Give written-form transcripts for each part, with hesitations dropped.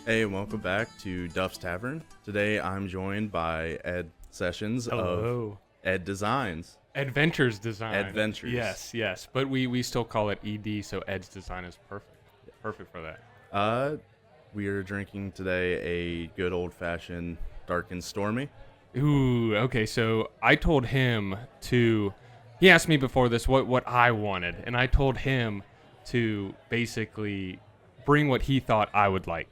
Hey, and welcome back to Duff's Tavern. Today I'm joined by Ed Sessions Hello. of Ed Designs. Adventures Design. Adventures. Yes. But we still call it ED, so Ed's Design is perfect. Perfect for that. We are drinking today a good old-fashioned dark and stormy. Ooh, okay, so I told him to... He asked me before this what I wanted, and I told him to basically bring what he thought I would like.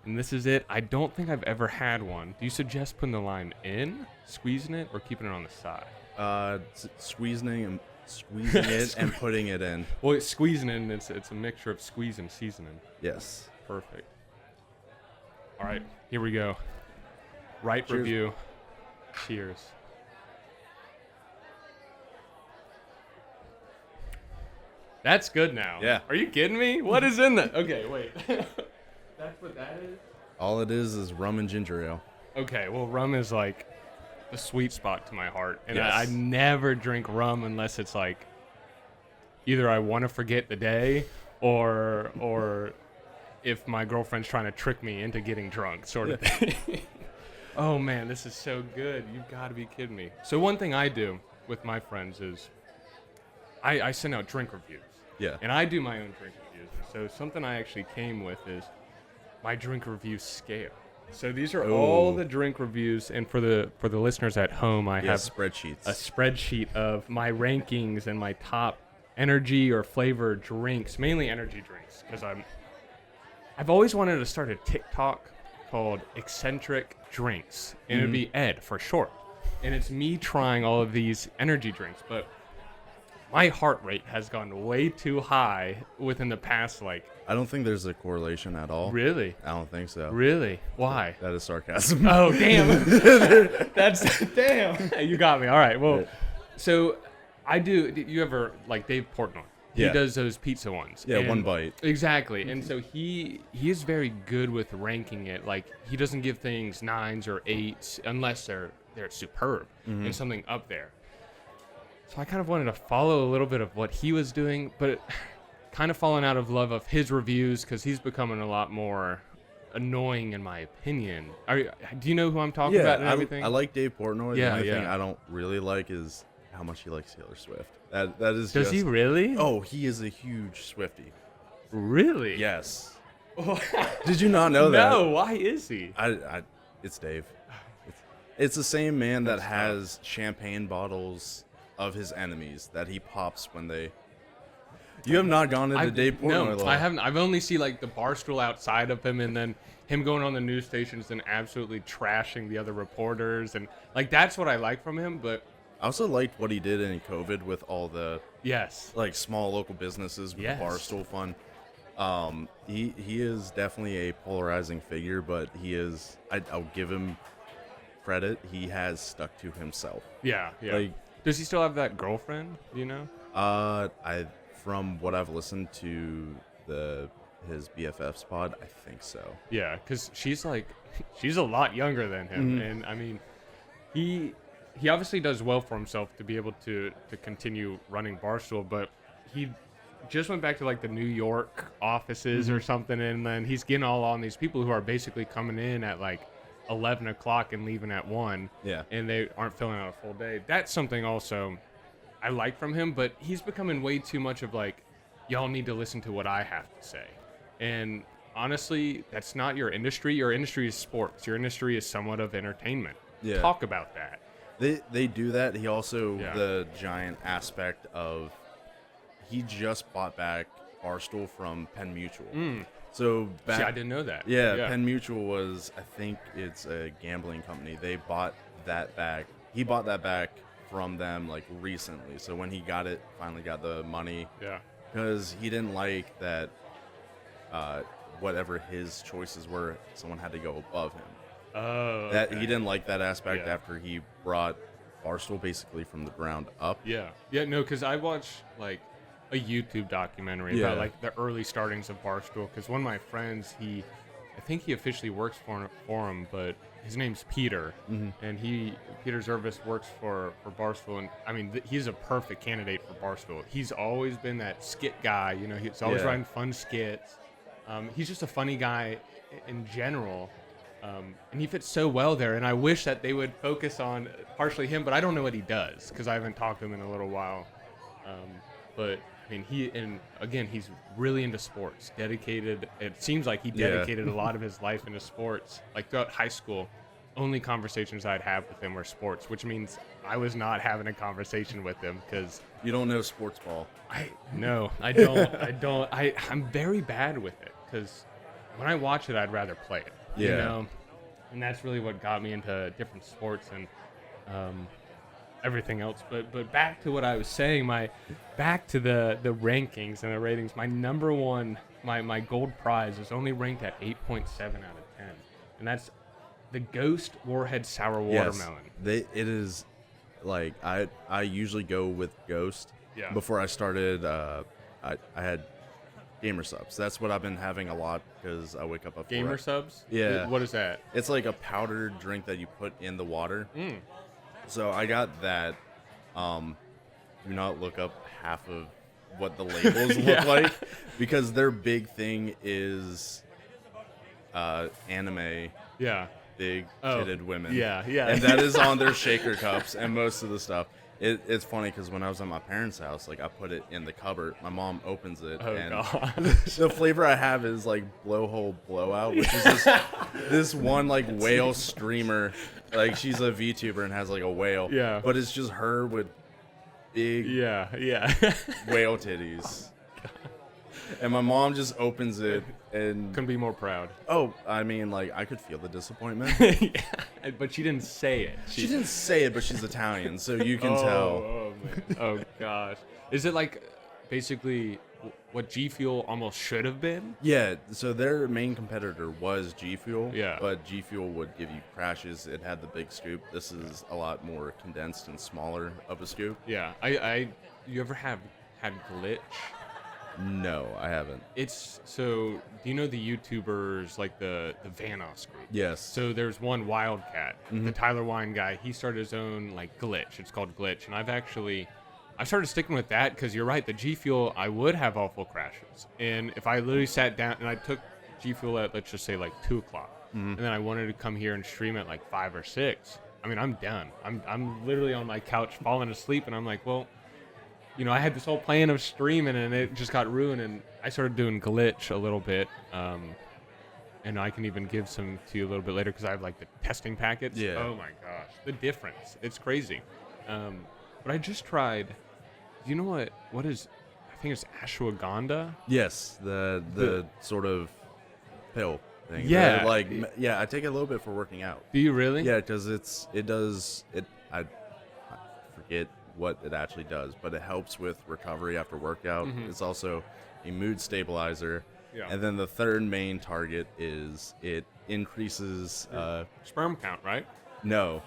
And this is it. I don't think I've ever had one. Do you suggest putting the lime in, squeezing it, or keeping it on the side? Squeezing it and putting it in. Well, it's squeezing it, and it's a mixture of squeeze and seasoning. Yes. Perfect. All right, here we go. Right Cheers. review. Cheers. That's good now. Yeah. Are you kidding me? What is in that? Okay, wait. That's what that is? All it is rum and ginger ale. Okay, well, rum is like the sweet spot to my heart. And Yes. I never drink rum unless it's like either I want to forget the day or if my girlfriend's trying to trick me into getting drunk, sort of thing. Oh, man, this is so good. You've got to be kidding me. So one thing I do with my friends is I send out drink reviews. Yeah. And I do my own drink reviews. So something I actually came with is my drink review scale. So these are all the drink reviews, and for the listeners at home, I have spreadsheets. a spreadsheet of my rankings and my top energy or flavor drinks, mainly energy drinks, because I've always wanted to start a TikTok called Eccentric Drinks, and it'd be Ed for short. And it's me trying all of these energy drinks, but my heart rate has gone way too high within the past, like, I don't think there's a correlation at all. really? I don't think so. Really? Why? That is sarcasm. Oh, damn. That's, damn. You got me. All right. Well, so I do, you ever, like Dave Portnoy, Yeah. he does those pizza ones. Yeah, and- one bite. Exactly. And so he is very good with ranking it. Like, he doesn't give things 9s or 8s unless they're superb and something up there. So I kind of wanted to follow a little bit of what he was doing, but kind of fallen out of love of his reviews because he's becoming a lot more annoying in my opinion. Do you know who I'm talking about and everything? I like Dave Portnoy. Yeah, the only thing yeah. I don't really like is how much he likes Taylor Swift. That is Does just, he really? Oh, he is a huge Swiftie. Really? Yes. Did you not know that? No, why is he? It's Dave. It's the same man that That's tough. has champagne bottles of his enemies that he pops when they. You have not gone into Dave Portnoy. No, lore. I haven't. I've only seen like the bar stool outside of him, and then him going on the news stations and absolutely trashing the other reporters, and like that's what I like from him. But I also liked what he did in COVID with all the yes, like small local businesses with Yes. the Barstool Fund. He is definitely a polarizing figure, but he is. I'll give him credit. He has stuck to himself. yeah. Like, Does he still have that girlfriend? Do you know? From what I've listened to his BFF's pod, I think so. Yeah, because she's like, she's a lot younger than him, and I mean, he obviously does well for himself to be able to continue running Barstool, but he just went back to like the New York offices or something, and then he's getting all on these people who are basically coming in at like 11 o'clock and leaving at 1, Yeah. and they aren't filling out a full day. That's something also I like from him, but he's becoming way too much of like, y'all need to listen to what I have to say. And honestly, that's not your industry. Your industry is sports. Your industry is somewhat of entertainment. Yeah. Talk about that. They do that. He also Yeah. the giant aspect of he just bought back Barstool from Penn Mutual. So back, See, I didn't know that. Yeah, Penn Mutual was, I think it's a gambling company. They bought that back. He bought that back from them like recently. So when he finally got the money, Yeah. because he didn't like that whatever his choices were, someone had to go above him. Oh. That okay. he didn't like that aspect Yeah. after he brought Barstool basically from the ground up. Yeah. Yeah, no, because I watched like a YouTube documentary Yeah. about like the early startings of Barstool. Because one of my friends, I think he officially works for him, but his name's Peter, and Peter Zervis works for Barstool, and I mean he's a perfect candidate for Barstool. He's always been that skit guy, you know. He's always Yeah. writing fun skits. He's just a funny guy in general. And he fits so well there, and I wish that they would focus on partially him, but I don't know what he does because I haven't talked to him in a little while. But I mean, he's really into sports, dedicated. It seems like he dedicated a lot of his life into sports. Like throughout high school, only conversations I'd have with him were sports, which means I was not having a conversation with him because You don't know sports ball. I don't. I'm very bad with it because when I watch it, I'd rather play it. Yeah. You know? And that's really what got me into different sports and everything else. But back to what I was saying, back to the rankings and the ratings. My number one, my gold prize is only ranked at 8.7 out of 10, and that's the Ghost Warhead Sour Watermelon. Yes, it is like I usually go with Ghost. Yeah. Before I started, I had Gamer Subs. That's what I've been having a lot because I wake up before. Gamer Subs? Yeah. What is that? It's like a powdered drink that you put in the water. Mm. So I got that. Do not look up half of what the labels look like because their big thing is anime. Yeah. Big titted women. Yeah. And that is on their shaker cups and most of the stuff. It's funny because when I was at my parents' house, like I put it in the cupboard. My mom opens it, and God. the flavor I have is like blowhole blowout, which is this one like whale streamer. Like she's a VTuber and has like a whale. Yeah. But it's just her with big whale titties. And my mom just opens it and Couldn't be more proud. I mean, like I could feel the disappointment. Yeah, but she didn't say it. She didn't say it, but she's Italian, so you can tell. Oh, man. Oh, gosh. Is it like basically what G Fuel almost should have been? Yeah, so their main competitor was G Fuel. Yeah. But G Fuel would give you crashes. It had the big scoop. This is a lot more condensed and smaller of a scoop. Yeah. You ever had Glitch? No, I haven't. It's so. Do you know the YouTubers like the Vanoss group? Yes. So there's one Wildcat, the Tyler Wine guy. He started his own like Glitch. It's called Glitch, and I started sticking with that because you're right. The G Fuel, I would have awful crashes, and if I literally sat down and I took G Fuel at let's just say like 2 o'clock, and then I wanted to come here and stream at like 5 or 6. I mean, I'm done. I'm literally on my couch falling asleep, and I'm like, well. You know, I had this whole plan of streaming, and it just got ruined, and I started doing Glitch a little bit, and I can even give some to you a little bit later because I have, like, the testing packets. Yeah. Oh, my gosh. The difference. It's crazy. But I just tried, do you know what is, I think it's ashwagandha? Yes, the sort of pill thing. Yeah. I take it a little bit for working out. Do you really? Yeah, because I forget what it actually does, but it helps with recovery after workout. It's also a mood stabilizer. Yeah. And then the third main target is it increases Sperm count, right? no,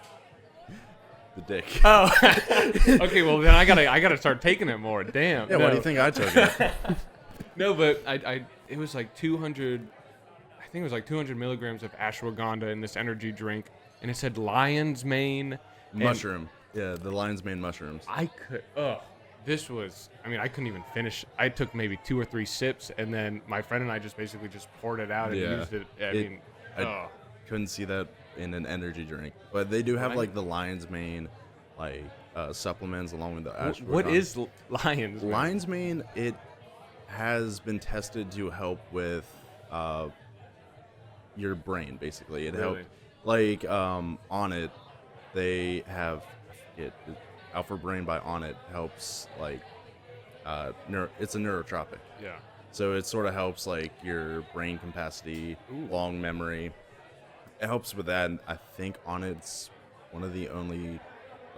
the dick. Oh. Okay, well, then I gotta start taking it more. Damn. Yeah, why do you think I took it? No, but it was like 200, I think it was like 200 milligrams of ashwagandha in this energy drink, and it said lion's mane. Mushroom. Yeah, the lion's mane mushrooms. I couldn't even finish. I took maybe 2 or 3 sips, and then my friend and I just basically just poured it out and used it. I couldn't see that in an energy drink. But they do have like the lion's mane like supplements along with the ashwagandha. What is lion's mane? Lion's mane? It has been tested to help with your brain, basically. It Really? helped, on it, they have, Alpha Brain by On It helps, like, it's a neurotropic. Yeah. So it sort of helps, like, your brain capacity, long memory. It helps with that, and I think On It's one of the only,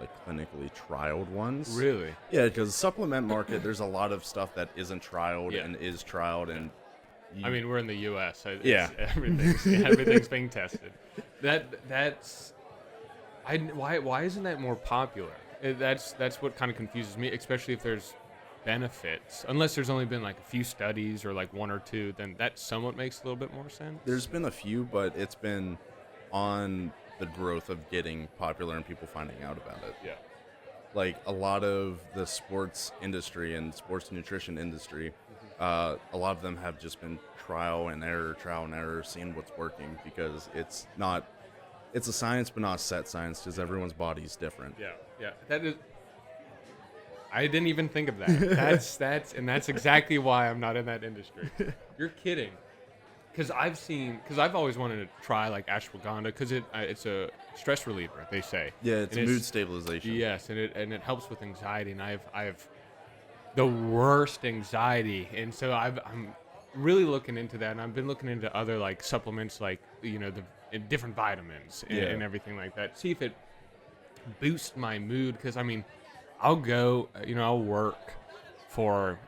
like, clinically trialed ones. Really? Yeah, because the supplement market, there's a lot of stuff that isn't trialed Yeah. and is trialed, and I mean, we're in the U.S. Yeah. Everything's being tested. Why isn't that more popular? That's what kind of confuses me, especially if there's benefits. Unless there's only been like a few studies or like 1 or 2, then that somewhat makes a little bit more sense. there's been a few, but it's been on the growth of getting popular and people finding out about it. Yeah. like a lot of the sports industry and sports nutrition industry, a lot of them have just been trial and error, seeing what's working, because it's a science, but not set science, because everyone's body's different. Yeah. That is. I didn't even think of that. That's exactly why I'm not in that industry. You're kidding. Because I've always wanted to try like ashwagandha, because it's a stress reliever, they say. Yeah, it's and mood stabilization. Yes, and it helps with anxiety, and I have the worst anxiety, and so I'm really looking into that, and I've been looking into other like supplements, like the different vitamins and everything like that. See if it boosts my mood, because I'll go, I'll work for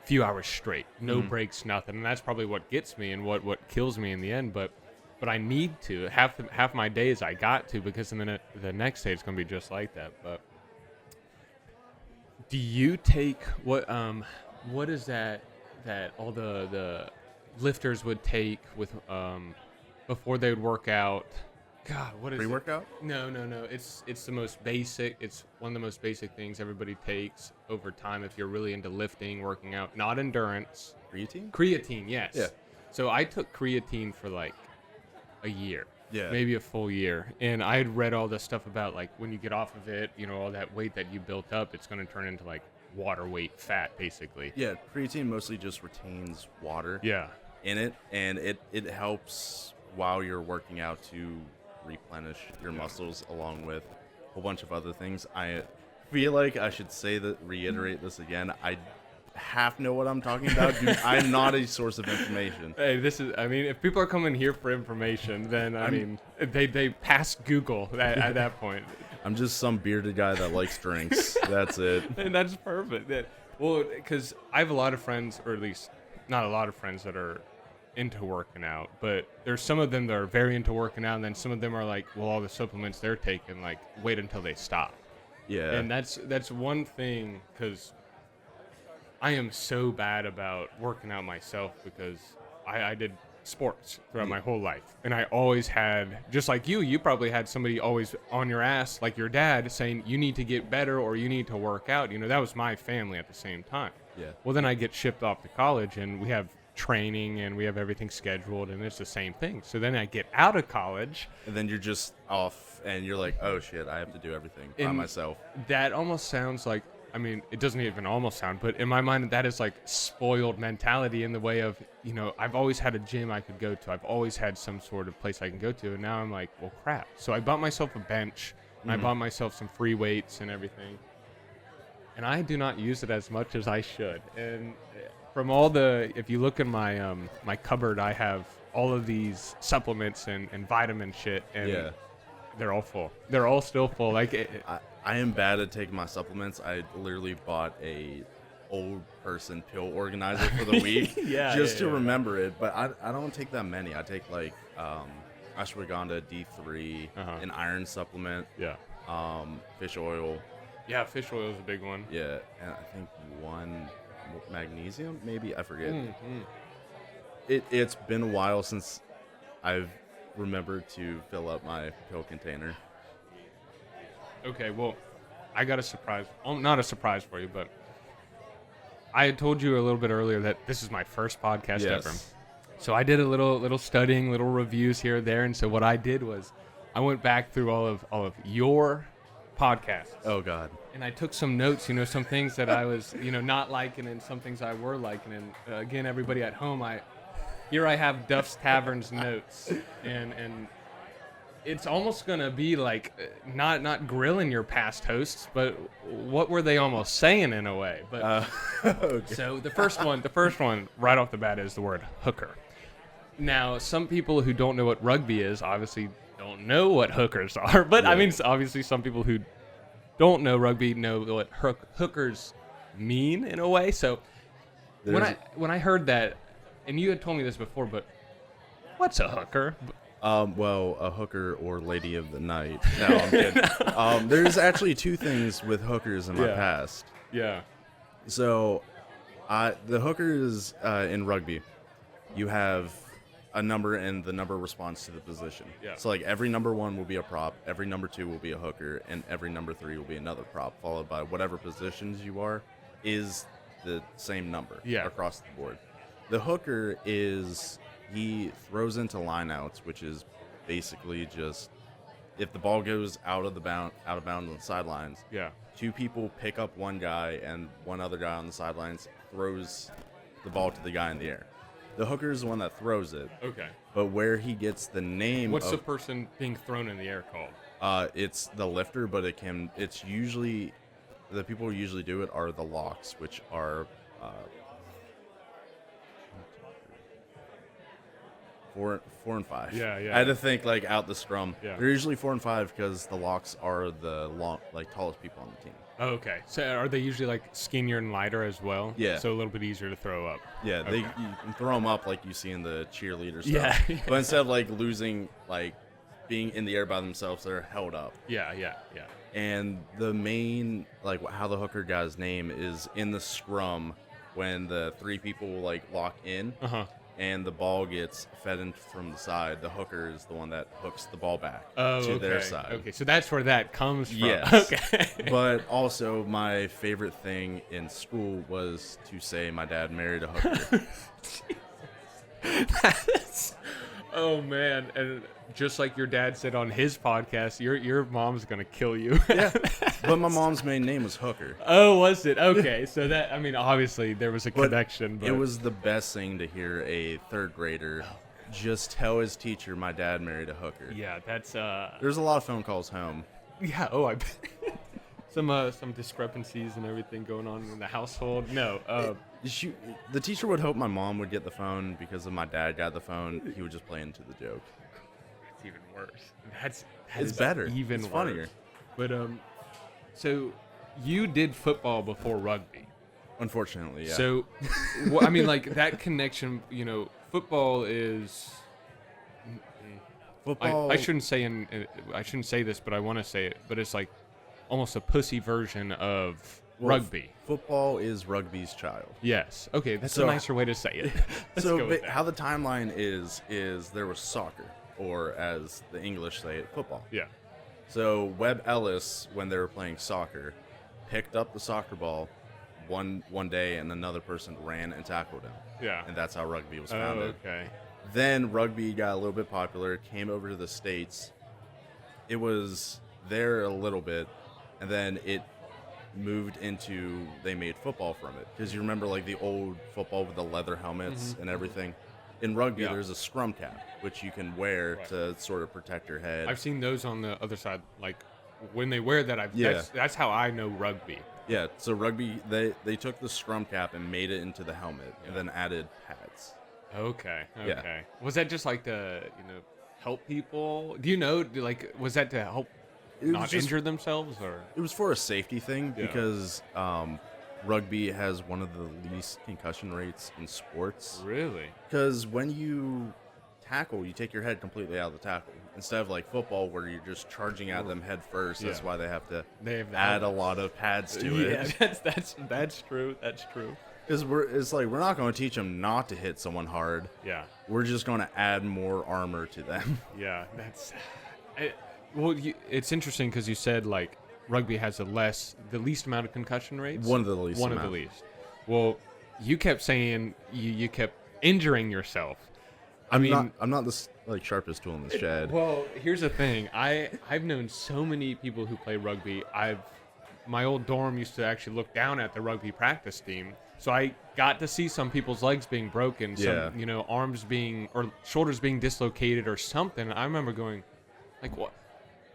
few hours straight, no breaks, nothing, and that's probably what gets me and what kills me in the end. But I need to half my days I got to, because then the next day it's gonna be just like that. But do you take what is that all the lifters would take with before they would work out? God, what is Pre-workout? No. It's the most basic. It's one of the most basic things everybody takes over time if you're really into lifting, working out, not endurance. Creatine? Creatine, yes. Yeah. So I took creatine for like a year. Yeah. Maybe a full year. And I had read all this stuff about like when you get off of it, all that weight that you built up, it's going to turn into like water weight fat, basically. Yeah, creatine mostly just retains water in it, and it helps while you're working out to replenish your muscles, along with a whole bunch of other things. I feel like I should reiterate this again. I half know what I'm talking about. Dude, I'm not a source of information. Hey, if people are coming here for information, then they pass Google at that point. I'm just some bearded guy that likes drinks. That's it. And that's perfect. Well, because I have a lot of friends, or at least not a lot of friends, that are into working out, but there's some of them that are very into working out, and then some of them are like, well, all the supplements they're taking, like, wait until they stop. Yeah. And that's one thing, because I am so bad about working out myself, because I did sports throughout my whole life, and I always had, just like you probably had somebody always on your ass, like your dad, saying you need to get better or you need to work out. That was my family at the same time. Yeah. Well, then I get shipped off to college, and we have training and we have everything scheduled, and it's the same thing. So then I get out of college, and then you're just off, and you're like, oh shit, I have to do everything by myself. That almost sounds like, it doesn't even almost sound, but in my mind that is like spoiled mentality, in the way of, I've always had a gym I could go to, I've always had some sort of place I can go to, and now I'm like, well, crap. So I bought myself a bench, and I bought myself some free weights and everything, and I do not use it as much as I should. And from if you look in my my cupboard, I have all of these supplements and vitamin shit, and they're all full. They're all still full. Like I am bad at taking my supplements. I literally bought a old person pill organizer for the week just to remember it. But I don't take that many. I take like ashwagandha, D3, an iron supplement, fish oil. Yeah, fish oil is a big one. Yeah, and I think one magnesium, maybe, I forget. It's been a while since I've remembered to fill up my pill container. Okay, well, I got a surprise. Not a surprise for you, but I had told you a little bit earlier that this is my first podcast ever. So I did a little studying, little reviews here or there, and so what I did was I went back through all of your podcasts. Oh God. And I took some notes, some things that I was, not liking, and some things I were liking. And again, everybody at home, here I have Duff's Tavern's notes, and it's almost gonna be like not grilling your past hosts, but what were they almost saying in a way? But okay. So the first one right off the bat is the word hooker. Now, some people who don't know what rugby is obviously don't know what hookers are, but obviously some people who don't know rugby know what hookers mean in a way. So when I heard that, and you had told me this before, but what's a hooker? Well, a hooker or lady of the night. No, I'm kidding. There's actually two things with hookers in my past. Yeah. So, the hookers in rugby, you have a number, and the number responds to the position. Yeah. So like every number 1 will be a prop, every number 2 will be a hooker, and every number 3 will be another prop, followed by whatever positions you are is the same number across the board. The hooker he throws into lineouts, which is basically just if the ball goes out of bounds on the sidelines. Yeah. 2 people pick up one guy, and one other guy on the sidelines throws the ball to the guy in the air. The hooker is the one that throws it. Okay. But where he gets the name What's the person being thrown in the air called? It's the lifter, but it's usually the people who usually do it are the locks, which are 4 and 5. Yeah. I had to think like out the scrum. Yeah. They're usually 4 and 5 because the locks are the tallest people on the team. Oh, okay. So are they usually like skinnier and lighter as well? Yeah. So a little bit easier to throw up. Yeah, Okay. you can throw them up like you see in the cheerleader stuff. Yeah. But instead of like losing, like being in the air by themselves, they're held up. Yeah. And the main, like how the hooker guy's name is in the scrum when the 3 people like lock in. And the ball gets fed in from the side. The hooker is the one that hooks the ball back to their side. Okay, so that's where that comes from. Yes. Okay. But also, my favorite thing in school was to say my dad married a hooker. Oh man, and just like your dad said on his podcast, your mom's gonna kill you. Yeah, but my mom's main name was Hooker. Oh, was it? Okay, so that, I mean, obviously there was a connection. But it was the best thing to hear a 3rd grader just tell his teacher my dad married a hooker. Yeah, that's There's a lot of phone calls home. Yeah. Oh, I bet. Some discrepancies and everything going on in the household. No. The teacher would hope my mom would get the phone because if my dad got the phone, he would just play into the joke. That's even worse. It's better. Even it's worse. funnier. But so you did football before rugby. Unfortunately, yeah. So, I mean, like that connection. Football is. Football. I shouldn't say I shouldn't say this, but I want to say it. But it's like almost a pussy version of rugby. Football is rugby's child. Yes. Okay, that's a nicer way to say it. So how the timeline is there was soccer, or as the English say it, football. Yeah. So Webb Ellis, when they were playing soccer, picked up the soccer ball one day, and another person ran and tackled him. Yeah. And that's how rugby was founded. Oh, okay. Then rugby got a little bit popular, came over to the States. It was there a little bit, and then it moved into, they made football from it. Because you remember like the old football with the leather helmets and everything. In rugby, there's a scrum cap, which you can wear to sort of protect your head. I've seen those on the other side. Like when they wear that, that's how I know rugby. Yeah, so rugby, they took the scrum cap and made it into the helmet and then added pads. Okay. Yeah. Was that just like to, help people? Do you know, like, was that to help not injure themselves, or? It was for a safety thing because rugby has one of the least concussion rates in sports. Really? Because when you tackle, you take your head completely out of the tackle. Instead of like football where you're just charging at them head first. That's why they have to add a lot of pads to it. Yeah, that's true. That's true. Because we're not going to teach them not to hit someone hard. Yeah. We're just going to add more armor to them. Yeah, it's interesting because you said like rugby has the least amount of concussion rates. One of the least. One of the least. Well, you kept saying you kept injuring yourself. I'm not the sharpest tool in the shed. Well, here's the thing. I've known so many people who play rugby. My old dorm used to actually look down at the rugby practice team. So I got to see some people's legs being broken, some, arms being, or shoulders being dislocated or something. I remember going, like, what?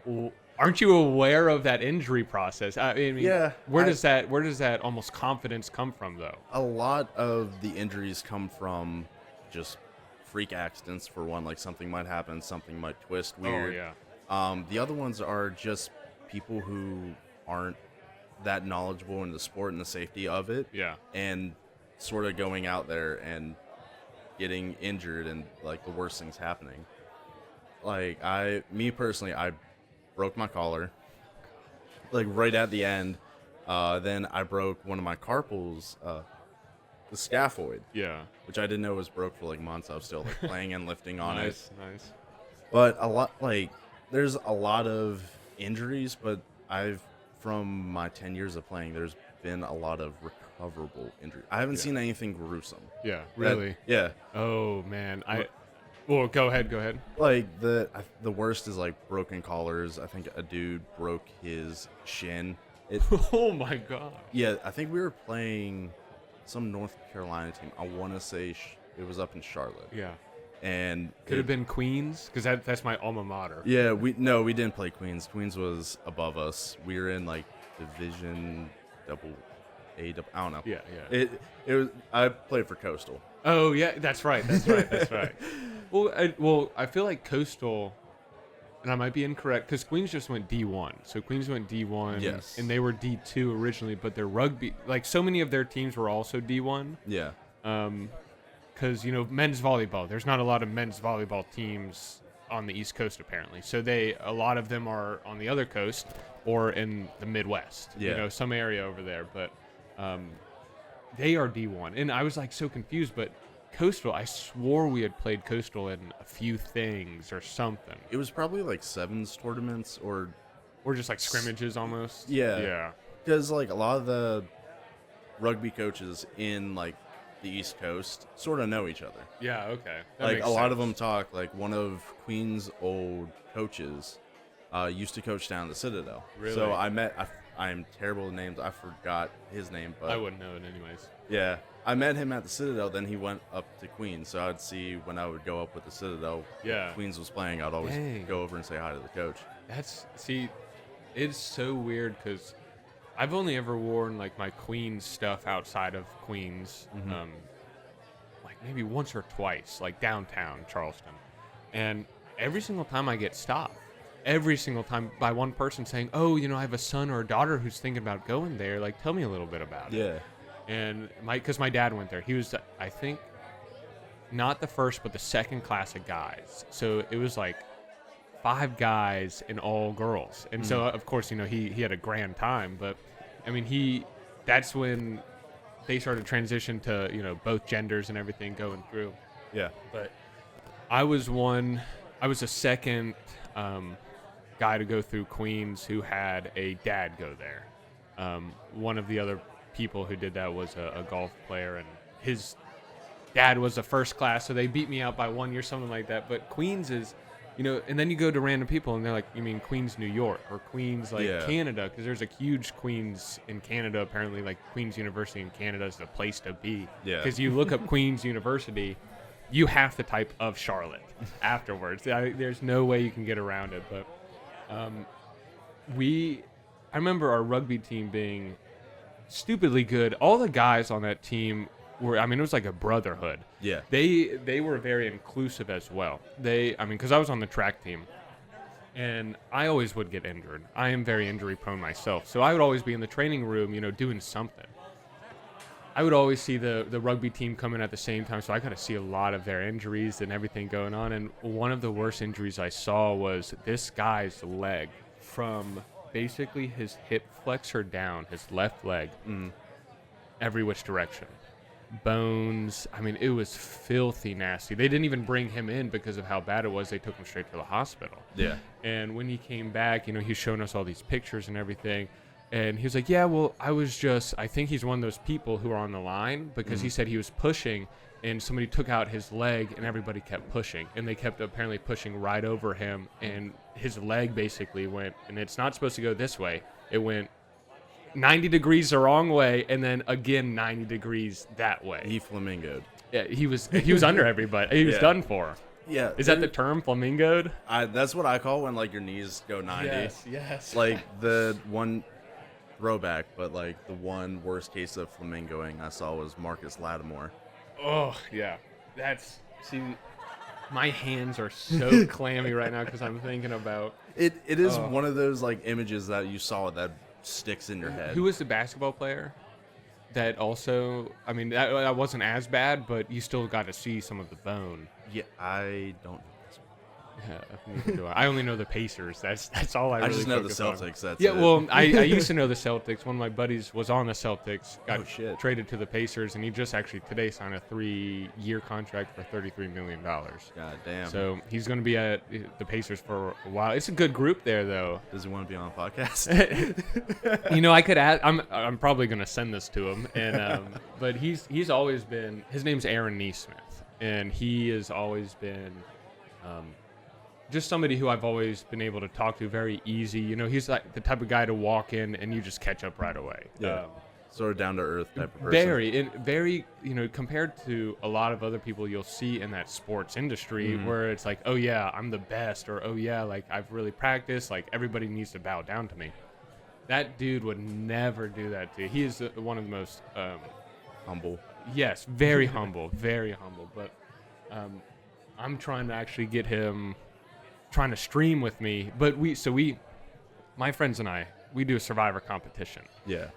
Well, aren't you aware of that injury process? I mean, where does that almost confidence come from, though? A lot of the injuries come from just freak accidents, for one. Like something might happen, something might twist weird. Oh, yeah. The other ones are just people who aren't that knowledgeable in the sport and the safety of it. Yeah. And sort of going out there and getting injured and like the worst things happening. Like me personally, I broke my collar like right at the end. Then I broke one of my carpals the scaffold. Yeah. Which I didn't know was broke for like months. I was still like playing and lifting on it. Nice. But there's a lot of injuries, but from my 10 years of playing, there's been a lot of recoverable injuries. I haven't seen anything gruesome. Yeah, really? Yeah. Oh, man. Well, go ahead. Like, the worst is, like, broken collars. I think a dude broke his shin. Oh, my God. Yeah, I think we were playing some North Carolina team. I want to say it was up in Charlotte. Yeah. And could have been Queens, because that's my alma mater. Yeah, we didn't play Queens. Queens was above us. We were in, like, Division I don't know. Yeah. It was. I played for Coastal. Oh yeah, that's right. Well, I feel like Coastal, and I might be incorrect, because Queens just went D1. So Queens went D1, yes, and they were D2 originally, but their rugby, like so many of their teams were also D1. Yeah. Because men's volleyball, there's not a lot of men's volleyball teams on the East Coast apparently. So a lot of them are on the other coast or in the Midwest. Yeah. Some area over there, but. They are D1, and I was like so confused. But Coastal, I swore we had played Coastal in a few things or something. It was probably like sevens tournaments or just like scrimmages almost. Yeah. Because like a lot of the rugby coaches in like the East Coast sort of know each other. Yeah. Okay. Like a lot of them talk. Like one of Queen's old coaches used to coach down at the Citadel. Really? So I am terrible with names. I forgot his name, but I wouldn't know it anyways. Yeah, I met him at the Citadel. Then he went up to Queens, so I'd see when I would go up with the Citadel. Yeah, Queens was playing. I'd always go over and say hi to the coach. It's so weird because I've only ever worn like my Queens stuff outside of Queens, like maybe once or twice, like downtown Charleston, and every single time I get stopped. Every single time by one person saying, "Oh, I have a son or a daughter who's thinking about going there. Like, tell me a little bit about it." Yeah. And because my dad went there, he was, I think, not the first, but the second class of guys. So it was like 5 guys and all girls. And so, of course, he had a grand time. But I mean, that's when they started to transition to both genders and everything going through. Yeah. But I was a second. Guy to go through Queens who had a dad go there. One of the other people who did that was a golf player, and his dad was a first class, so they beat me out by 1 year, something like that. But Queens is, and then you go to random people and they're like, you mean Queens, New York, or Queens, Canada? Because there's a huge Queens in Canada, apparently, like Queens University in Canada is the place to be. Yeah. Because you look up Queens University, you have to type of Charlotte afterwards. There's no way you can get around it, but I remember our rugby team being stupidly good. All the guys on that team it was like a brotherhood. Yeah. They were very inclusive as well. Because I was on the track team, and I always would get injured. I am very injury prone myself, so I would always be in the training room, doing something. I would always see the rugby team come in at the same time, so I got to see a lot of their injuries and everything going on. And one of the worst injuries I saw was this guy's leg, from basically his hip flexor down, his left leg, every which direction. Bones. I mean, it was filthy nasty. They didn't even bring him in because of how bad it was. They took him straight to the hospital. Yeah. And when he came back, he's showing us all these pictures and everything. And he was like, yeah, well, I think he's one of those people who are on the line, because he said he was pushing and somebody took out his leg and everybody kept pushing. And they kept apparently pushing right over him. And his leg basically went, and it's not supposed to go this way. It went 90 degrees the wrong way, and then again 90 degrees that way. He flamingoed. Yeah, he was under everybody. He was done for. Yeah. Is that the term, flamingoed? That's what I call when like your knees go 90. Yes. Like the one throwback, but like the one worst case of flamingoing I saw was Marcus Lattimore. Oh, yeah. My hands are so clammy right now because I'm thinking about it. It is one of those like images that you saw that sticks in your head. Who was the basketball player that also, that wasn't as bad, but you still got to see some of the bone. Yeah, I don't know. neither do I. I only know the Pacers. That's all I really just know the focus on. Celtics. That's yeah. it. Well, I used to know the Celtics. One of my buddies was on the Celtics. Got Traded to the Pacers, and he just actually today signed a 3-year contract for $33 million. God damn. So he's going to be at the Pacers for a while. It's a good group there, though. Does he want to be on a podcast? I could add. I'm probably going to send this to him, and but he's always been. His name's Aaron Neesmith, and he has always been. Just somebody who I've always been able to talk to, very easy. He's like the type of guy to walk in and you just catch up right away. Yeah. Sort of down to earth type of person. Very, compared to a lot of other people you'll see in that sports industry where it's like, oh yeah, I'm the best, or oh yeah, like I've really practiced, like everybody needs to bow down to me. That dude would never do that to you. He is one of the most humble. Yes, very humble, very humble. But I'm trying to actually get him trying to stream with me, but my friends and I, we do a Survivor competition. Yeah.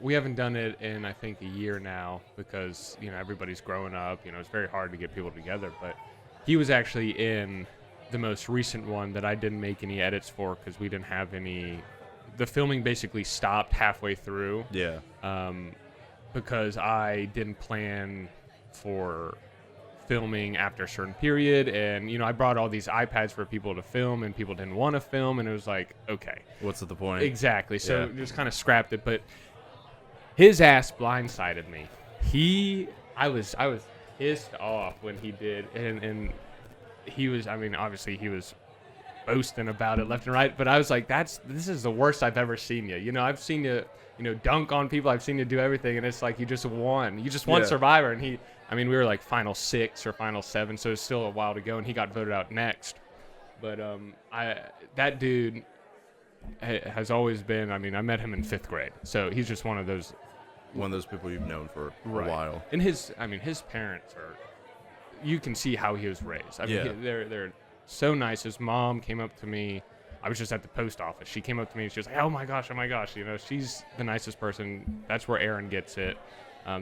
We haven't done it in I think a year now because everybody's growing up. It's very hard to get people together. But he was actually in the most recent one that I didn't make any edits for because we didn't have any. The filming basically stopped halfway through. Yeah. Because I didn't plan for filming after a certain period, and I brought all these iPads for people to film, and people didn't want to film, and it was like, okay, what's the point? Exactly. So just kind of scrapped it. But his ass blindsided me. I was pissed off when he did, and he was. I mean, obviously he was boasting about it left and right, but I was like, this is the worst I've ever seen you. I've seen you, dunk on people. I've seen you do everything, and it's like you just won. You just won Survivor, and we were like final 6 or final 7, so it's still a while to go, and he got voted out next. But that dude has always been. I mean, I met him in 5th grade, so he's just one of those people you've known for a while. And his parents are. You can see how he was raised. I mean, they're so nice. His mom came up to me. I was just at the post office. She came up to me and she was like, oh my gosh. She's the nicest person. That's where Aaron gets it.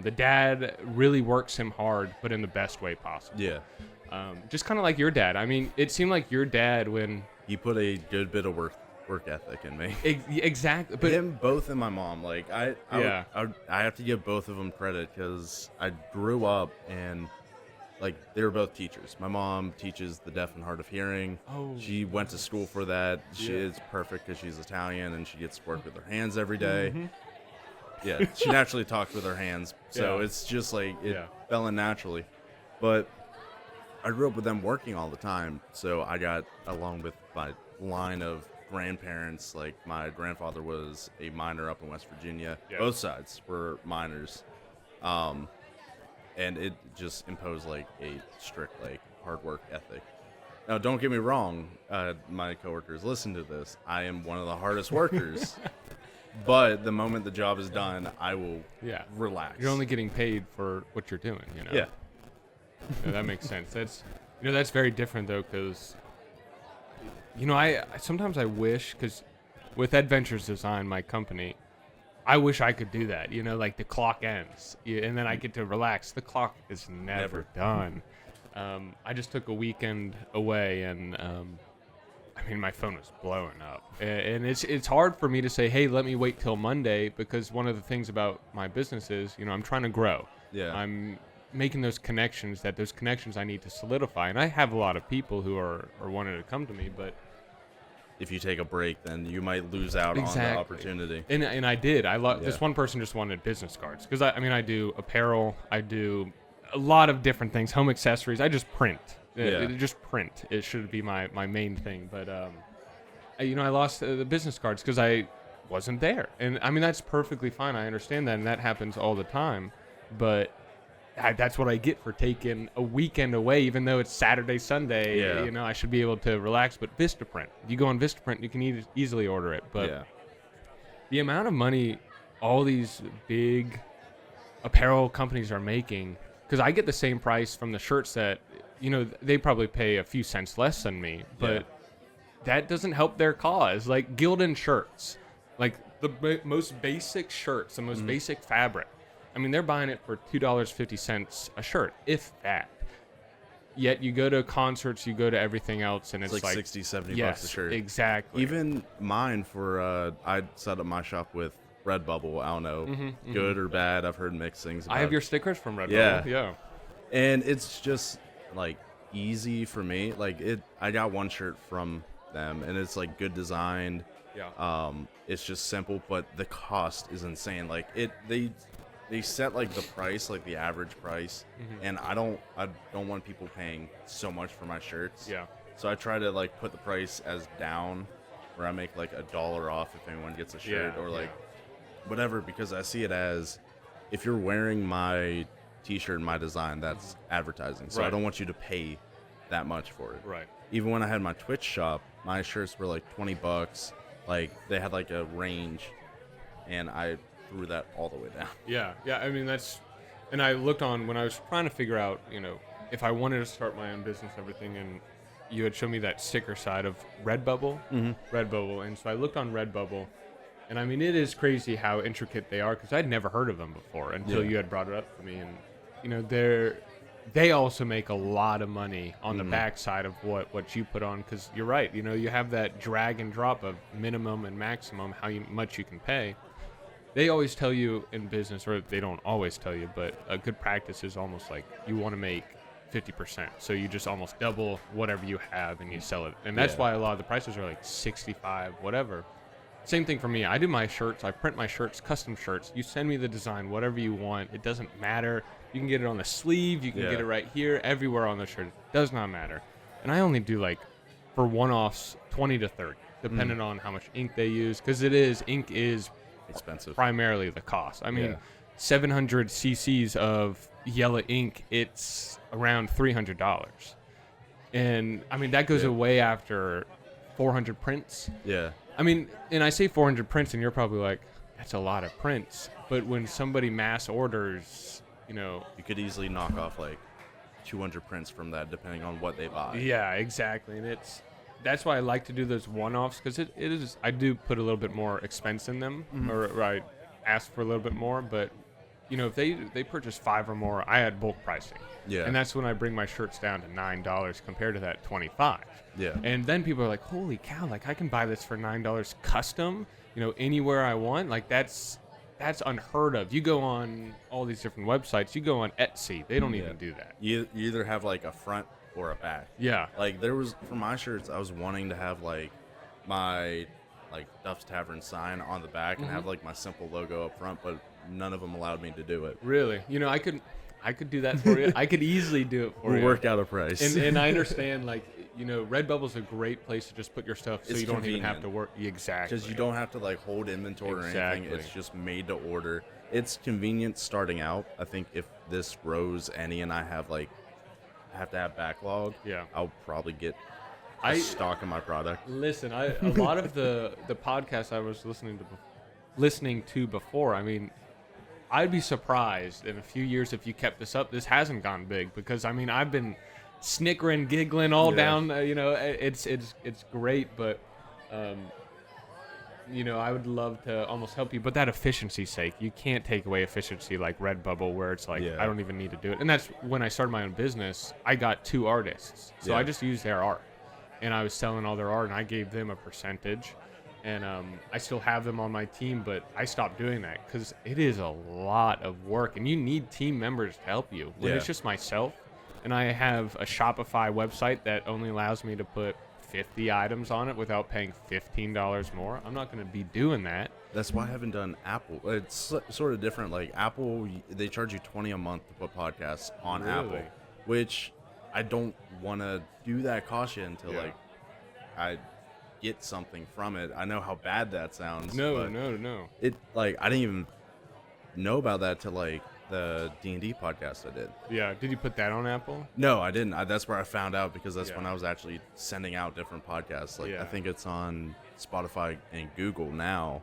The dad really works him hard, but in the best way possible. Yeah. Just kind of like your dad. I mean, it seemed like your dad when... He put a good bit of work ethic in me. Exactly. But him, both, and my mom. Like, I have to give both of them credit because I grew up and... Like, they were both teachers. My mom teaches the deaf and hard of hearing. Oh, she went to school for that. She is perfect because she's Italian and she gets to work with her hands every day. Mm-hmm. Yeah, she naturally talks with her hands. So it's just like it fell in naturally. But I grew up with them working all the time. So I got along with my line of grandparents. Like, my grandfather was a miner up in West Virginia. Yep. Both sides were miners. And it just imposed like a strict, like, hard work ethic. Now, don't get me wrong. My coworkers listen to this. I am one of the hardest workers. But the moment the job is done, I will relax. You're only getting paid for what you're doing, Yeah. That makes sense. That's very different though, because I sometimes I wish, because with Adventures Design, my company, I wish I could do that. Like the clock ends, and then I get to relax. The clock is never done. I just took a weekend away, and my phone was blowing up. And it's hard for me to say, hey, let me wait till Monday, because one of the things about my business is, I'm trying to grow. Yeah. I'm making those connections I need to solidify. And I have a lot of people who are wanting to come to me, but if you take a break, then you might lose out on the opportunity. And I did. This one person just wanted business cards, because I do apparel, I do a lot of different things, home accessories. I just print. Just print. It should be my main thing. But I lost the business cards because I wasn't there, and that's perfectly fine. I understand that, and that happens all the time. But that's what I get for taking a weekend away, even though it's Saturday, Sunday. Yeah. I should be able to relax. But Vistaprint, you go on Vistaprint, you can easily order it. But the amount of money all these big apparel companies are making, because I get the same price from the shirts that, they probably pay a few cents less than me, but that doesn't help their cause. Like Gildan shirts, like the most basic shirts, the most basic fabric. They're buying it for $2.50 a shirt, if that. yet you go to concerts, you go to everything else, and it's like 60, 70 bucks a shirt. Exactly. Even mine for I set up my shop with Redbubble. I don't know, good or bad. I've heard mixed things about I have your stickers from Redbubble. Yeah. And it's just like easy for me. Like I got one shirt from them, and it's like good designed. Yeah. It's just simple, but the cost is insane. Like they set like the price, like the average price, and I don't want people paying so much for my shirts. Yeah. So I try to like put the price as down, where I make like $1 off if anyone gets a shirt or like whatever, because I see it as, if you're wearing my t-shirt and my design, that's advertising. So I don't want you to pay that much for it. Right. Even when I had my Twitch shop, my shirts were like $20. Like they had like a range, and I threw that all the way down. Yeah. I mean, and I looked on when I was trying to figure out, if I wanted to start my own business, everything, and you had shown me that sticker side of Redbubble. Redbubble. And so I looked on Redbubble, and I mean, it is crazy how intricate they are, because I'd never heard of them before until you had brought it up for me. And, they also make a lot of money on the backside of what you put on, because you're right. You have that drag and drop of minimum and maximum, much you can pay. They always tell you in business, or they don't always tell you, but a good practice is almost like you want to make 50%. So you just almost double whatever you have and you sell it. And that's why a lot of the prices are like 65, whatever. Same thing for me. I do my shirts. I print my shirts, custom shirts. You send me the design, whatever you want. It doesn't matter. You can get it on the sleeve. You can get it right here, everywhere on the shirt. It does not matter. And I only do like, for one-offs, 20 to 30, depending on how much ink they use. Because ink is expensive. Primarily the cost. I mean, 700 cc's of yellow ink, it's around $300. And I mean, that goes away after 400 prints. Yeah. I mean, and I say 400 prints, and you're probably like, that's a lot of prints. But when somebody mass orders, you could easily knock off like 200 prints from that, depending on what they buy. Yeah, exactly. And that's why I like to do those one-offs, because it is, I do put a little bit more expense in them, or I ask for a little bit more. But if they purchase 5 or more, I add bulk pricing. Yeah. And that's when I bring my shirts down to $9 compared to that $25. Yeah. And then people are like, holy cow, like I can buy this for $9 custom, anywhere I want. Like that's unheard of. You go on all these different websites, you go on Etsy, they don't even do that. You either have like a front or a back. Yeah. Like there was, for my shirts, I was wanting to have like my like Duff's Tavern sign on the back and have like my simple logo up front, but none of them allowed me to do it. Really? I could do that for you. I could easily do it for you. We'll work out a price. And I understand, like, Redbubble's a great place to just put your stuff, so you don't even have to work. Exactly. Because you don't have to like hold inventory or anything. It's just made to order. It's convenient starting out. I think if this grows any and I have to have backlog, I'll probably get a stock of my product. Listen, a lot of the podcasts I was listening to before, I mean, I'd be surprised in a few years if you kept this up. This hasn't gone big, because I mean, I've been snickering, giggling all down. It's great, but I would love to almost help you. But that efficiency's sake, you can't take away efficiency like Redbubble, where it's like I don't even need to do it. And that's when I started my own business. I got 2 artists, so I just used their art, and I was selling all their art, and I gave them a percentage. And I still have them on my team, but I stopped doing that because it is a lot of work, and you need team members to help you. When it's just myself, and I have a Shopify website that only allows me to put 50 items on it without paying $15 more, I'm not going to be doing that. That's why I haven't done Apple. It's sort of different. Like Apple, they charge you $20 a month to put podcasts on Apple, which I don't want to do that cost you until like I get something from it. I know how bad that sounds. No. It like I didn't even know about that till like the D&D podcast I did. Yeah. Did you put that on Apple? No, I didn't. That's where I found out, because that's when I was actually sending out different podcasts. Like I think it's on Spotify and Google now.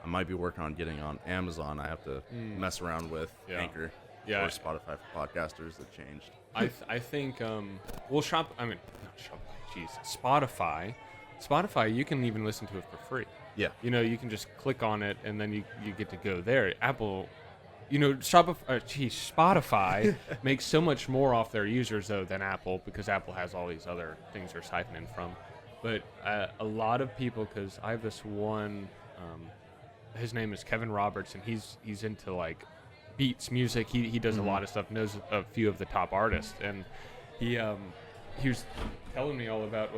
I might be working on getting on Amazon. I have to mess around with Anchor or Spotify for podcasters that changed. I think Spotify, you can even listen to it for free. Yeah. You can just click on it, and then you get to go there. Apple, Spotify makes so much more off their users though than Apple, because Apple has all these other things they're siphoning from. But a lot of people, because I have this one, his name is Kevin Roberts, and he's into like beats music. He does a lot of stuff, knows a few of the top artists, and he was telling me all about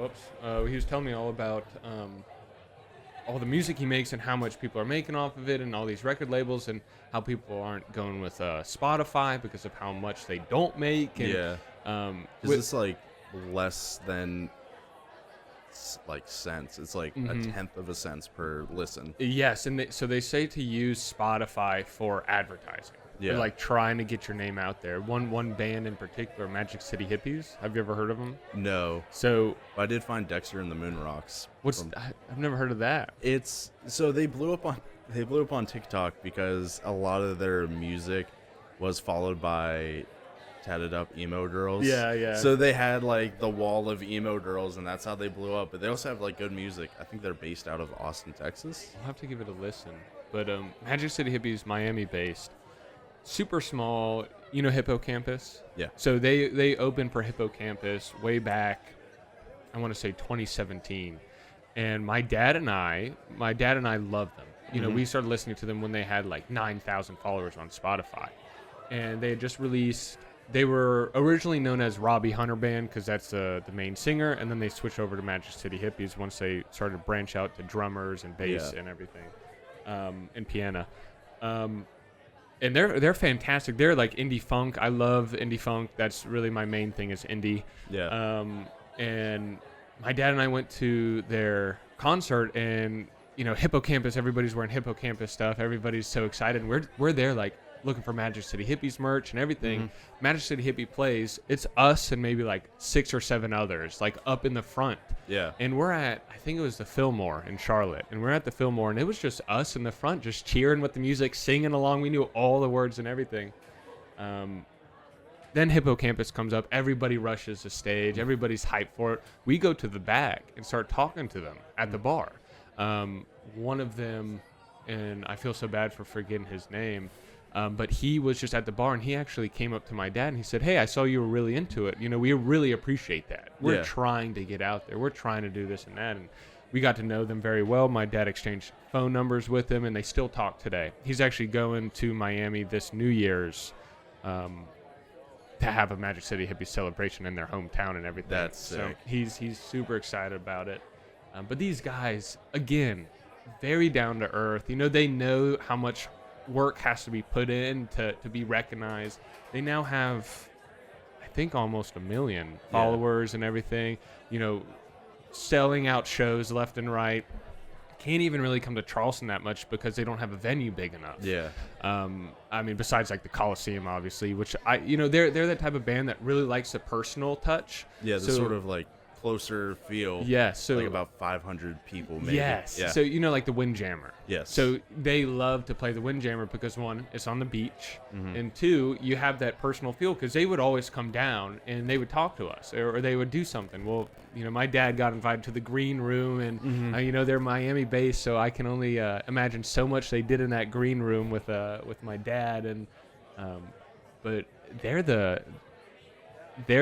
all the music he makes and how much people are making off of it, and all these record labels, and how people aren't going with Spotify because of how much they don't make. And, it's like less than like cents. It's like a tenth of a cent per listen. Yes, and so they say to use Spotify for advertising. Yeah, like trying to get your name out there. One band in particular, Magic City Hippies. Have you ever heard of them? No. So I did find Dexter and the Moon Rocks. I've never heard of that. It's so they blew up on TikTok because a lot of their music was followed by tatted up emo girls. Yeah. So they had like the wall of emo girls, and that's how they blew up. But they also have like good music. I think they're based out of Austin, Texas. I'll have to give it a listen. But Magic City Hippies, Miami based. Super small, Hippocampus. Yeah. So they opened for Hippocampus way back, I want to say 2017, and my dad and I loved them. We started listening to them when they had like 9,000 followers on Spotify, and they had just released. They were originally known as Robbie Hunter Band because that's the main singer, and then they switched over to Magic City Hippies once they started to branch out to drummers and bass and everything, and piano. And they're fantastic. They're like indie funk. I love indie funk. That's really my main thing is indie. Yeah. And my dad and I went to their concert, and Hippocampus. Everybody's wearing Hippocampus stuff. Everybody's so excited. We're there like looking for Magic City Hippies merch and everything. Magic City Hippie plays. It's us and maybe like 6 or 7 others like up in the front. Yeah. And we're at, I think it was the Fillmore in Charlotte, and we're at the Fillmore, and it was just us in the front just cheering with the music, singing along. We knew all the words and everything. Then Hippocampus comes up. Everybody rushes the stage. Everybody's hyped for it. We go to the back and start talking to them at the bar. One of them, and I feel so bad for forgetting his name, but he was just at the bar, and he actually came up to my dad and he said, "Hey, I saw you were really into it. We really appreciate that. We're trying to get out there. We're trying to do this and that." And we got to know them very well. My dad exchanged phone numbers with them, and they still talk today. He's actually going to Miami this New Year's to have a Magic City Hippie celebration in their hometown and everything. That's sick. So he's super excited about it. But these guys, again, very down to earth. They know how much work has to be put in to be recognized. They now have, I think, almost 1 million followers and everything, selling out shows left and right. Can't even really come to Charleston that much because they don't have a venue big enough. Yeah. I mean, besides like the Coliseum, obviously, which they're that type of band that really likes a personal touch. Yeah, the sort of like closer feel. Yes, so like about 500 people maybe. Yes. Yeah. So like the Windjammer. Yes. So they love to play the Windjammer because 1, it's on the beach, and 2, you have that personal feel because they would always come down and they would talk to us or they would do something. Well, my dad got invited to the green room, and they're Miami based, so I can only imagine so much they did in that green room with my dad, and but they're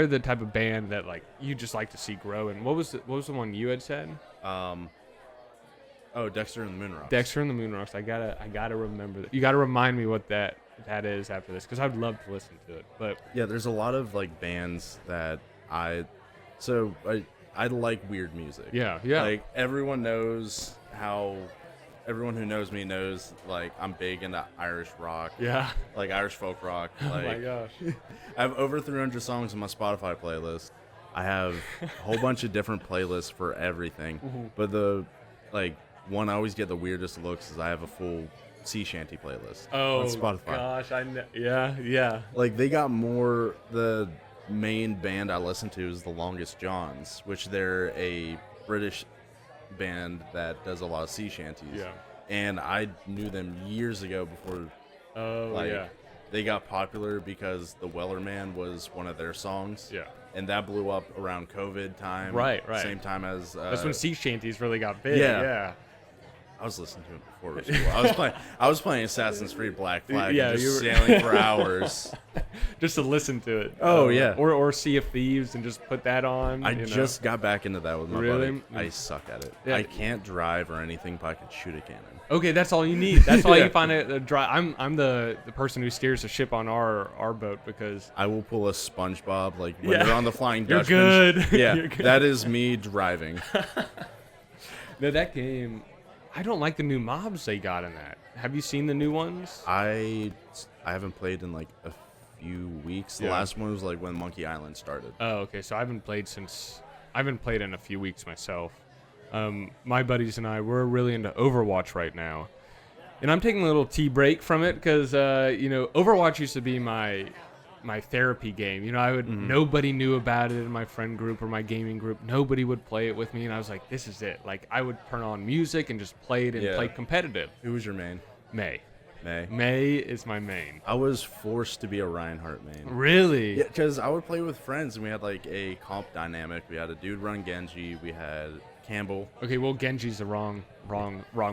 the type of band that like you just like to see grow. And what was the one you had said? Dexter and the Moon Rocks. Dexter and the Moon Rocks. I gotta remember that. You gotta remind me what that is after this, because I'd love to listen to it. But yeah, there's a lot of like bands that I like weird music. Yeah. Like everyone who knows me knows like I'm big into Irish rock. Yeah. Like Irish folk rock. Like, oh my gosh. I have over 300 songs in my Spotify playlist. I have a whole bunch of different playlists for everything. But the one I always get the weirdest looks is I have a full sea shanty playlist on Spotify. Oh gosh, yeah. Like they got more. The main band I listen to is the Longest Johns, which they're a British band that does a lot of sea shanties. Yeah. And I knew them years ago before. They got popular because The Weller Man was one of their songs. Yeah. And that blew up around COVID time. Right. Same time as that's when sea shanties really got big. Yeah. I was listening to it before school. I was playing Assassin's Creed Black Flag Yeah, and just sailing for hours. Just to listen to it. Oh, yeah. Or Sea of Thieves and just put that on. I just got back into that with my buddy. I suck at it. Yeah. I can't drive or anything, but I can shoot a cannon. Okay, that's all you need. That's all you find a drive. I'm the person who steers the ship on our boat because I will pull a SpongeBob when they're on the Flying You're Dutchman. good. Yeah, You're good. that is me driving. No, that game, I don't like the new mobs they got in that. Have you seen the new ones? I haven't played in like a few weeks. The last one was like when Monkey Island started. Oh, okay. So I haven't played in a few weeks myself. My buddies and I, we're really into Overwatch right now. And I'm taking a little tea break from it because, Overwatch used to be my therapy game. Nobody knew about it in my friend group or my gaming group. Nobody would play it with me. And I was like, this is it. Like, I would turn on music and just play it and play competitive. Who was your main? May. May. May is my main. I was forced to be a Reinhardt main. Really? Yeah, because I would play with friends and we had like a comp dynamic. We had a dude run Genji. We had Campbell. Okay, well, Genji's the wrong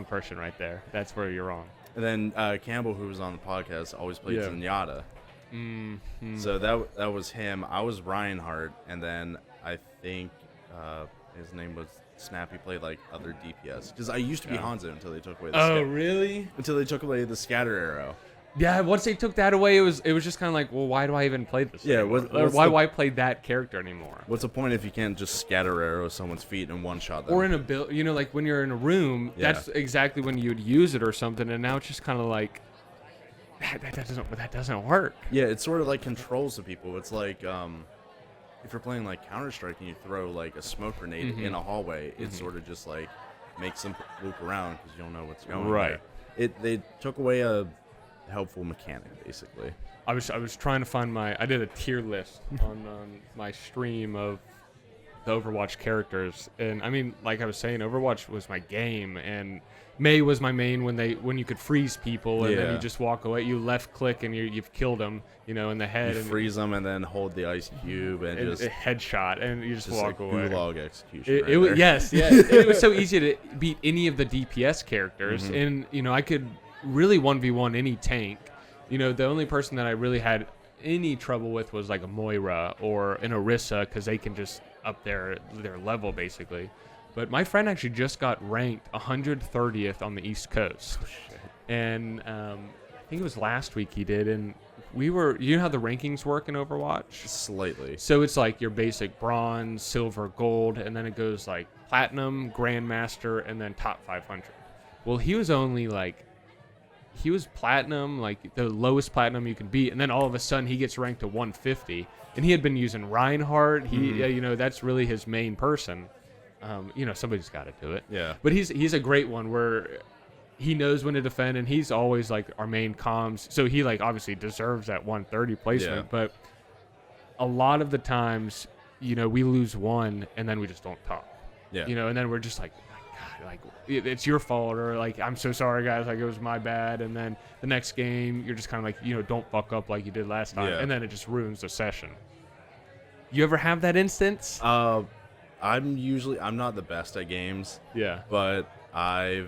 person right there. That's where you're wrong. And then Campbell, who was on the podcast, always played Zenyatta. Mm-hmm. So that was him. I was Reinhardt, and then I think his name was Snap. He played like other DPS because I used to be Hanzo until they took away the really? Until they took away the scatter arrow. Yeah, once they took that away, it was just kind of like, well, why do I even play this? Yeah, why play that character anymore? What's the point if you can't just scatter arrow someone's feet and one shot them? Or in a build, like when you're in a room, that's exactly when you'd use it or something, and now it's just kind of like that doesn't work. Yeah, it sort of like controls the people. It's like if you're playing like Counter-Strike and you throw like a smoke grenade in a hallway, it sort of just like makes them loop around because you don't know what's going on. Right. They took away a helpful mechanic basically. I was trying to find I did a tier list on my stream of the Overwatch characters, and I mean, like I was saying, Overwatch was my game, and May was my main when you could freeze people and then you just walk away, you left click and you've killed them, in the head. You and freeze them and then hold the ice cube and just a headshot and you just walk away. Gulag execution. Yes, it was so easy to beat any of the DPS characters, and I could really 1v1 any tank. The only person that I really had any trouble with was like a Moira or an Orisa because they can just up their level basically. But my friend actually just got ranked 130th on the East Coast. And I think it was last week he did. And we were, how the rankings work in Overwatch? Slightly. So it's like your basic bronze, silver, gold, and then it goes like platinum, grandmaster, and then top 500. Well, he was only like, he was platinum, like the lowest platinum you can beat. And then all of a sudden he gets ranked to 150. And he had been using Reinhardt. That's really his main person. Somebody's got to do it. Yeah. But he's a great one where he knows when to defend, and he's always like our main comms. So he like obviously deserves that 130 placement. Yeah. But a lot of the times, we lose one, and then we just don't talk. Yeah. And then we're just like, God, like it's your fault, or like I'm so sorry, guys. Like it was my bad. And then the next game, you're just kind of like, don't fuck up like you did last time, and then it just ruins the session. You ever have that instance? I'm not the best at games. Yeah. But I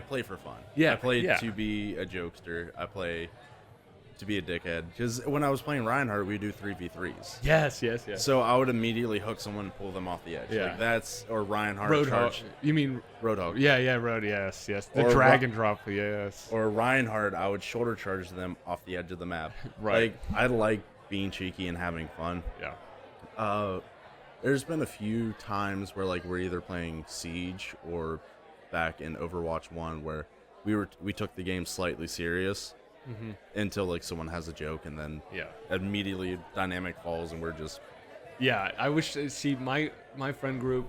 play for fun. Yeah. I play to be a jokester. I play to be a dickhead. Because when I was playing Reinhardt, we do 3v3s. Yes. So I would immediately hook someone and pull them off the edge. Yeah. Like or Reinhardt Roadhog. charge. You mean Roadhog? Yeah, Road. Yes. The drag and drop. Yes. Or Reinhardt, I would shoulder charge them off the edge of the map. Right. Like I like being cheeky and having fun. Yeah. There's been a few times where like we're either playing Siege or back in Overwatch 1 where we took the game slightly serious until like someone has a joke and then immediately dynamic falls and we're just I wish my friend group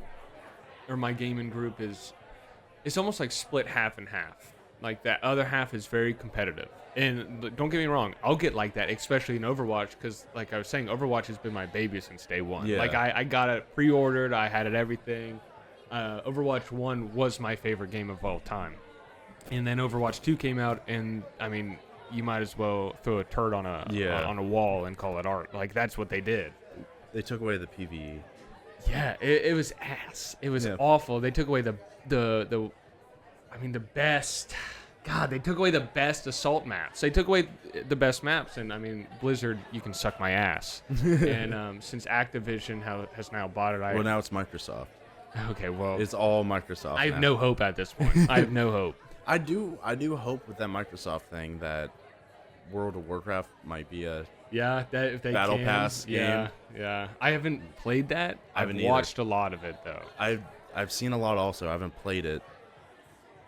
or my gaming group it's almost like split half and half. Like that other half is very competitive. And don't get me wrong, I'll get like that, especially in Overwatch, because like I was saying, Overwatch has been my baby since day one. Yeah. Like I got it pre-ordered, I had it everything. Overwatch 1 was my favorite game of all time. And then Overwatch 2 came out, and I mean, you might as well throw a turd on a wall and call it art. Like that's what they did. They took away the PvE. Yeah, it was ass. It was awful. They took away the I mean, the best. God, they took away the best assault maps. They took away the best maps, and I mean, Blizzard, you can suck my ass. And since Activision has now bought it, well, now it's Microsoft. Okay, well, it's all Microsoft. I have no hope at this point. I have no hope. I do hope with that Microsoft thing that World of Warcraft might be a that if they Battle can, Pass game. Yeah. I haven't played that. I've watched a lot of it though. I've seen a lot also. I haven't played it.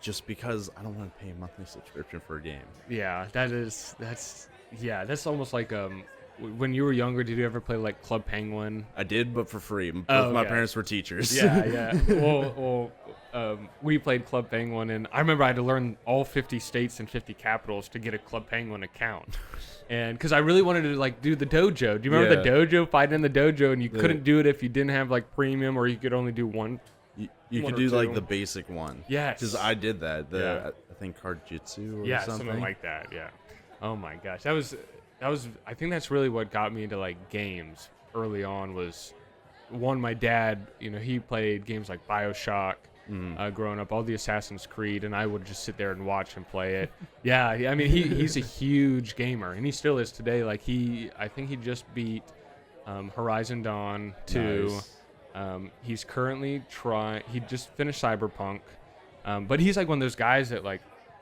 Just because I don't want to pay a monthly subscription for a game. Yeah, that's almost like when you were younger, did you ever play like Club Penguin? I did, but for free. Both my parents were teachers. Yeah. Well, we played Club Penguin, and I remember I had to learn all 50 states and 50 capitals to get a Club Penguin account. And because I really wanted to like do the dojo. Do you remember the dojo, fighting in the dojo, and you couldn't do it if you didn't have like premium, or you could only do one. You could do like the basic one. Yes. Because I did that. I think Card-Jitsu or something like that. Yeah. Oh my gosh, that was. I think that's really what got me into like games early on. Was one, my dad. He played games like BioShock. Growing up, all the Assassin's Creed, and I would just sit there and watch him play it. Yeah, I mean he's a huge gamer, and he still is today. Like I think he just beat Horizon Dawn 2. Nice. He's currently he just finished Cyberpunk, but he's like one of those guys that like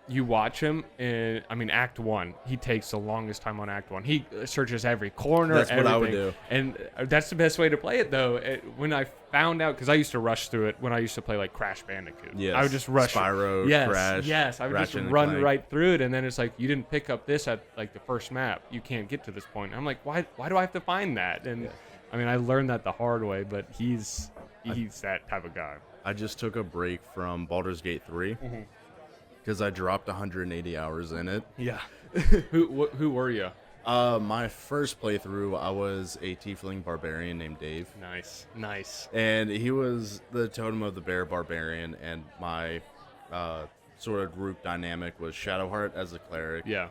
you watch him and I mean Act 1, he takes the longest time on Act 1. He searches every corner. That's everything. what I would do, and that's the best way to play it though. When I found out, because I used to rush through it when I used to play like Crash Bandicoot. Yes. I would just rush Spyro, Crash. Yes, I would Ratchet just and run Clank. right through it, and then it's like you didn't pick up this at like the first map. You can't get to this point. And I'm like, why do I have to find that? And I mean, I learned that the hard way, but he's that type of guy. I just took a break from Baldur's Gate 3 because I dropped 180 hours in it. Yeah. Who were you? My first playthrough, I was a tiefling barbarian named Dave. Nice. And he was the totem of the bear barbarian, and my sort of group dynamic was Shadowheart as a cleric. Yeah.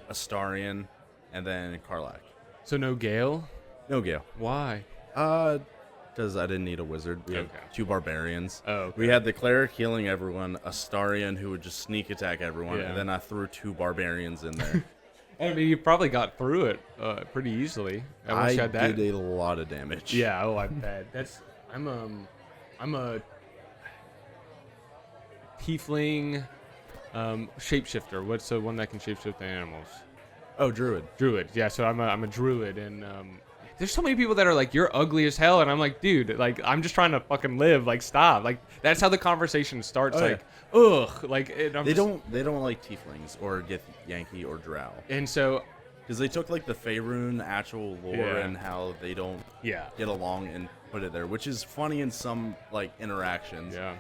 Astarion, and then Karlach. So no Gale? No Gale. Why? Because I didn't need a wizard. We had 2 barbarians. Oh, okay. We had the cleric healing everyone, Astarion who would just sneak attack everyone, and then I threw 2 barbarians in there. I mean, you probably got through it pretty easily. I did a lot of damage. Yeah. Oh, I bet. I'm a tiefling shapeshifter. What's the one that can shapeshift animals? Oh, druid. Yeah. So I'm a druid, and there's so many people that are like, you're ugly as hell, and I'm like, dude, like I'm just trying to fucking live. Like, stop. Like that's how the conversation starts. Ugh. Like they don't like tieflings or Githyanki or Drow. And so, because they took like the Faerun actual lore and how they don't get along and put it there, which is funny in some like interactions. Yeah.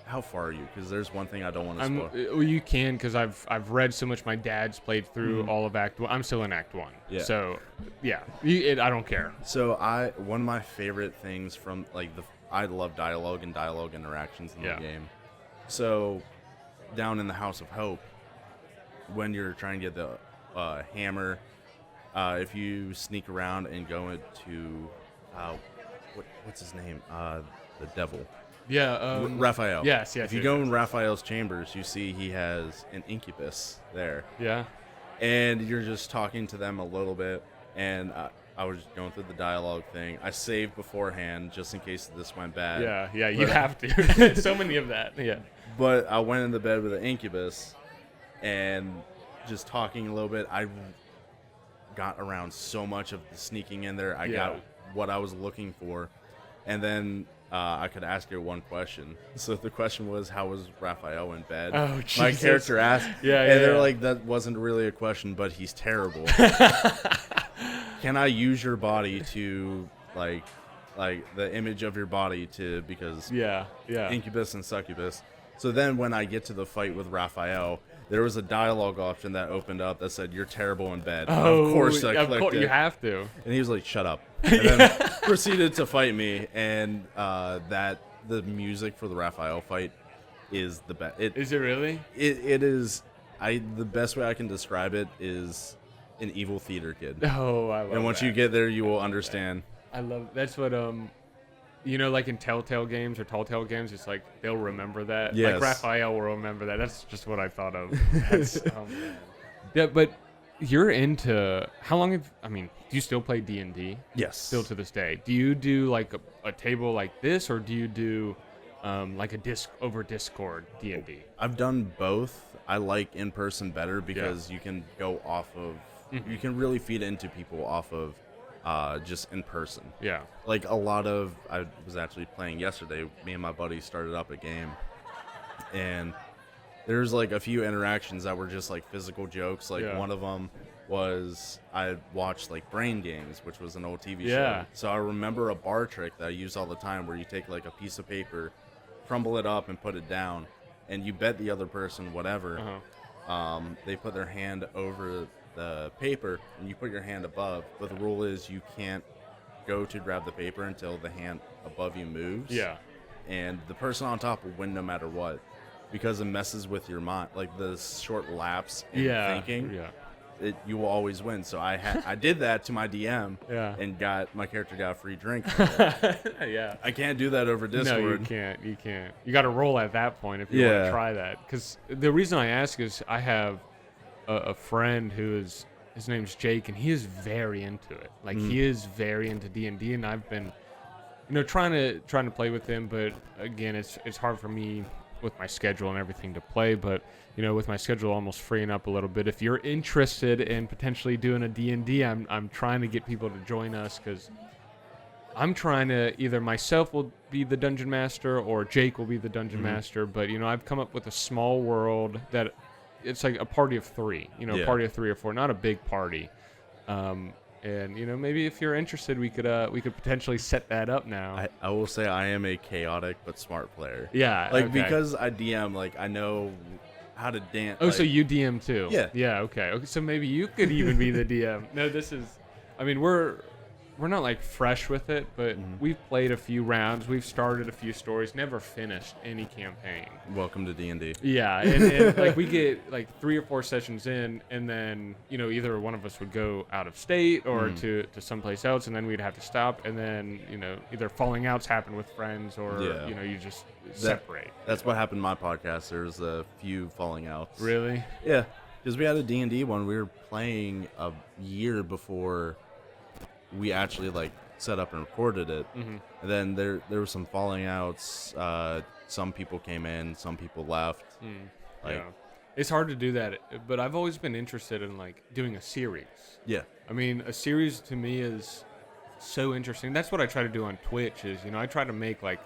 How far are you? Because there's one thing I don't want to spoil. Well, you can, because I've read so much. My dad's played through all of Act 1. I'm still in Act 1. Yeah. So, yeah, I don't care. So one of my favorite things from like I love dialogue and dialogue interactions in the game. So, down in the House of Hope, when you're trying to get the hammer, if you sneak around and go into what's his name? The devil. Yeah, Raphael. Yes. If you go in Raphael's chambers, you see he has an incubus there. Yeah. And you're just talking to them a little bit, and I was just going through the dialogue thing. I saved beforehand just in case this went bad. Yeah, you have to. So many of that. Yeah. But I went in the bed with an incubus, and just talking a little bit, I got around so much of the sneaking in there. I got what I was looking for, and then I could ask you one question. So the question was, how was Raphael in bed? Oh, Jesus. My character asked. And they're like, that wasn't really a question, but he's terrible. Can I use your body to, like the image of your body to, because incubus and succubus. So then when I get to the fight with Raphael, there was a dialogue option that opened up that said, "You're terrible in bed." Oh, of course I clicked it. You have to. And he was like, "Shut up." And then proceeded to fight me. And the music for the Raphael fight is the best. Is it really? It is. The best way I can describe it is an evil theater kid. Oh, I love And once that. you get there, you will understand. I love that's what like in Telltale games or Telltale games, it's like they'll remember that. Yes. Like Raphael will remember that. That's just what I thought of. That's, oh man. Yeah, but you're into how long do you still play D&D? Yes. Still to this day. Do you do like a table like this, or do you do like a Discord D&D? I've done both. I like in person better because you can go off of you can really feed into people off of just in person. Yeah. Like I was actually playing yesterday. Me and my buddy started up a game, and there's like a few interactions that were just like physical jokes. Like one of them was I watched like Brain Games, which was an old TV show. So I remember a bar trick that I use all the time where you take like a piece of paper, crumble it up and put it down, and you bet the other person whatever. They put their hand over the paper and you put your hand above, but the rule is you can't go to grab the paper until the hand above you moves. Yeah. And the person on top will win no matter what, because it messes with your mind, like the short lapse in thinking. Yeah. You will always win. So I did that to my DM and my character got a free drink. Yeah. I can't do that over Discord. No, you can't. You got to roll at that point if you want to try that. Because the reason I ask is I have a friend his name's Jake, and he is very into it. Like he is very into D&D, and I've been, trying to play with him, but again, it's hard for me with my schedule and everything to play. But with my schedule almost freeing up a little bit, if you're interested in potentially doing a D&D, I'm trying to get people to join us, because I'm trying to either myself will be the dungeon master or Jake will be the dungeon master. But I've come up with a small world that it's like a party of 3, a party of 3 or 4, not a big party. And maybe if you're interested, we could potentially set that up now. I will say I am a chaotic but smart player. Yeah, because I DM, like I know how to dance. Oh, so you DM too? Yeah. Yeah. Okay. So maybe you could even be the DM. No, this is. We're not like fresh with it, but we've played a few rounds. We've started a few stories. Never finished any campaign. Welcome to D&D. Yeah, and like we get like 3 or 4 sessions in, and then either one of us would go out of state or to someplace else, and then we'd have to stop, and then either falling outs happen with friends, or you just separate. That's what happened in my podcast. There's a few falling outs. Really? Yeah, because we had a D&D one. We were playing a year before we actually like set up and recorded it. And then there were some falling outs. Some people came in, some people left. It's hard to do that, but I've always been interested in like doing a series. Yeah. A series to me is so interesting. That's what I try to do on Twitch is, I try to make like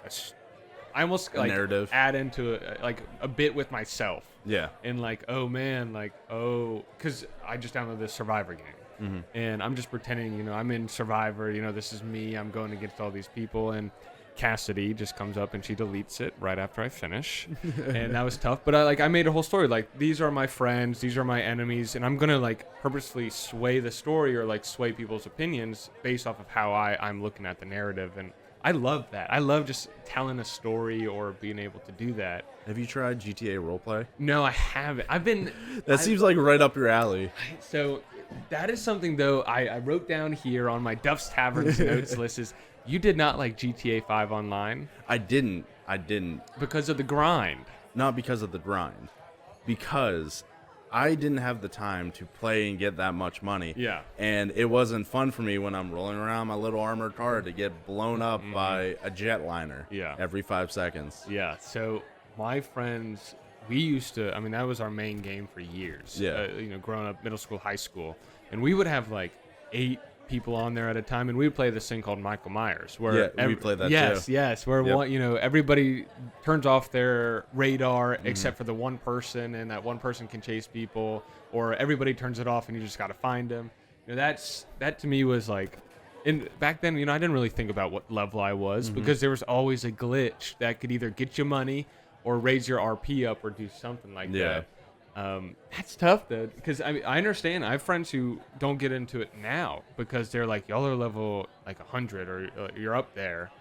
I almost like narrative, add into it like a bit with myself. Yeah. And like, oh man, because I just downloaded this Survivor game. And I'm just pretending, I'm in Survivor, this is me, I'm going against all these people, and Cassidy just comes up and she deletes it right after I finish. And that was tough, but I made a whole story, like, these are my friends, these are my enemies, and I'm gonna like purposely sway the story or like sway people's opinions based off of how I'm looking at the narrative. And I love that. I love just telling a story or being able to do that. Have you tried GTA roleplay? No, I haven't. That seems like right up your alley. So that is something, though, I wrote down here on my Duff's Tavern's notes list is you did not like GTA 5 Online? I didn't. Because of the grind? Not because of the grind. Because I didn't have the time to play and get that much money. Yeah. And it wasn't fun for me when I'm rolling around my little armored car to get blown up by a jetliner every 5 seconds. Yeah. So my friends, we used to, that was our main game for years. Yeah. Growing up, middle school, high school. And we would have like 8 people on there at a time, and we would play this thing called Michael Myers, where we played that too. Yes, where everybody turns off their radar except for the one person, and that one person can chase people, or everybody turns it off and you just got to find them. That to me was like, and back then, I didn't really think about what level I was because there was always a glitch that could either get you money or raise your RP up or do something like that. That's tough though, because I understand. I have friends who don't get into it now because they're like, y'all are level like 100 or you're up there.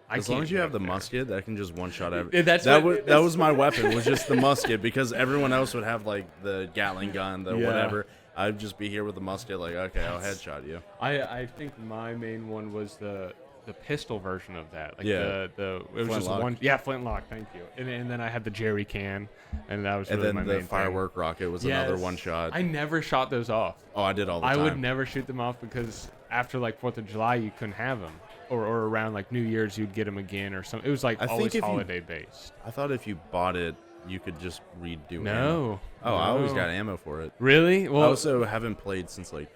As long as you have the musket, that can just one shot every. That was my weapon, was just the musket, because everyone else would have like the Gatling gun, the whatever. I'd just be here with the musket, like, okay, I'll headshot you. I think my main one was the pistol version of that. Like Yeah. it was just Flintlock. one. Yeah, flintlock. Thank you. And then I had the jerry can, and that was really And my then main the firework rocket was thing. another Yes. one shot. I never shot those off. Oh, I did all the I time. would never shoot them off because after like 4th of July, you couldn't have them. Or around like New Year's, you'd get them again or something. It was like always holiday based. I thought if you bought it, you could just redo ammo. No. Oh, I always got ammo for it. Really? Well, I also haven't played since like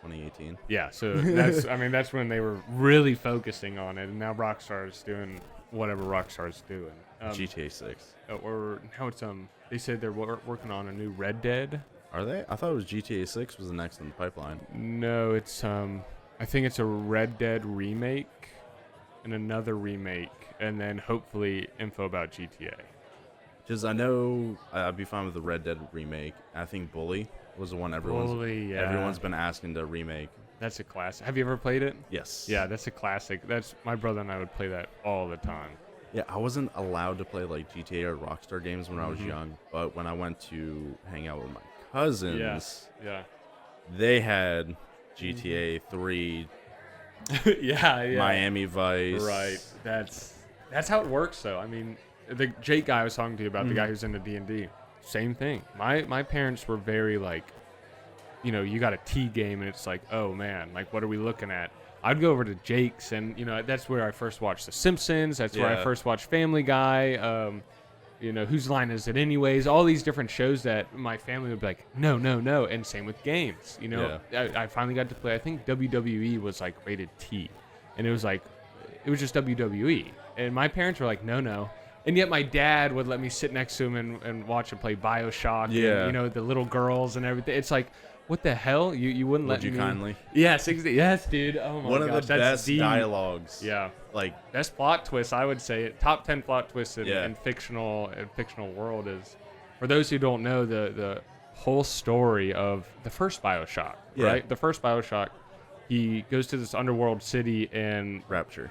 2018. yeah, so that's that's when they were really focusing on it, and now Rockstar's doing whatever Rockstar's doing. GTA 6. Or now it's they said they're working on a new Red Dead. Are they? I thought it was GTA 6 was the next in the pipeline. No, it's I think it's a Red Dead remake and another remake, and then hopefully info about GTA. Because I know I'd be fine with the Red Dead remake. I think Bully was the one everyone's been asking to remake. That's a classic. Have you ever played it? Yes. Yeah, that's a classic. That's my brother and I would play that all the time. Yeah, I wasn't allowed to play like GTA or Rockstar games when I was young, but when I went to hang out with my cousins, they had GTA 3, Miami Vice. Right. That's how it works, though. I mean, the Jake guy I was talking to you about, the guy who's into D&D, same thing. My parents were very like, you got a T game, and it's like, oh man, like what are we looking at? I'd go over to Jake's, and that's where I first watched The Simpsons. That's where I first watched Family Guy. Whose Line Is It Anyways? All these different shows that my family would be like, no. And same with games. I finally got to play. I think WWE was like rated T, and it was just WWE. And my parents were like, no. And yet my dad would let me sit next to him and watch him play BioShock. Yeah. And, the little girls and everything. It's like, what the hell? You wouldn't let me. Would you kindly? Yes, yes, dude. Oh my gosh. One of the best dialogues. Yeah. Like best plot twist, I would say. Top 10 plot twists in fictional world is, for those who don't know, the whole story of the first BioShock. Yeah. Right. The first BioShock. He goes to this underworld city in Rapture,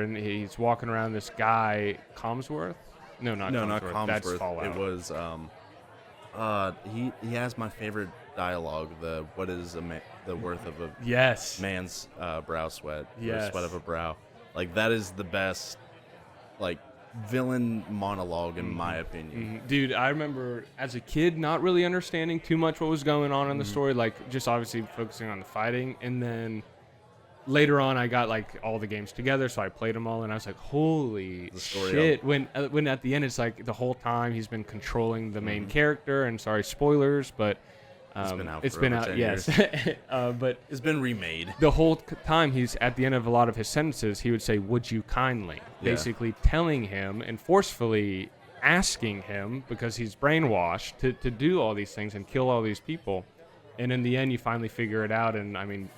and he's walking around this guy, Comsworth? No, not Comsworth. That's Fallout. It was he has my favorite dialogue. What is the worth of a man's brow sweat? Yes. The sweat of a brow. Like that is the best villain monologue in my opinion. Dude, I remember as a kid not really understanding too much what was going on in the story, like just obviously focusing on the fighting, and then later on I got like all the games together, so I played them all, and I was like, holy shit. When at the end it's like the whole time he's been controlling the main character, and sorry, spoilers, but it's been out 10 years. But it's been remade. The whole time he's at the end of a lot of his sentences, he would say, would you kindly? Basically telling him and forcefully asking him, because he's brainwashed, to do all these things and kill all these people. And in the end, you finally figure it out. And I mean,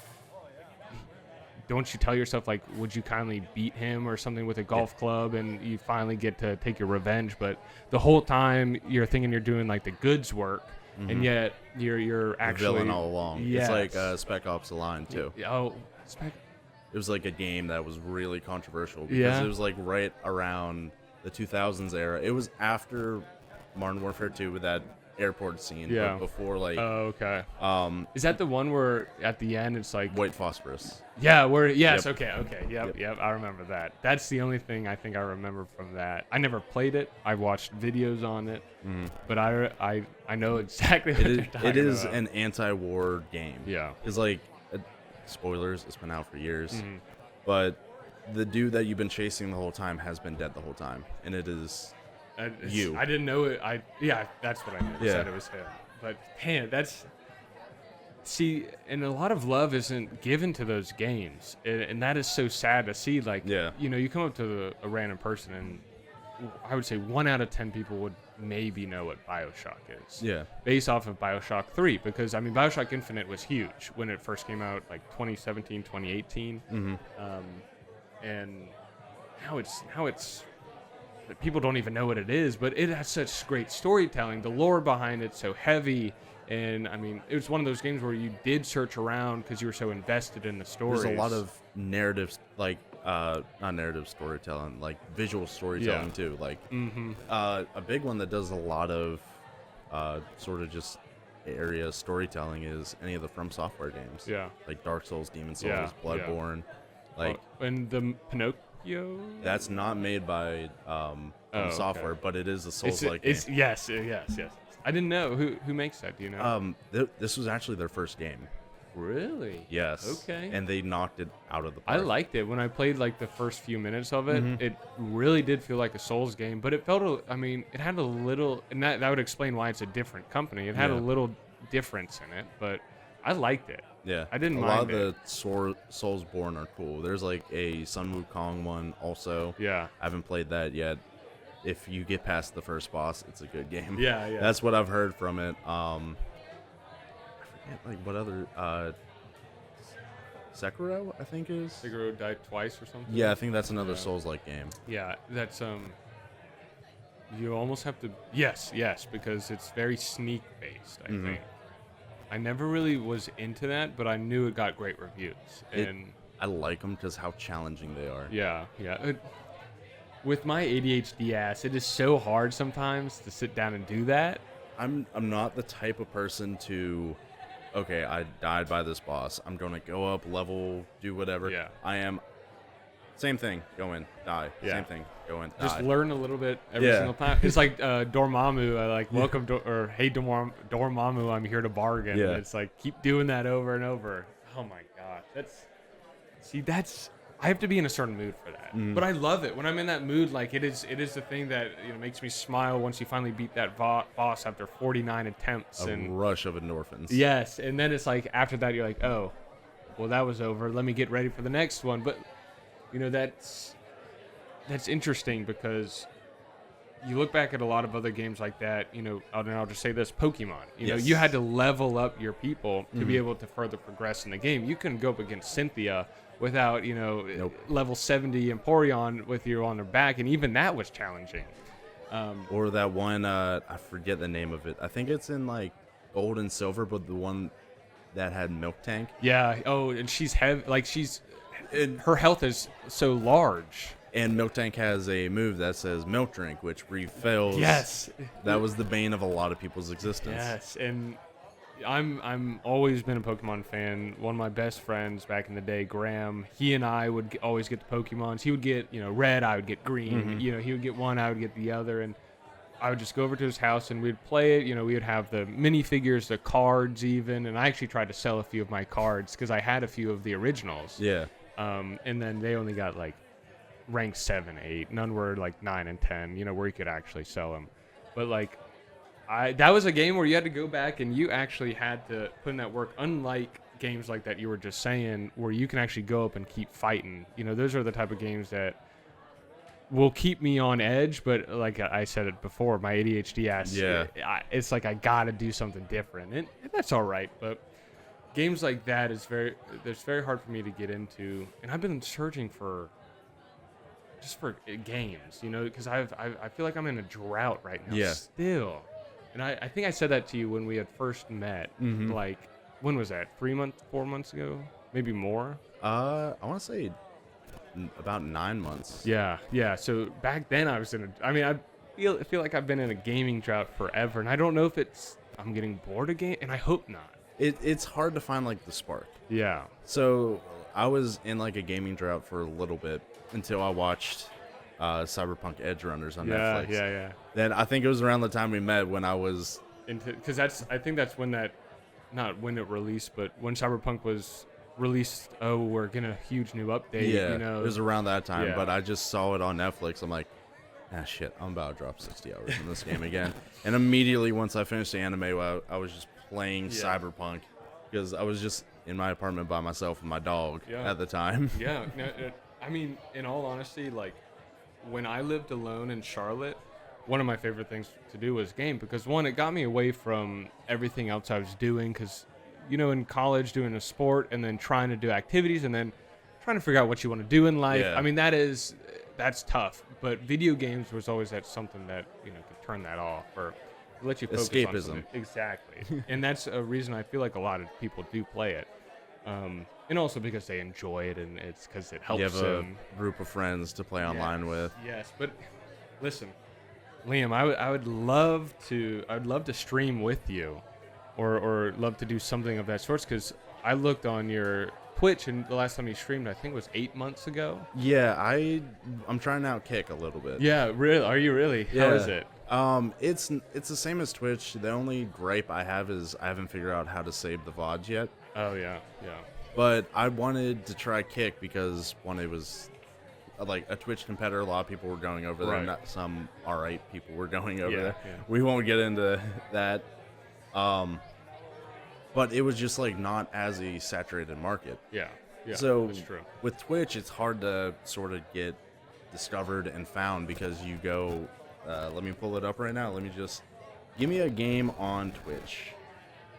don't you tell yourself, like, would you kindly beat him or something with a golf club, and you finally get to take your revenge? But the whole time you're thinking you're doing like the goods work. And yet you're actually the villain all along. Yes. It's like Spec Ops: The Line too. Oh, it was like a game that was really controversial because it was like right around the 2000s era. It was after Modern Warfare 2 with that airport scene, but before like. Oh, okay. Is that the one where at the end it's like white phosphorus? Yeah. Okay. Yep. I remember that. That's the only thing I think I remember from that. I never played it. I watched videos on it, but I know exactly what you're talking about. It is an anti-war game. Yeah. It's like spoilers. It's been out for years, but the dude that you've been chasing the whole time has been dead the whole time, and it is. You. I didn't know it. That's what I knew. Yeah. Said it was him. But man, and a lot of love isn't given to those games, and that is so sad to see. Like, you come up to a random person, and I would say 1 out of 10 people would maybe know what BioShock is. Yeah. Based off of BioShock 3, because I mean, BioShock Infinite was huge when it first came out, like 2017, 2018, and now it's. People don't even know what it is, but it has such great storytelling. The lore behind it's so heavy, and I mean, it was one of those games where you did search around because you were so invested in the story. There's a lot of narratives, like not narrative storytelling, like visual storytelling too. Like a big one that does a lot of sort of just area storytelling is any of the From Software games. Yeah, like Dark Souls, Demon Souls, Bloodborne. Like, and the Pinocchio. That's not made by software, but it is a Souls-like game. Yes. I didn't know who makes that. Do you know? This was actually their first game. Really? Yes. Okay. And they knocked it out of the park. I liked it when I played like the first few minutes of it. It really did feel like a Souls game, but it felt. It had a little, and that would explain why it's a different company. It had a little difference in it, but I liked it. Yeah, I didn't mind mind it. A lot of the Soulsborne are cool. There's like a Sun Wukong one also. Yeah. I haven't played that yet. If you get past the first boss, it's a good game. Yeah. That's what I've heard from it. I forget like what other Sekiro, I think is. Sekiro died twice or something. Yeah, I think that's another Souls-like game. Yeah, that's you almost have to. Yes, because it's very sneak based. I think. I never really was into that, but I knew it got great reviews, and I like them because how challenging they are. Yeah. With my ADHD ass, it is so hard sometimes to sit down and do that. I'm not the type of person to, okay, I died by this boss. I'm gonna go up, level, do whatever. Yeah. I am. Same thing. Go in, die. Yeah. Same thing. Go in, die. Just learn a little bit every single time. It's like Dormammu. Welcome to, or hey Dormammu, I'm here to bargain. Yeah. And it's like keep doing that over and over. Oh my gosh, that's. I have to be in a certain mood for that. But I love it when I'm in that mood. Like it is the thing that makes me smile once you finally beat that boss after 49 attempts. A rush of endorphins. Yes, and then it's like after that you're like, oh, well that was over. Let me get ready for the next one. But that's interesting because you look back at a lot of other games like that. And I'll just say this: Pokemon. You had to level up your people to be able to further progress in the game. You couldn't go up against Cynthia without level 70 Empoleon with you on their back, and even that was challenging. Or that one, I forget the name of it. I think it's in like Gold and Silver, but the one that had Milk Tank. Yeah. Oh, and she's heavy. Like her health is so large. And Milk Tank has a move that says Milk Drink, which refills. Yes. That was the bane of a lot of people's existence. Yes, and I'm always been a Pokemon fan. One of my best friends back in the day, Graham, he and I would always get the Pokemons. He would get, red, I would get green. He would get one, I would get the other, and I would just go over to his house and we'd play it. We would have the minifigures, the cards even, and I actually tried to sell a few of my cards because I had a few of the originals. Yeah. And then they only got like rank 7, 8. None were like 9 and 10, where you could actually sell them. But like, that was a game where you had to go back and you actually had to put in that work, unlike games like that you were just saying, where you can actually go up and keep fighting. Those are the type of games that will keep me on edge, but like I said it before, my ADHD ass, it's like I gotta do something different, and that's all right. But games like that it's very hard for me to get into, and I've been searching for games, because I feel like I'm in a drought right now still. And I think I said that to you when we had first met. Like, when was that? 4 months ago? Maybe more? I want to say about 9 months. Yeah. So back then I was I feel like I've been in a gaming drought forever. And I don't know if I'm getting bored again. And I hope not. It's hard to find, like, the spark. Yeah. So I was in, like, a gaming drought for a little bit until I watched Cyberpunk Edge Runners on Netflix. Yeah. Then I think it was around the time we met when I was because I think that's when not when it released, but when Cyberpunk was released. Oh, we're getting a huge new update. Yeah, it was around that time. Yeah. But I just saw it on Netflix. I'm like, shit, I'm about to drop 60 hours in this game again. And immediately once I finished the anime, I was just playing Cyberpunk because I was just in my apartment by myself with my dog at the time. Yeah. In all honesty, like, when I lived alone in Charlotte, one of my favorite things to do was game, because one, it got me away from everything else I was doing, because in college doing a sport and then trying to do activities and then trying to figure out what you want to do in life. That's tough, but video games was always something that could turn that off or let you focus escapism. on something. Exactly. And that's a reason I feel like a lot of people do play it. And also because they enjoy it, and it's because it helps you have them. a group of friends to play online with. Yes, but listen, Liam, I would love to stream with you, or love to do something of that sort, because I looked on your Twitch, and the last time he streamed, I think, was 8 months ago. Yeah, I'm trying to outkick a little bit. Yeah, really? Are you really? Yeah. How is it? It's the same as Twitch. The only gripe I have is I haven't figured out how to save the VODs yet. Oh yeah. But I wanted to try Kick because it was like a Twitch competitor. A lot of people were going over there. Right. Not some alright people were going over there. Yeah. We won't get into that. But it was just like not as a saturated market. Yeah. So that's true. with Twitch, it's hard to sort of get discovered and found because you go. Let me pull it up right now. Let me just give me a game on Twitch.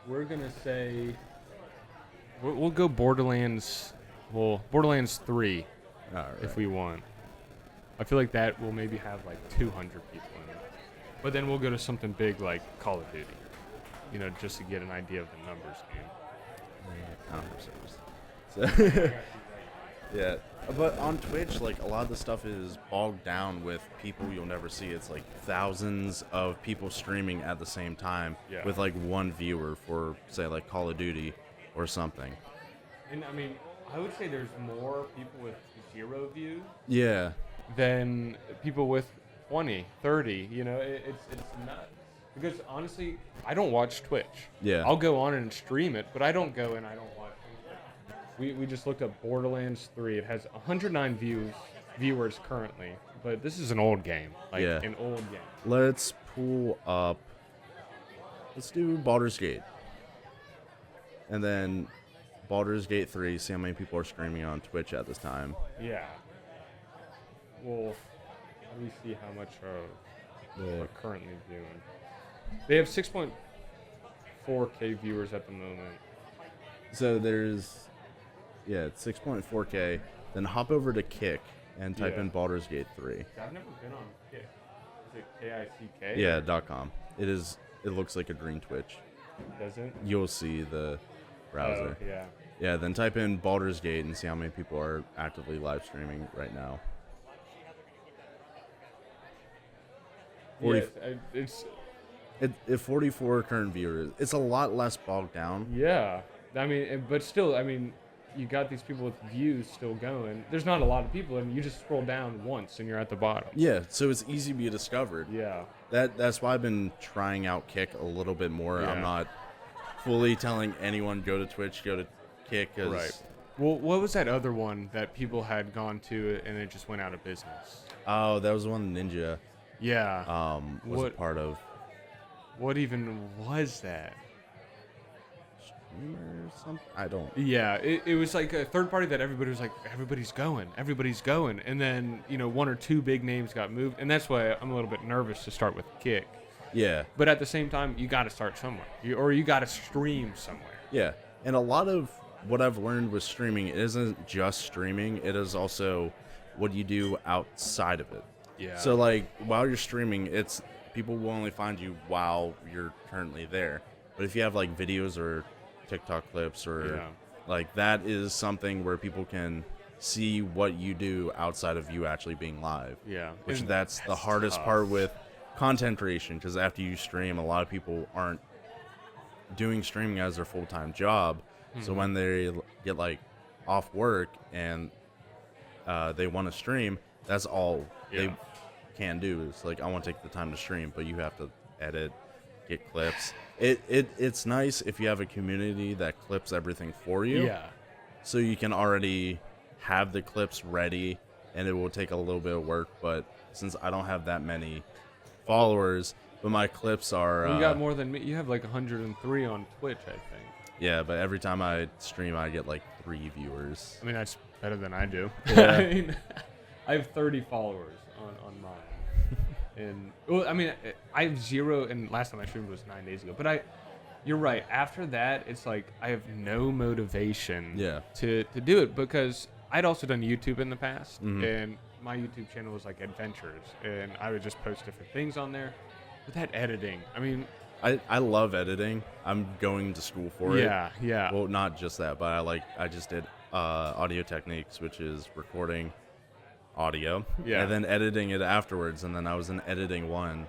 We're gonna say we'll go Borderlands. Well, Borderlands 3, All right. if we want. I feel like that will maybe have like 200 people in it, but then we'll go to something big like Call of Duty. Just to get an idea of the numbers game. So, yeah, but on Twitch, like a lot of the stuff is bogged down with people you'll never see. It's like thousands of people streaming at the same time with like one viewer for, say, like Call of Duty or something. And I mean, I would say there's more people with 0 views. Yeah. Than people with 20, 30. It's nuts. Because honestly, I don't watch Twitch. Yeah. I'll go on and stream it, but I don't go and I don't watch it. We just looked up Borderlands 3. It has 109 viewers currently, but this is an old game. An old game. Let's pull up. Let's do Baldur's Gate. And then Baldur's Gate 3, see how many people are streaming on Twitch at this time. Yeah. Well, let me see how much are currently viewing. They have 6.4K viewers at the moment. So there's, it's 6.4K. Then hop over to Kick and type in Baldur's Gate 3. I've never been on Kick. Is it K-I-C-K? Yeah, .com. It is. It looks like a green Twitch. Does it? You'll see the browser. Oh, yeah. Yeah, then type in Baldur's Gate and see how many people are actively live streaming right now. 40, it's 44 current viewers. It's a lot less bogged down. Yeah, I mean, but still, you got these people with views still going. There's not a lot of people, and you just scroll down once, and you're at the bottom. Yeah, so it's easy to be discovered. Yeah. That's why I've been trying out Kick a little bit more. Yeah. I'm not fully telling anyone go to Twitch, go to Kick. Right. Well, what was that other one that people had gone to and it just went out of business? Oh, that was the one Ninja. Yeah. Was a part of. What even was that? Streamer or something? I don't. Yeah, it was like a third party that everybody was like, everybody's going. And then, 1 or 2 big names got moved. And that's why I'm a little bit nervous to start with Kick. Yeah. But at the same time, you got to start somewhere. You got to stream somewhere. Yeah. And a lot of what I've learned with streaming, it isn't just streaming. It is also what you do outside of it. Yeah. So, like, while you're streaming, people will only find you while you're currently there. But if you have, like, videos or TikTok clips or, like, that is something where people can see what you do outside of you actually being live. Yeah. Which that's the hardest part with content creation, because after you stream, a lot of people aren't doing streaming as their full-time job. So when they get, like, off work and they want to stream, that's all they can do. It's like, I want to take the time to stream, but you have to edit, get clips. It's nice if you have a community that clips everything for you. Yeah. So you can already have the clips ready, and it will take a little bit of work. But since I don't have that many followers, but my clips are... you got more than me. You have like 103 on Twitch, I think. Yeah, but every time I stream, I get like 3 viewers. I mean, that's better than I do. Yeah. I have 30 followers on mine. And well, I mean, I have 0, and last time I streamed was 9 days ago. But you're right. After that, it's like I have no motivation to do it, because I'd also done YouTube in the past, and my YouTube channel was like adventures, and I would just post different things on there. But that editing, I mean, I love editing. I'm going to school for it. Yeah. Well, not just that, but I just did audio techniques, which is recording audio, and then editing it afterwards. And then I was in editing 1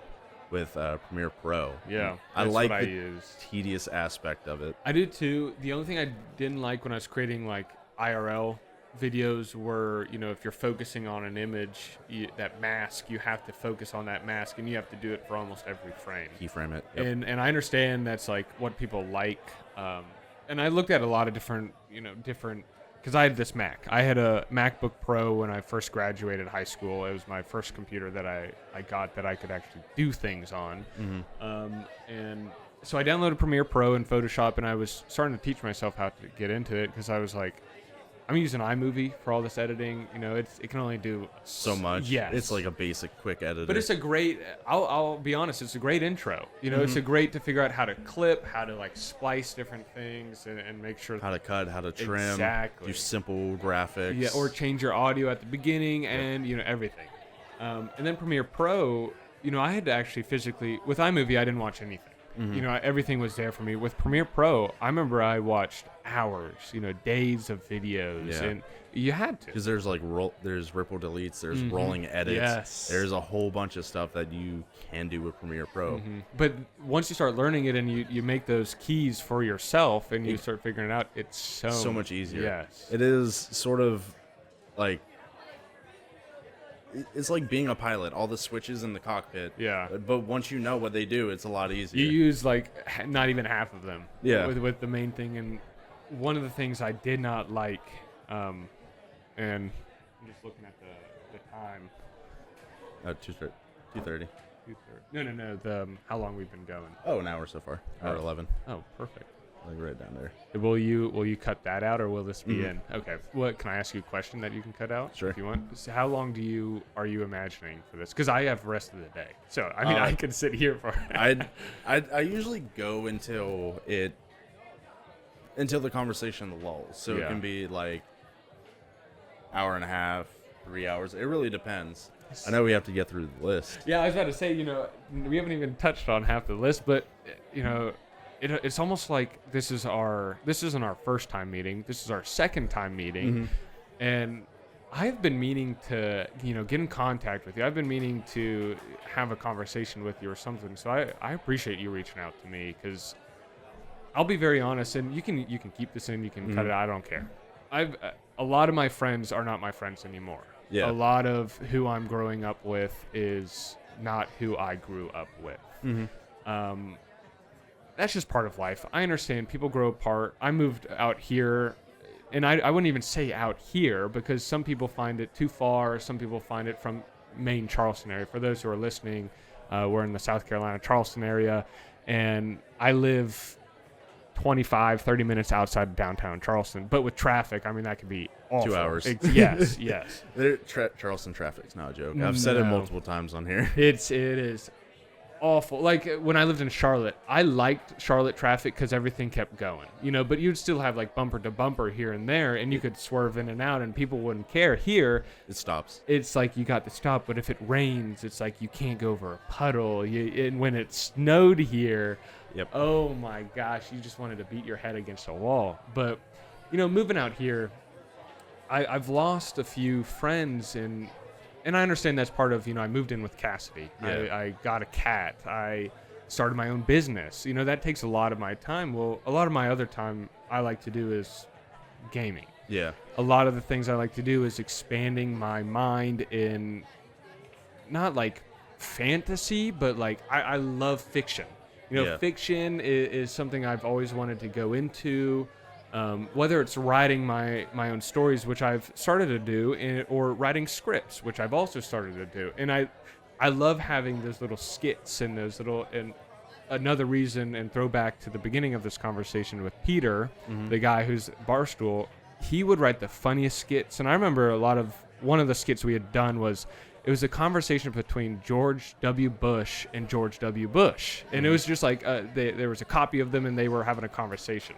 with Premiere Pro. Yeah, I like the used. tedious aspect of it. I did too. The only thing I didn't like when I was creating like IRL videos were, if you're focusing on an image, that mask, you have to focus on that mask, and you have to do it for almost every frame. Keyframe it. Yep. And I understand that's like what people like. And I looked at a lot of different, because I had this Mac. I had a MacBook Pro when I first graduated high school. It was my first computer that I got that I could actually do things on. And so I downloaded Premiere Pro and Photoshop, and I was starting to teach myself how to get into it because I was like, I'm using iMovie for all this editing. It can only do so much. Yes. It's like a basic quick editor. But it's a great, I'll be honest, it's a great intro. It's a great to figure out how to clip, how to like splice different things and make sure. How to cut, how to trim. Exactly. Do simple graphics. Yeah, or change your audio at the beginning and, everything. And then Premiere Pro, I had to actually physically, with iMovie, I didn't watch anything. Everything was there for me. With Premiere Pro, I remember I watched hours, days of videos, and you had to. Because there's like there's ripple deletes, there's rolling edits. Yes. There's a whole bunch of stuff that you can do with Premiere Pro. But once you start learning it and you make those keys for yourself and you start figuring it out, it's so much easier. Yes. It is sort of like, it's like being a pilot, all the switches in the cockpit. Yeah. But once you know what they do, it's a lot easier. You use like not even half of them. Yeah. With the main thing. And one of the things I did not like, and I'm just looking at the time. 2:30. No. The how long we've been going. Oh, an hour so far. Hour 11. Oh, perfect. Like right down there. Will you cut that out or will this be in? Okay. What can I ask you a question that you can cut out? Sure. If you want. So how long are you imagining for this? Because I have the rest of the day. So I mean I can sit here for. I usually go until the conversation lulls. So it can be like hour and a half, 3 hours. It really depends. I know we have to get through the list. Yeah, I was about to say, we haven't even touched on half the list, but it's almost like this isn't our first time meeting. This is our second time meeting, and I've been meaning to get in contact with you. I've been meaning to have a conversation with you or something. So I appreciate you reaching out to me because I'll be very honest, and you can keep this in, you can cut it out. I don't care. A lot of my friends are not my friends anymore. Yeah. A lot of who I'm growing up with is not who I grew up with. That's just part of life. I understand people grow apart. I moved out here, and I wouldn't even say out here because some people find it too far. Some people find it from Maine, Charleston area. For those who are listening, we're in the South Carolina, Charleston area, and I live 25, 30 minutes outside of downtown Charleston. But with traffic, I mean, that could be awful. 2 hours. Yes. Charleston traffic's not a joke. I've said it multiple times on here. It is awful. Like when I lived in Charlotte, I liked Charlotte traffic because everything kept going, but you'd still have like bumper to bumper here and there, and you could swerve in and out and people wouldn't care. Here, it stops. It's like you got to stop, but if it rains, it's like you can't go over a puddle. And when it snowed here, oh my gosh, you just wanted to beat your head against a wall. But, moving out here, I've lost a few friends and I understand that's part of, I moved in with Cassidy. Yeah. I got a cat. I started my own business. That takes a lot of my time. Well, a lot of my other time I like to do is gaming. Yeah. A lot of the things I like to do is expanding my mind in not like fantasy, but like I love fiction. Fiction is something I've always wanted to go into. Whether it's writing my own stories, which I've started to do, or writing scripts, which I've also started to do. And I love having those little skits and and another reason and throwback to the beginning of this conversation with Peter, the guy who's Barstool, he would write the funniest skits. And I remember one of the skits we had done it was a conversation between George W. Bush and George W. Bush. And it was just like there was a copy of them and they were having a conversation.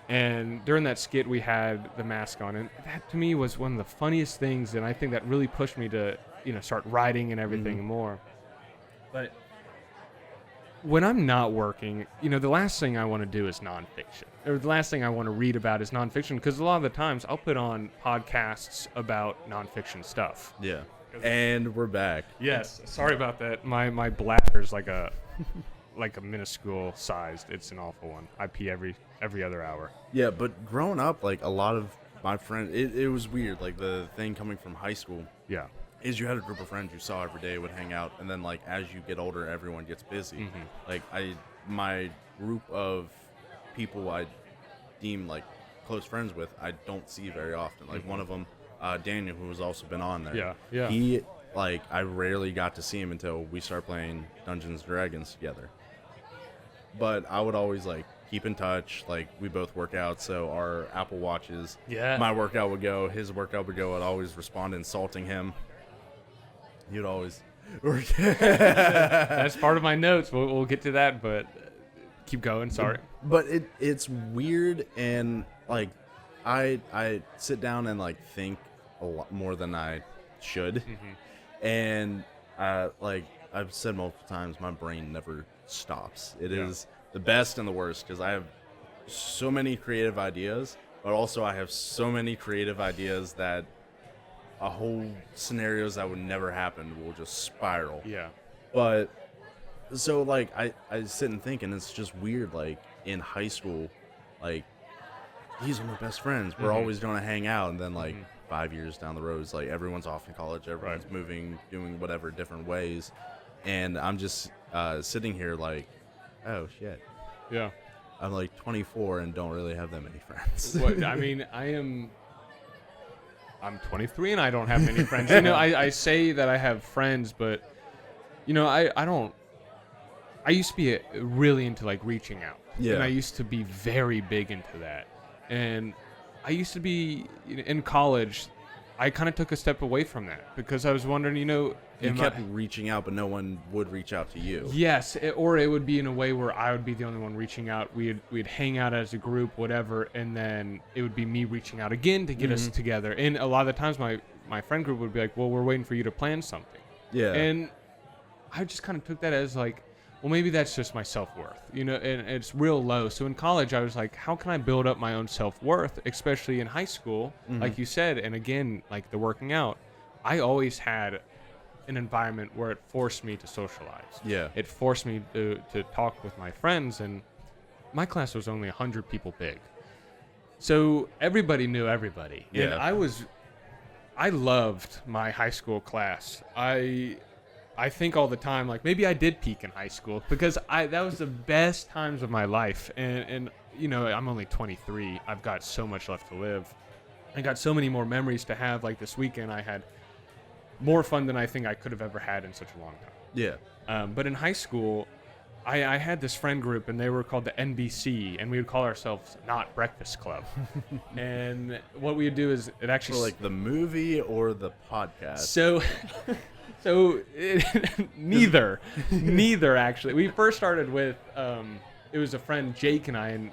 And during that skit, we had the mask on, and that to me was one of the funniest things, and I think that really pushed me to, start writing and everything more. But when I'm not working, the last thing I want to do is nonfiction, or the last thing I want to read about is nonfiction, because a lot of the times I'll put on podcasts about nonfiction stuff. Yeah. And we're back. Yes. Sorry about that. My bladder's like a minuscule sized. It's an awful one. I pee every other hour. Yeah, but growing up, like a lot of my friend, it was weird. Like the thing coming from high school. Yeah. Is you had a group of friends you saw every day, would hang out, and then like as you get older, everyone gets busy. Mm-hmm. Like my group of people I deem like close friends with, I don't see very often. Like one of them, Daniel, who has also been on there. Yeah. He like I rarely got to see him until we started playing Dungeons and Dragons together. But I would always like keep in touch. Like we both work out, so our Apple Watches. Yeah. My workout would go, his workout would go. I'd always respond insulting him. You'd always. That's part of my notes. We'll get to that, but keep going. Sorry. But it's weird, and like I sit down and like think a lot more than I should, and like I've said multiple times, my brain never stops. It is the best and the worst because I have so many creative ideas, but also I have so many creative ideas that a whole scenarios that would never happen will just spiral. Yeah. But so like I sit and think, and it's just weird. Like in high school, like these are my best friends. We're always going to hang out, and then like 5 years down the road, it's like everyone's off in college, everyone's moving, doing whatever different ways, and I'm just sitting here like, oh shit. Yeah. I'm like 24 and don't really have that many friends. I mean, I'm 23 and I don't have many friends. You know, I say that I have friends, but you know, I don't. I used to be really into like reaching out. Yeah. And I used to be very big into that. And I used to be in college. I kind of took a step away from that because I was wondering, you know, you kept reaching out, but no one would reach out to you. Yes, or it would be in a way where I would be the only one reaching out. We'd hang out as a group, whatever, and then it would be me reaching out again to get us together. And a lot of the times, my friend group would be like, "Well, we're waiting for you to plan something." Yeah. And I just kind of took that as like, well, maybe that's just my self-worth, you know, and it's real low. So in college, I was like, how can I build up my own self-worth, especially in high school, like you said, and again, like the working out. I always had an environment where it forced me to socialize. Yeah. It forced me to talk with my friends, and my class was only 100 people big. So everybody knew everybody. Yeah. And I loved my high school class. I think all the time, like maybe I did peak in high school because that was the best times of my life. And you know, I'm only 23. I've got so much left to live. I got so many more memories to have. Like this weekend, I had more fun than I think I could have ever had in such a long time. Yeah. But in high school, I had this friend group, and they were called the NBC, and we would call ourselves Not Breakfast Club. And what we would do is it actually... For like the movie or the podcast? So neither actually. We first started with it was a friend Jake and I, and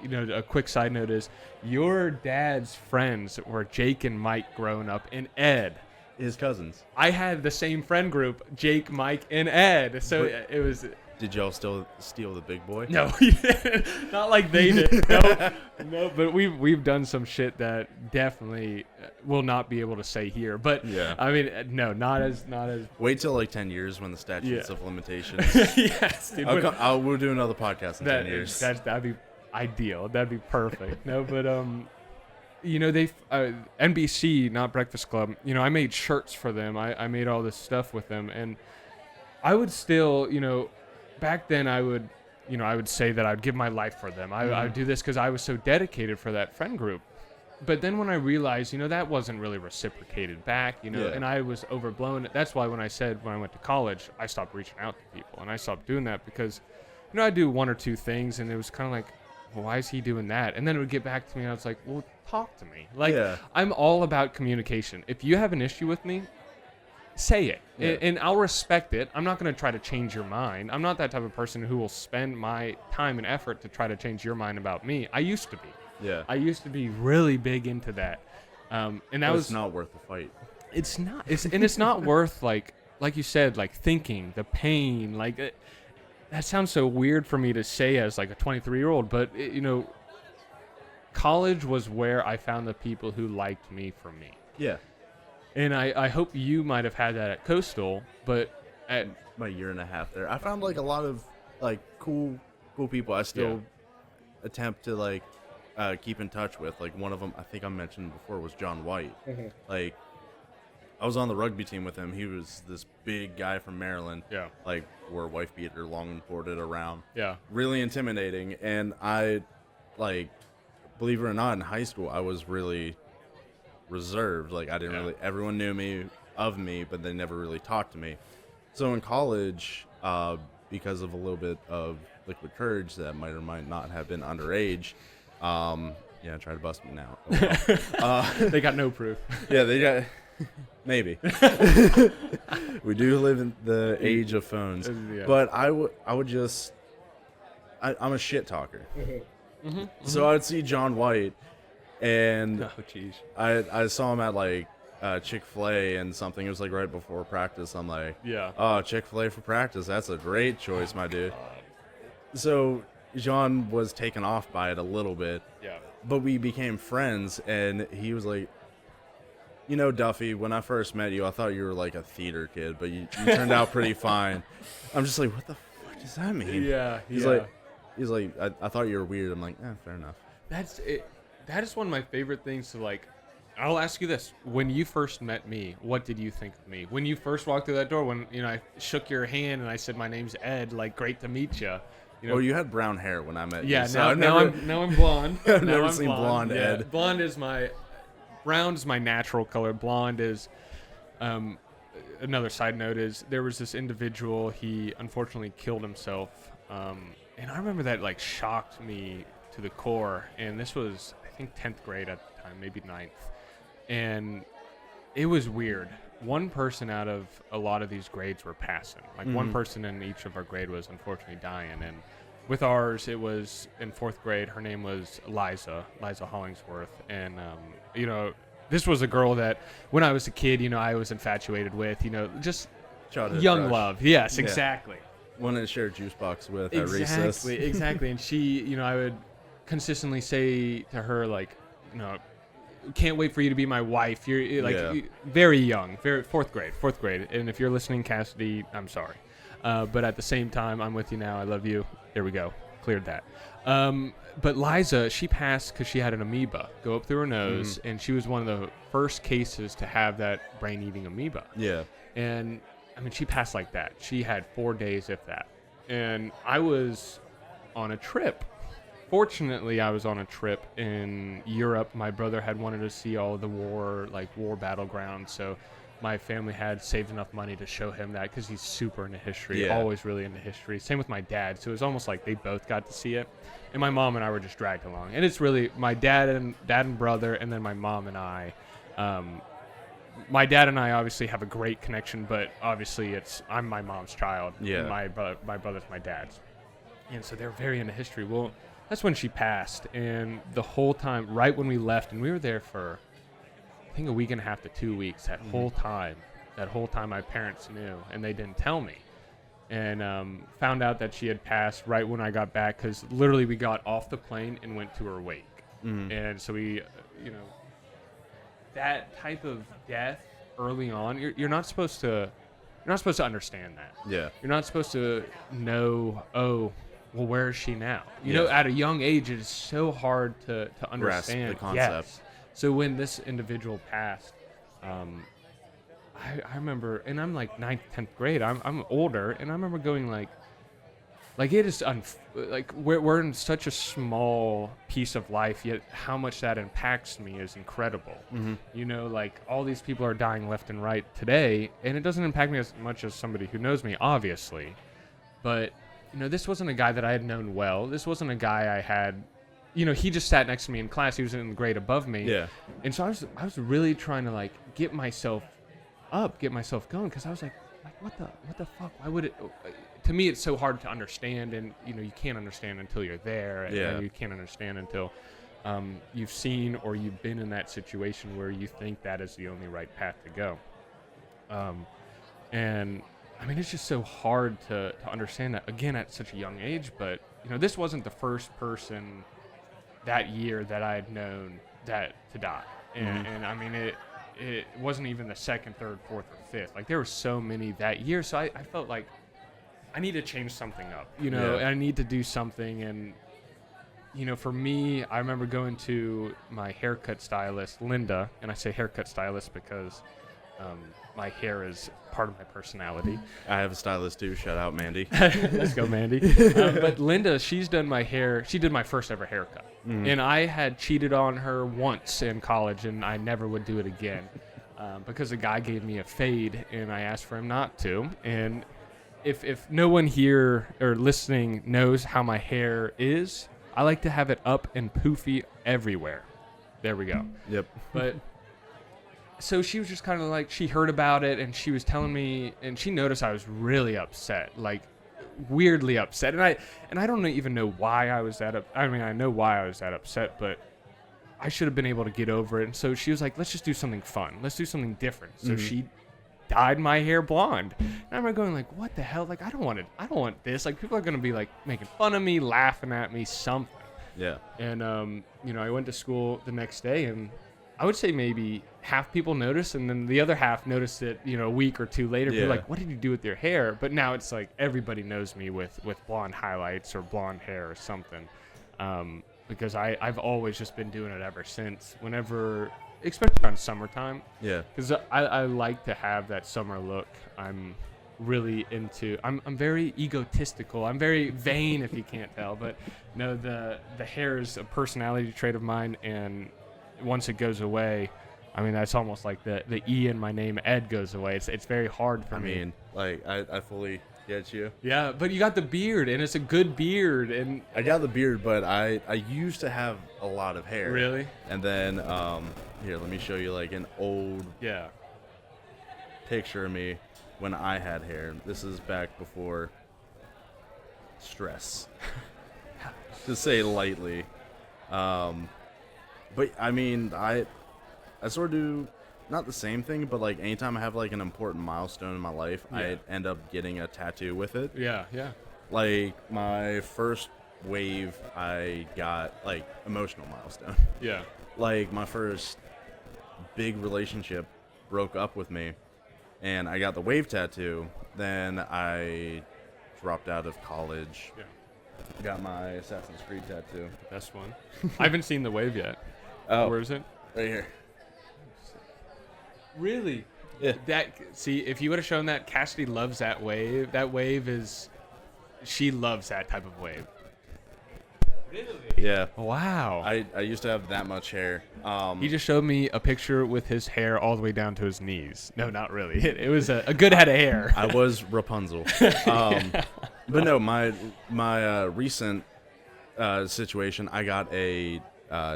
you know, a quick side note is your dad's friends were Jake and Mike growing up, and Ed, his cousins. I had the same friend group, Jake, Mike, and Ed. So it was. Did y'all still steal the big boy? No, not like they did. No, but we've done some shit that definitely will not be able to say here. But yeah, I mean, no, not as. Wait till like 10 years when the statutes of limitations. Yes, dude. We'll do another podcast in 10 years. That'd be ideal. That'd be perfect. No, but you know, they NBC, Not Breakfast Club. You know, I made shirts for them. I made all this stuff with them, and I would still, you know. Back then, I would say that I'd give my life for them. I would do this because I was so dedicated for that friend group. But then when I realized, you know, that wasn't really reciprocated back, you know, and I was overblown. That's why when I went to college, I stopped reaching out to people. And I stopped doing that because, you know, I'd do one or two things, and it was kind of like, well, why is he doing that? And then it would get back to me, and I was like, well, talk to me. Like, I'm all about communication. If you have an issue with me, say it, and I'll respect it. I'm not going to try to change your mind. I'm not that type of person who will spend my time and effort to try to change your mind about me. I used to be. Yeah. I used to be really big into that. And that was not worth the fight. It's not. It's not worth like you said, like thinking the pain. Like that sounds so weird for me to say as like a 23-year-old, but you know, college was where I found the people who liked me for me. Yeah. And I hope you might have had that at Coastal, but at my year and a half there, I found like a lot of like cool people. I still attempt to like keep in touch with. Like one of them, I think I mentioned before, was John White. Mm-hmm. Like I was on the rugby team with him. He was this big guy from Maryland. Yeah. Like wore wife beater, long and boarded around. Yeah. Really intimidating. And I, like, believe it or not, in high school I was really reserved. Like I didn't really. Everyone knew me of me, but they never really talked to me. So in college, because of a little bit of liquid courage that might or might not have been underage. Yeah, try to bust me now. Oh, well. They got no proof. Yeah, they got maybe. We do live in the age of phones, but I'm a shit talker. Mm-hmm. So I'd see John White, and I saw him at like Chick-fil-A and something. It was like right before practice. I'm like, oh, Chick-fil-A for practice. That's a great choice, my dude. So John was taken off by it a little bit. Yeah. But we became friends, and he was like, you know, Duffy, when I first met you, I thought you were like a theater kid, but you turned out pretty fine. I'm just like, what the fuck does that mean? Yeah. He's like, I thought you were weird. I'm like, fair enough. That's it. That is one of my favorite things to like. I'll ask you this: when you first met me, what did you think of me? When you first walked through that door, when I shook your hand and I said, "My name's Ed," like, great to meet you. Well, you had brown hair when I met you. Yeah, So now I'm blonde. I've never seen blonde Ed. Blonde is brown is my natural color. Blonde is, another side note is there was this individual, he unfortunately killed himself. And I remember that like shocked me to the core. And this was, I think, 10th grade at the time, maybe 9th. And it was weird. One person out of a lot of these grades were passing. Like one person in each of our grade was unfortunately dying. And with ours, it was in 4th grade. Her name was Liza Hollingsworth. And, this was a girl that when I was a kid, I was infatuated with, just Childhood young crush. love. Yes, exactly. Wanted to share a juice box with at recess. Exactly. And she, I would consistently say to her, like, can't wait for you to be my wife. You're like very young, very 4th grade. And if you're listening, Cassidy, I'm sorry. But at the same time, I'm with you now. I love you. There we go. Cleared that. But Liza, she passed because she had an amoeba go up through her nose, and she was one of the first cases to have that brain-eating amoeba. Yeah. And, I mean, she passed like that. She had 4 days, if that. And I was on a trip. Fortunately, I was on a trip in Europe. My brother had wanted to see all the war battlegrounds, so my family had saved enough money to show him that because he's super into history, always really into history. Same with my dad, so it was almost like they both got to see it. And my mom and I were just dragged along. And it's really my dad and brother, and then my mom and I. My dad and I obviously have a great connection, but obviously I'm my mom's child. Yeah. My brother's my dad's. And so they're very into history. Well, that's when she passed. And the whole time, right when we left, and we were there for, I think, a week and a half to 2 weeks, that whole time my parents knew, and they didn't tell me. And found out that she had passed right when I got back, because literally we got off the plane and went to her wake. And so we, that type of death early on, you're not supposed to understand that. Yeah. You're not supposed to know, well, where is she now? You know, at a young age, it is so hard to understand. Grasp the concept. Yes. So when this individual passed, I remember, and I'm like 9th, 10th grade. I'm older, and I remember going like it is we're in such a small piece of life, yet how much that impacts me is incredible. Like all these people are dying left and right today, and it doesn't impact me as much as somebody who knows me, obviously. But this wasn't a guy that I had known well. This wasn't a guy I had. He just sat next to me in class. He was in the grade above me. Yeah. And so I was really trying to like get myself going, because I was like what the fuck? Why would it? To me, it's so hard to understand, and you can't understand until you're there, and you can't understand until you've seen or you've been in that situation where you think that is the only right path to go. And I mean, it's just so hard to understand that, again, at such a young age. But this wasn't the first person that year that I had known that to die, and I mean it wasn't even the 2nd, 3rd, 4th, or 5th. Like there were so many that year, so I felt like I need to change something up. I need to do something. And for me, I remember going to my haircut stylist, Linda, and I say haircut stylist because my hair is part of my personality. I have a stylist too. Shout out, Mandy. Let's go, Mandy. But Linda, she's done my hair. She did my first ever haircut. And I had cheated on her once in college, and I never would do it again because a guy gave me a fade, and I asked for him not to. And if no one here or listening knows how my hair is, I like to have it up and poofy everywhere. There we go. Yep. But so she was just kind of like, she heard about it, and she was telling me, and she noticed I was really upset, like weirdly upset. And I don't even know why I was that I mean, I know why I was that upset, but I should have been able to get over it. And so she was like, let's just do something fun. Let's do something different. So she dyed my hair blonde. And I remember going like, what the hell? Like, I don't want this. Like, people are going to be like making fun of me, laughing at me, something. Yeah. And, I went to school the next day, and I would say maybe half people noticed, and then the other half noticed it, a week or two later. Yeah. They're like, what did you do with your hair? But now it's like everybody knows me with blonde highlights or blonde hair or something. Because I've always just been doing it ever since, whenever, especially around summertime. Yeah. Because I like to have that summer look. I'm really into, I'm very egotistical. I'm very vain, if you can't tell. But no, the hair is a personality trait of mine, and once it goes away, I mean, that's almost like the E in my name, Ed, goes away. It's very hard for me. I mean, like, I fully get you. Yeah, but you got the beard, and it's a good beard. And I got the beard, but I used to have a lot of hair. Really? And then, here, let me show you, like, an old picture of me when I had hair. This is back before stress, to say lightly. But I mean, I sort of do not the same thing, but like anytime I have like an important milestone in my life, I end up getting a tattoo with it. Yeah. Like my first wave, I got like emotional milestone. Yeah. Like my first big relationship broke up with me, and I got the wave tattoo. Then I dropped out of college. Yeah. Got my Assassin's Creed tattoo. Best one. I haven't seen the wave yet. Oh, where is it? Right here. Really? Yeah. See, if you would have shown that, Cassidy loves that wave. That wave she loves that type of wave. Really? Yeah. Wow. I used to have that much hair. He just showed me a picture with his hair all the way down to his knees. No, not really. It was a good head of hair. I was Rapunzel. But no, my recent situation, I got a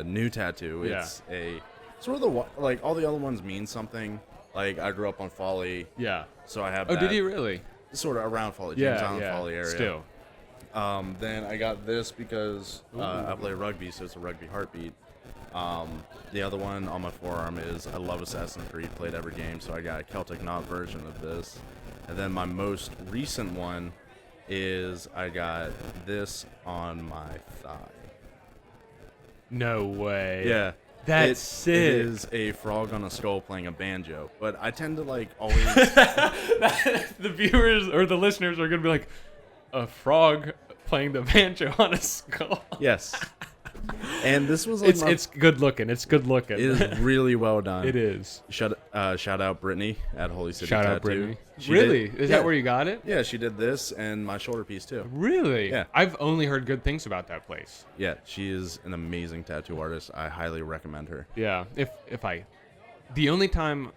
new tattoo. It's a sort of like all the other ones mean something. Like I grew up on Folly. Yeah. So I have. Oh, that did you really? Sort of around Folly, James Island Folly area. Still. Then I got this because I play rugby, so it's a rugby heartbeat. The other one on my forearm is I love Assassin's Creed, played every game, so I got a Celtic Knot version of this. And then my most recent one is I got this on my thigh. No way. Yeah. That's sick. It is a frog on a skull playing a banjo, but I tend to like always... The viewers or the listeners are going to be like, a frog playing the banjo on a skull. Yes. And this was like it's good looking. It's good looking. It is really well done. It is. Shout out Brittany at Holy City Shout Tattoo. out Brittany. She Really? did- Is that where you got it? Yeah, she did this and my shoulder piece too. Really? Yeah. I've only heard good things about that place. Yeah, she is an amazing tattoo artist. I highly recommend her. Yeah. The only time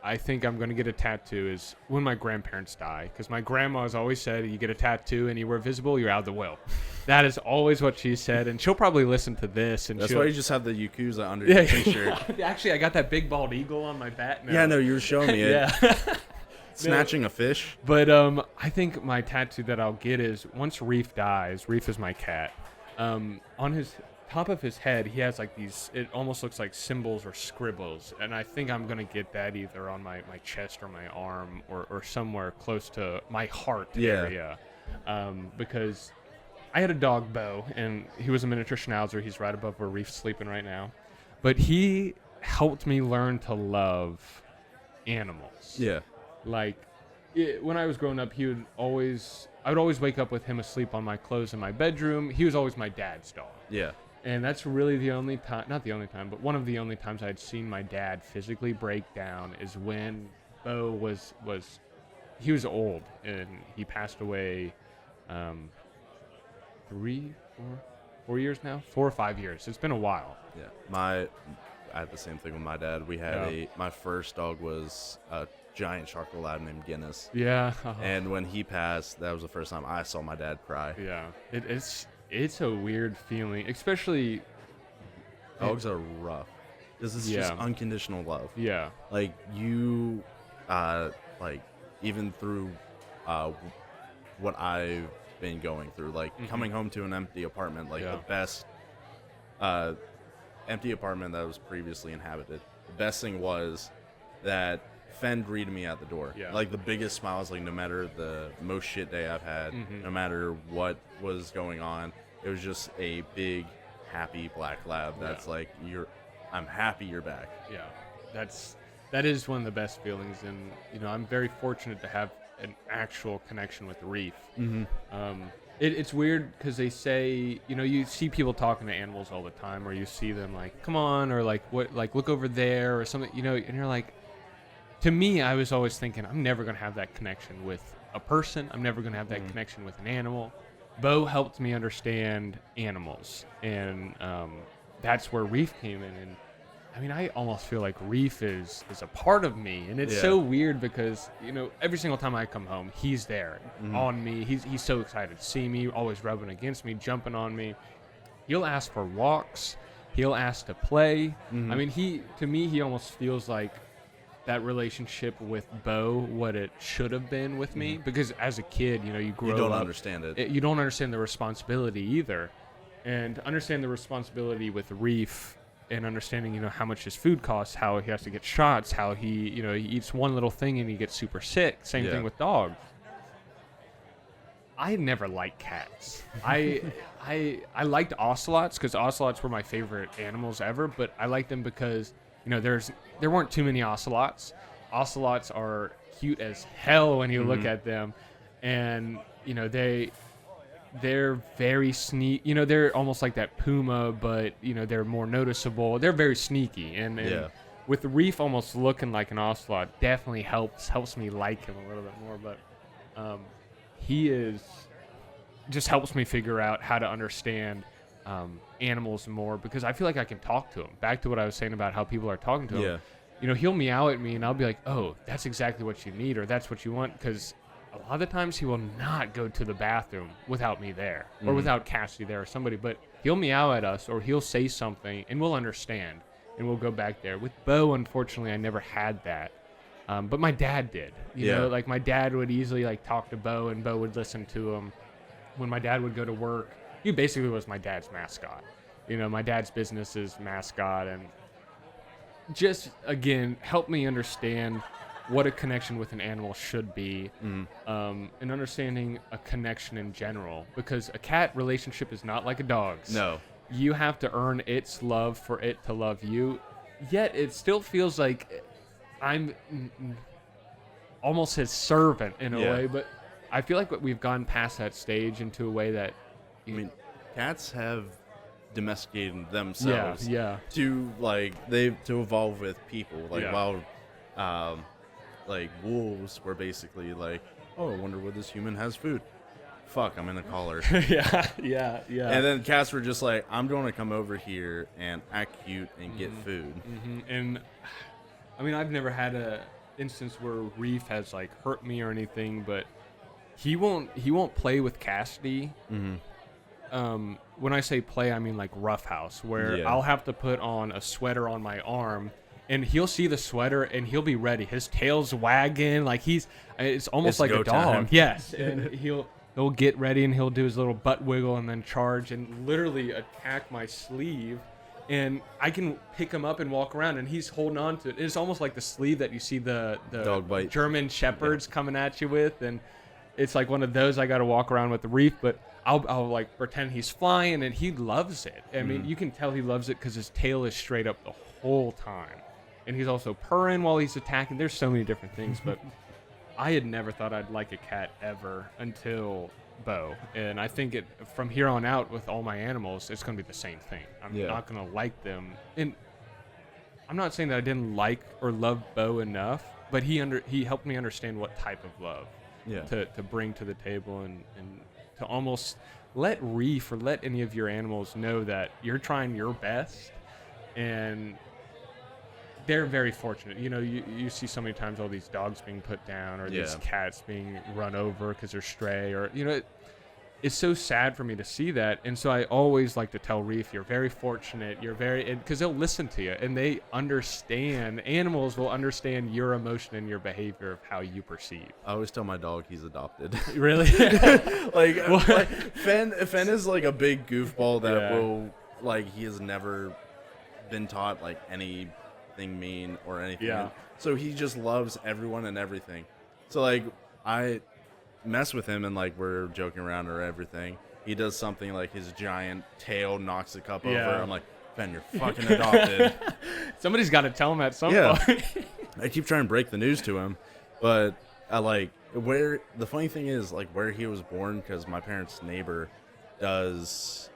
I think I'm going to get a tattoo is when my grandparents die, because my grandma has always said you get a tattoo and you were visible, you're out of the will. That is always what she said, and she'll probably listen to this. And That's she'll, why you just have the Yakuza under your t-shirt. Actually, I got that big bald eagle on my bat now. Yeah, no, you were showing me it. Yeah. Snatching a fish. But I think my tattoo that I'll get is once Reef dies. Reef is my cat. On his top of his head, he has like these. It almost looks like symbols or scribbles, and I think I'm gonna get that either on my chest or my arm or somewhere close to my heart area, because I had a dog, Bo, and he was a miniature Schnauzer. He's right above where Reef's sleeping right now, but he helped me learn to love animals. Yeah. Like, when I was growing up, I would always wake up with him asleep on my clothes in my bedroom. He was always my dad's dog. Yeah. And that's really the only time, not the only time, but one of the only times I'd seen my dad physically break down is when Bo was he was old and he passed away 4 years now, 4 or 5 years. It's been a while. Yeah, I had the same thing with my dad. We had my first dog was a giant charcoal lab named Guinness. Yeah. And when he passed, that was the first time I saw my dad cry. Yeah. It's a weird feeling, especially dogs are rough. This is just unconditional love. Yeah. Like you, like even through what I've been going through, like coming home to an empty apartment, like the best empty apartment that was previously inhabited. The best thing was that Fen greeted me at the door. Yeah. Like the biggest smile was like, no matter the most shit day I've had, no matter what was going on, it was just a big, happy black lab. That's like, I'm happy you're back. Yeah, that is one of the best feelings, and I'm very fortunate to have an actual connection with Reef. It's weird because they say, you see people talking to animals all the time, or you see them like, come on, or like what, like look over there, or something, and you're like. To me, I was always thinking, I'm never going to have that connection with a person. I'm never going to have that connection with an animal. Bo helped me understand animals, and that's where Reef came in. And I mean, I almost feel like Reef is a part of me, and it's so weird because every single time I come home, he's there on me. He's so excited to see me, always rubbing against me, jumping on me. He'll ask for walks. He'll ask to play. I mean, to me, he almost feels like that relationship with Bo, what it should have been with me, because as a kid, you grow up. You don't understand it. You don't understand the responsibility either. And understand the responsibility with Reef and understanding, how much his food costs, how he has to get shots, how he, he eats one little thing and he gets super sick. Same thing with dogs. I never liked cats. I liked ocelots because ocelots were my favorite animals ever, but I liked them because there weren't too many ocelots. Ocelots are cute as hell when you look at them, and they're very sneaky. They're almost like that puma, but they're more noticeable. They're very sneaky, and with Reef almost looking like an ocelot, definitely helps me like him a little bit more. But he just helps me figure out how to understand animals more, because I feel like I can talk to him. Back to what I was saying about how people are talking to him. He'll meow at me and I'll be like, oh, that's exactly what you need, or that's what you want, because a lot of the times he will not go to the bathroom without me there, or without Cassidy there or somebody, but he'll meow at us or he'll say something and we'll understand and we'll go back there. With Bo, unfortunately, I never had that. But my dad did. You know, like my dad would easily like talk to Bo and Bo would listen to him. When my dad would go to work, he basically was my dad's mascot. My dad's business's mascot, and just, again, help me understand what a connection with an animal should be, and understanding a connection in general, because a cat relationship is not like a dog's. No. You have to earn its love for it to love you, yet it still feels like I'm almost his servant in a way, but I feel like we've gone past that stage into a way that... cats have domesticated themselves to evolve with people. While wolves were basically like, oh, I wonder where this human has food. Fuck, I'm in a collar. yeah. And then cats were just like, I'm going to come over here and act cute and get food. And I've never had a instance where Reef has like hurt me or anything, but he won't play with Cassidy. When I say play, I mean like roughhouse, where I'll have to put on a sweater on my arm, and he'll see the sweater and he'll be ready. His tail's wagging, like it's almost like a dog. Time. Yes, and he'll get ready and he'll do his little butt wiggle and then charge and literally attack my sleeve, and I can pick him up and walk around, and he's holding on to it. It's almost like the sleeve that you see the dog bite German shepherds coming at you with, and it's like one of those. I got to walk around with the Reef, but I'll like pretend he's flying, and he loves it. I mean, you can tell he loves it because his tail is straight up the whole time, and he's also purring while he's attacking. There's so many different things, but I had never thought I'd like a cat ever until Bo, and I think from here on out with all my animals, it's going to be the same thing. I'm not going to like them, and I'm not saying that I didn't like or love Bo enough, but he helped me understand what type of love to bring to the table, and to almost let Reef or let any of your animals know that you're trying your best, and they're very fortunate. You know, you see so many times all these dogs being put down or these cats being run over because they're stray, or, you know, it's so sad for me to see that. And so I always like to tell Reef, you're very fortunate. You're because they'll listen to you and they understand. Animals will understand your emotion and your behavior of how you perceive. I always tell my dog he's adopted. Really? like Fen is like a big goofball that will, like, he has never been taught like anything mean or anything. Yeah. So he just loves everyone and everything. So like I mess with him and like we're joking around or everything. He does something like his giant tail knocks the cup over. I'm like, Ben, you're fucking adopted. Somebody's got to tell him at some point. I keep trying to break the news to him, but I like where the funny thing is like where he was born, because my parents' neighbor does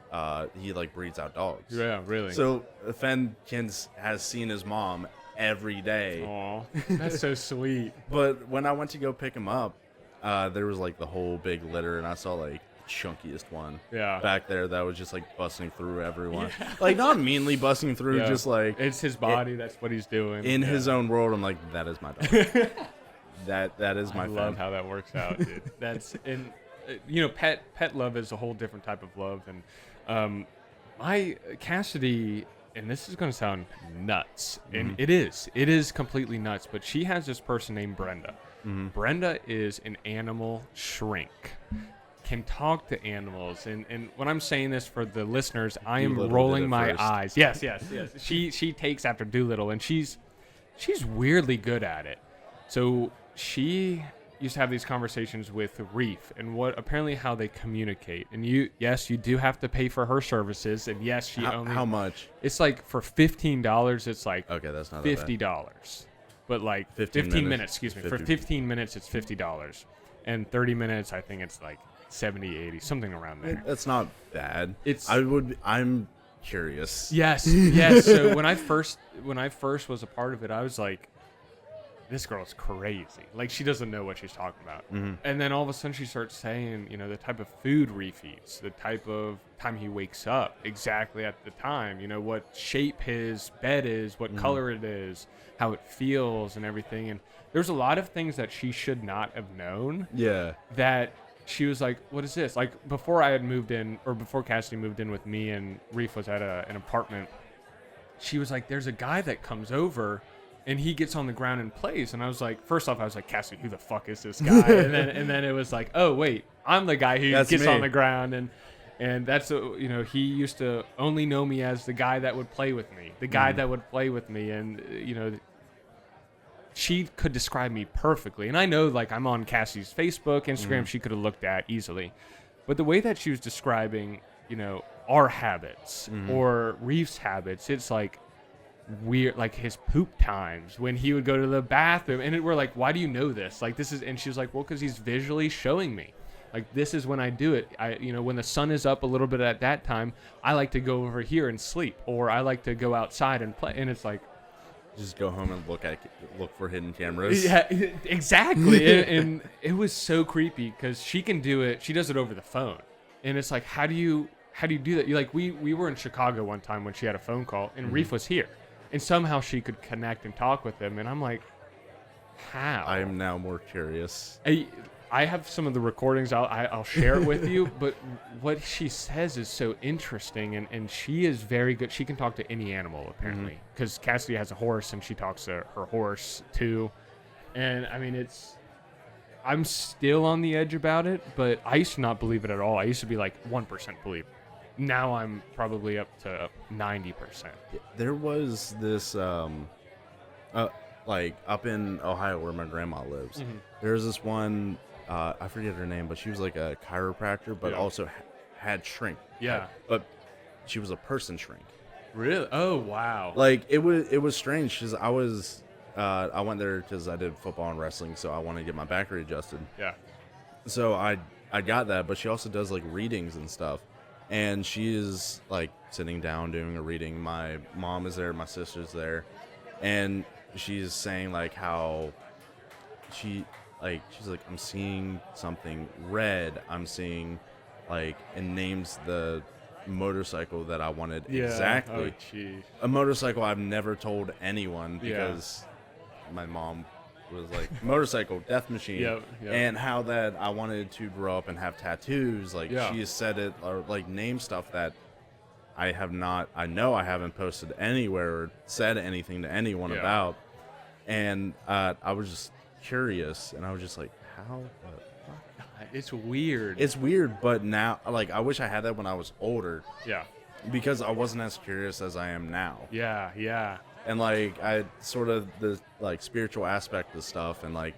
he like breeds out dogs. Yeah, really. So Fen has seen his mom every day. Aw, that's so sweet. But when I went to go pick him up, there was like the whole big litter, and I saw like the chunkiest one back there that was just like busting through everyone. Like not meanly busting through, just like it's his body. That's what he's doing in his own world. I'm like, that is my dog. that is my. I love how that works out, dude. That's you know, pet love is a whole different type of love, and my Cassidy. And this is going to sound nuts, and it is completely nuts, but she has this person named Brenda. Brenda is an animal shrink, can talk to animals, and when I'm saying this for the listeners, I am rolling my eyes. Yes. She takes after Doolittle, and she's weirdly good at it. So she used to have these conversations with Reef, and apparently how they communicate. And you do have to pay for her services, and yes, she only. How much? It's like for $15, it's like okay, that's not $50. But like 15 minutes, excuse me. For 15 minutes, it's $50, and 30 minutes, I think it's like 70, 80, something around there. That's not bad. I'm curious. Yes. So when I first was a part of it, I was like, this girl's crazy. Like, she doesn't know what she's talking about. And then all of a sudden she starts saying, you know, the type of food Reef eats, the type of time he wakes up, exactly at the time, you know, what shape his bed is, what color it is, how it feels and everything. And there's a lot of things that she should not have known. Yeah. That she was like, what is this? Like, before I had moved in, or before Cassidy moved in with me and Reef was at an apartment, she was like, there's a guy that comes over and he gets on the ground and plays. And I was like, first off, I was like, Cassidy, who the fuck is this guy? and then it was like, oh, wait, I'm the guy who gets on the ground. And that's, you know, he used to only know me as the guy that would play with me, the guy that would play with me. And, you know, she could describe me perfectly. And I know, like, I'm on Cassie's Facebook, Instagram, she could have looked at easily. But the way that she was describing, you know, our habits or Reef's habits, it's like weird, like his poop times when he would go to the bathroom. And we're like, why do you know this? Like, this is, and she was like, well, because he's visually showing me. Like, this is when I do it. You know, when the sun is up a little bit at that time, I like to go over here and sleep, or I like to go outside and play. And it's like, just go home and look for hidden cameras. Yeah, exactly. and it was so creepy because she can do it. She does it over the phone, and it's like, how do you do that? Like, we were in Chicago one time when she had a phone call, and Reef was here, and somehow she could connect and talk with him. And I'm like, how? I am now more curious. I have some of the recordings. I'll share it with you. But what she says is so interesting, and she is very good. She can talk to any animal, apparently, because Cassidy has a horse, and she talks to her horse too. And I mean, I'm still on the edge about it, but I used to not believe it at all. I used to be like 1% believe. Now I'm probably up to 90%. There was this like up in Ohio where my grandma lives. There's this one. I forget her name, but she was like a chiropractor, but also had shrink. Yeah. But she was a person shrink. Really? Oh, wow. Like, it was strange because I went there because I did football and wrestling, so I wanted to get my back readjusted. Yeah. So I I got that, but she also does like readings and stuff. And she is like sitting down doing a reading. My mom is there, my sister's there, and she's saying like how she's like, I'm seeing something red. I'm seeing like, and names the motorcycle that I wanted exactly. A motorcycle I've never told anyone because my mom was like, motorcycle, death machine. Yep. And how that I wanted to grow up and have tattoos. Like she has said it, or like name stuff that I know I haven't posted anywhere or said anything to anyone about. And I was just curious, and I was just like, how the fuck? It's weird. It's weird, but now, like, I wish I had that when I was older. Yeah. Because I wasn't as curious as I am now. Yeah. And like, I sort of the like spiritual aspect of stuff, and like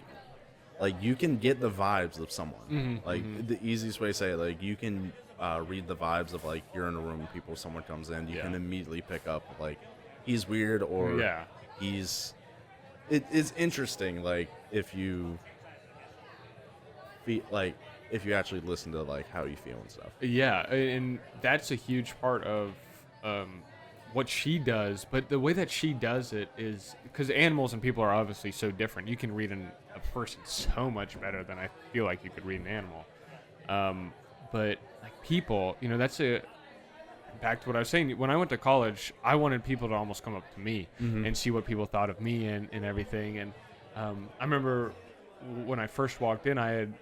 you can get the vibes of someone. The easiest way to say it, like, you can read the vibes of like, you're in a room, someone comes in, you can immediately pick up like, he's weird, or he's. It's interesting, like, if you feel like, if you actually listen to like how you feel and stuff. Yeah, and that's a huge part of what she does, but the way that she does it is because animals and people are obviously so different. You can read a person so much better than I feel like you could read an animal. But like people, that's back to what I was saying. When I went to college, I wanted people to almost come up to me and see what people thought of me and everything. And I remember when I first walked in, I had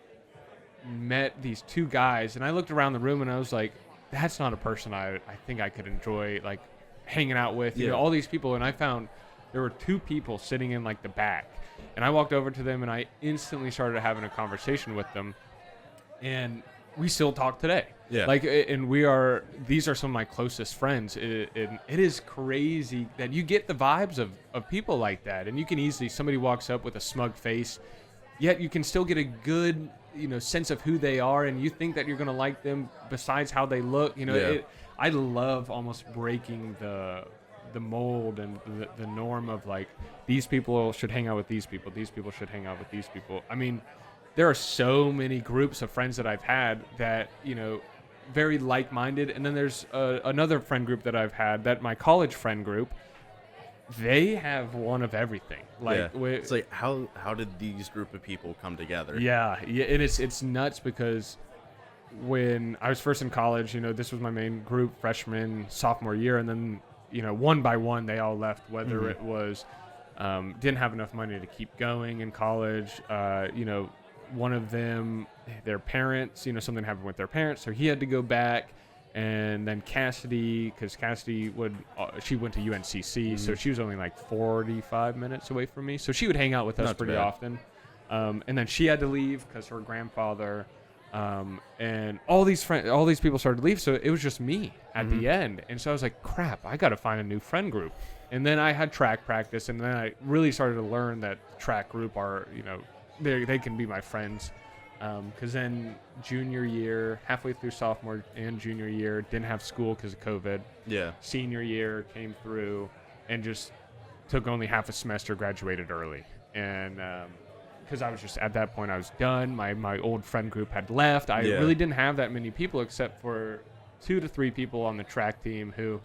met these two guys, and I looked around the room and I was like, that's not a person I think I could enjoy like hanging out with. You know, all these people, and I found there were two people sitting in like the back, and I walked over to them and I instantly started having a conversation with them, and we still talk today. Yeah. Like, and these are some of my closest friends. It is crazy that you get the vibes of people like that, and you can easily, somebody walks up with a smug face, yet you can still get a good, sense of who they are, and you think that you're going to like them besides how they look. I love almost breaking the mold and the norm of like, these people should hang out with these people should hang out with these people. I mean, there are so many groups of friends that I've had that, very like-minded, and then there's another friend group that I've had, that my college friend group, they have one of everything. Like, it's like, how did these group of people come together? Yeah, and it's nuts, because when I was first in college, this was my main group, freshman, sophomore year, and then, one by one they all left, whether it was didn't have enough money to keep going in college, one of them, their parents, something happened with their parents, so he had to go back. And then Cassidy, because Cassidy she went to UNCC, so she was only like 45 minutes away from me. So she would hang out with us pretty often. And then she had to leave because her grandfather, and all these people started to leave. So it was just me at the end. And so I was like, crap, I got to find a new friend group. And then I had track practice, and then I really started to learn that track group are, they can be my friends. Because then junior year, halfway through sophomore and junior year, didn't have school because of COVID. Yeah. Senior year came through and just took only half a semester, graduated early. And because I was just, at that point, I was done. My old friend group had left. I really didn't have that many people except for 2 to 3 people on the track team who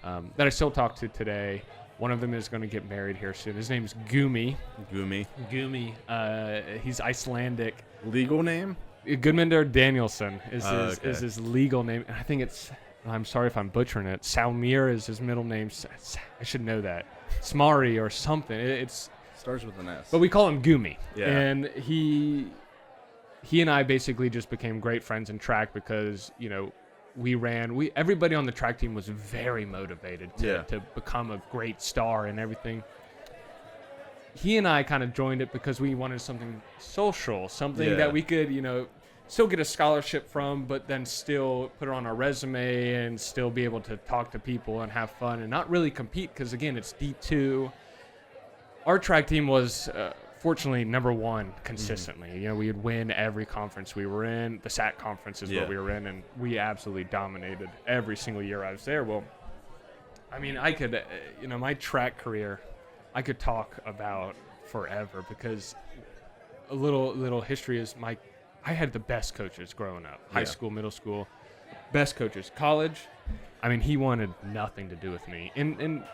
that I still talk to today. One of them is going to get married here soon. His name's Gumi. He's Icelandic. Legal name? Gudmundur Danielsson is his legal name. And I think it's, I'm sorry if I'm butchering it, Salmir is his middle name. I should know that. Smari or something. It starts with an S. But we call him Gumi. Yeah. And he and I basically just became great friends in track because, everybody on the track team was very motivated to become a great star and everything. He and I kind of joined it because we wanted something social, something that we could, still get a scholarship from, but then still put it on our resume and still be able to talk to people and have fun and not really compete because, again, it's D2. Our track team was fortunately number 1 consistently. We would win every conference we were in. The SAT conference is what we were in, and we absolutely dominated every single year I was there. Well, I mean, I could, my track career, I could talk about forever because a little history is my I had the best coaches growing up, high school, middle school, best coaches. College, I mean, he wanted nothing to do with me. And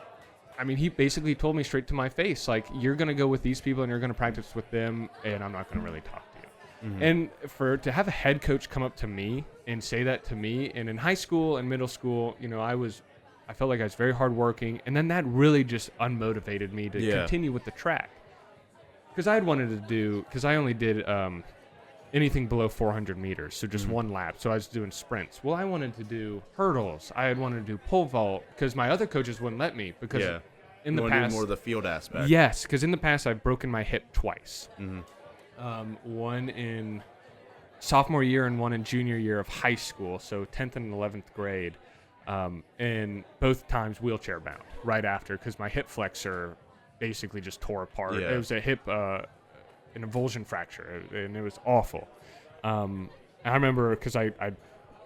I mean, he basically told me straight to my face, like, you're going to go with these people and you're going to practice with them, and I'm not going to really talk to you. Mm-hmm. And to have a head coach come up to me and say that to me, and in high school and middle school, you know, I felt like I was very hardworking, and then that really just unmotivated me to continue with the track. Because I only did anything below 400 meters, so just one lap. So I was doing sprints. Well, I wanted to do hurdles. I had wanted to do pole vault because my other coaches wouldn't let me because in the past, more the field aspect. Yes, because in the past I've broken my hip twice. One in sophomore year and one in junior year of high school, so 10th and 11th grade, and both times wheelchair bound right after because my hip flexor basically just tore apart. It was a hip an avulsion fracture, and it was awful. And I remember because I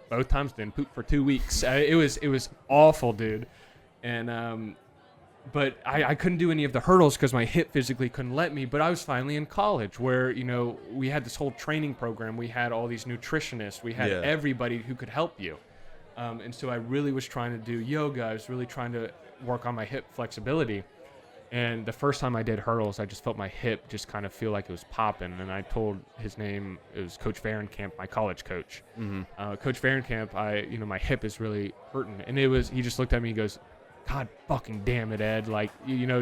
both times didn't poop for 2 weeks. It was awful, dude. And but I couldn't do any of the hurdles because my hip physically couldn't let me. But I was finally in college where, you know, we had this whole training program. We had all these nutritionists. We had everybody who could help you. And so I really was trying to do yoga. I was really trying to work on my hip flexibility. And the first time I did hurdles, I just felt my hip just kind of feel like it was popping. And I told his name, it was Coach Varenkamp, my college coach. Coach Varenkamp, my hip is really hurting. And he just looked at me and goes, God fucking damn it, Ed. Like,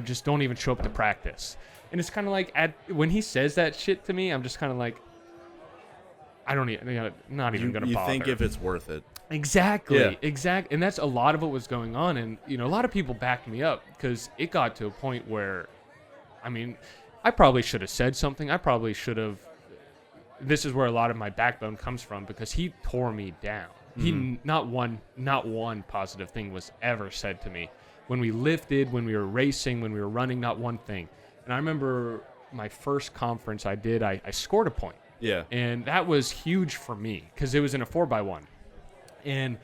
just don't even show up to practice. And it's kind of like, when he says that shit to me, I'm just kind of like, I don't even, not even going to bother. You think if it's worth it. Exactly. Yeah. Exactly. And that's a lot of what was going on. And, a lot of people backed me up because it got to a point where, I mean, I probably should have said something. I probably should have. This is where a lot of my backbone comes from because he tore me down. He not one positive thing was ever said to me. When we lifted, when we were racing, when we were running, not one thing. And I remember my first conference I did, I scored a point. Yeah. And that was huge for me because it was in a 4x1. And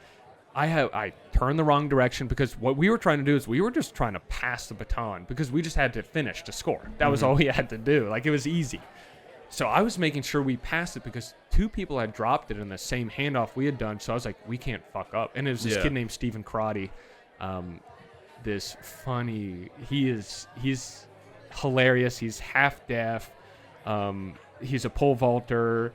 I turned the wrong direction because what we were trying to do is we were just trying to pass the baton because we just had to finish to score. That was all we had to do. Like, it was easy. So I was making sure we passed it because two people had dropped it in the same handoff we had done. So I was like, we can't fuck up. And it was this kid named Stephen Crotty. This funny, he's hilarious. He's half deaf. He's a pole vaulter.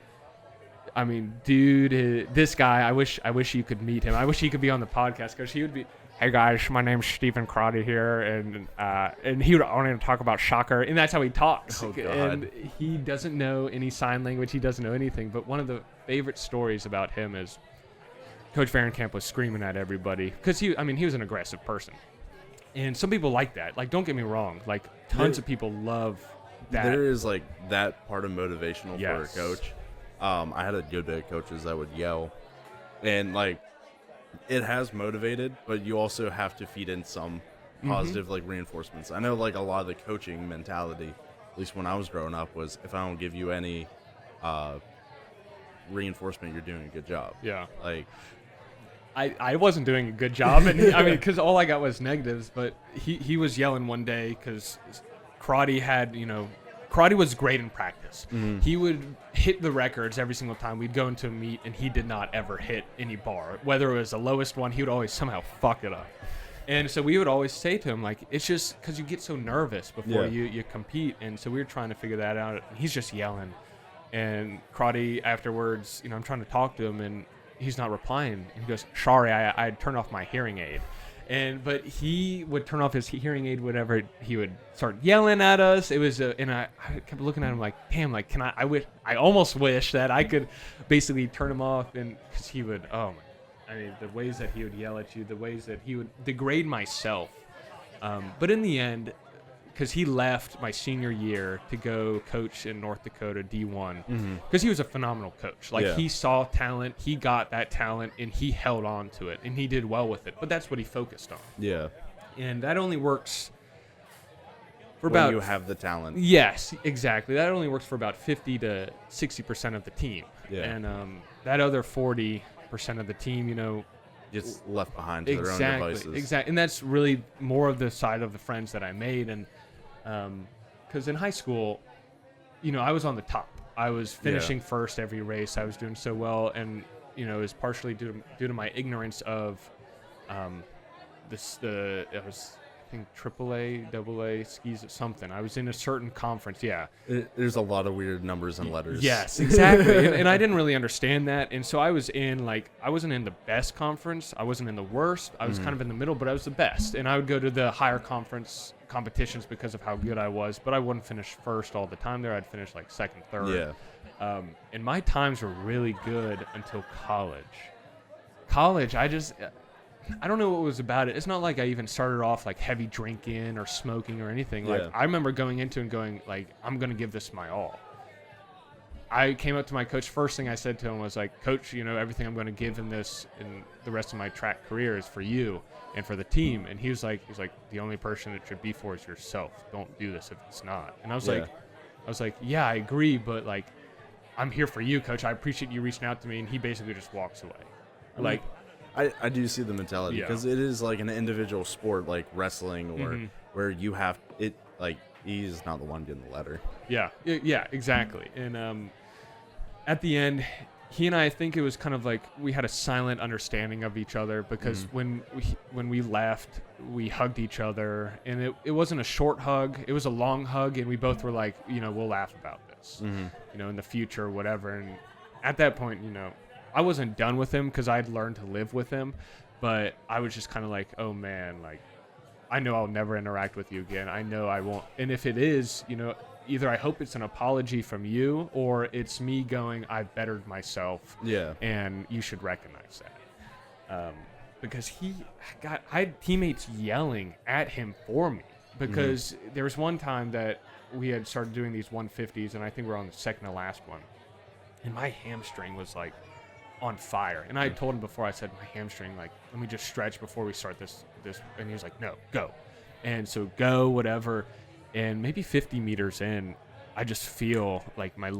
I mean, dude, this guy, I wish you could meet him. I wish he could be on the podcast because he would be, hey guys, my name's Stephen Crotty here, and he would only talk about soccer, and that's how he talks. Oh, God. And he doesn't know any sign language. He doesn't know anything. But one of the favorite stories about him is Coach Varenkamp was screaming at everybody because he was an aggressive person, and some people like that. Like, don't get me wrong. Like, tons of people love that. There is like that part of motivational for a coach. I had a good bit of coaches that would yell, and like it has motivated, but you also have to feed in some positive like reinforcements. I know like a lot of the coaching mentality, at least when I was growing up, was if I don't give you any reinforcement, you're doing a good job. Yeah. Like I wasn't doing a good job, and I mean, because all I got was negatives. But he was yelling one day because Crotty had, Crotty was great in practice. He would hit the records every single time. We'd go into a meet, and he did not ever hit any bar. Whether it was the lowest one, he would always somehow fuck it up. And so we would always say to him, like, it's just because you get so nervous before you compete. And so we were trying to figure that out. And he's just yelling. And Crotty, afterwards, I'm trying to talk to him, and he's not replying. And he goes, sorry, I turned off my hearing aid. But he would turn off his hearing aid, whatever. He would start yelling at us. It was, and I kept looking at him like, damn, like, I almost wish that I could basically turn him off. And because he would, the ways that he would yell at you, the ways that he would degrade myself. But in the end, because he left my senior year to go coach in North Dakota D1, because he was a phenomenal coach. Like, he saw talent, he got that talent, and he held on to it, and he did well with it. But that's what he focused on. Yeah. And that only works for when you have the talent. Yes, exactly. That only works for about 50 to 60% of the team. Yeah. And that other 40% of the team, just left behind to their own devices. Exactly. And that's really more of the side of the friends that I made. And because in high school, I was on the top. I was finishing first every race. I was doing so well, and it was partially due to my ignorance of it was, I think, AAA, AA, skis, something. I was in a certain conference. Yeah. There's a lot of weird numbers and letters. Yes, exactly. and I didn't really understand that. And so I was I wasn't in the best conference. I wasn't in the worst. I was kind of in the middle, but I was the best. And I would go to the higher conference competitions because of how good I was, but I wouldn't finish first all the time there. I'd finish like second, third. Yeah. And my times were really good until college. College, I don't know what was about it. It's not like I even started off like heavy drinking or smoking or anything. Like I remember going into and going like, I'm going to give this my all. I came up to my coach. First thing I said to him was like, Coach, everything I'm going to give in the rest of my track career is for you and for the team. And he was like, the only person it should be for is yourself. Don't do this if it's not. And I was like, yeah, I agree. But like, I'm here for you, Coach. I appreciate you reaching out to me. And he basically just walks away. I do see the mentality because it is like an individual sport like wrestling or where you have it like he's not the one getting the letter. Yeah, exactly. And at the end, he and I think it was kind of like we had a silent understanding of each other because when we left, we hugged each other, and it wasn't a short hug, it was a long hug, and we both were like, we'll laugh about this, in the future or whatever. And at that point, I wasn't done with him because I'd learned to live with him, but I was just kind of like, oh man, like I know I'll never interact with you again. I know I won't. And if it is, either I hope it's an apology from you or it's me going, I've bettered myself. Yeah. And you should recognize that. Because I had teammates yelling at him for me because there was one time that we had started doing these 150s and I think we're on the second to last one. And my hamstring was like on fire. And I told him before, I said, my hamstring, like, let me just stretch before we start this. And he was like, no, go. And so go, whatever. And maybe 50 meters in, I just feel like my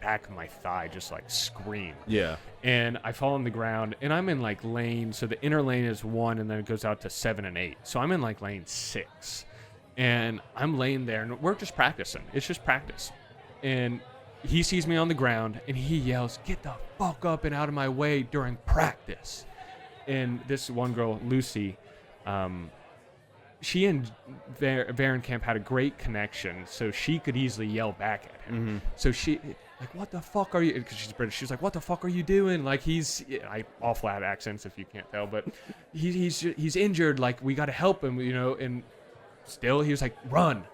back of my thigh just like scream. Yeah. And I fall on the ground and I'm in like lane. So the inner lane is 1 and then it goes out to 7 and 8. So I'm in like lane 6 and I'm laying there and we're just practicing. It's just practice. And he sees me on the ground and he yells, get the fuck up and out of my way during practice. And this one girl, Lucy, she and Varencamp had a great connection, so she could easily yell back at him. So she, like, what the fuck are you, because she's British, she's like, what the fuck are you doing? Like, all flat accents if you can't tell, but he's injured, like, we got to help him, and still he was like, run.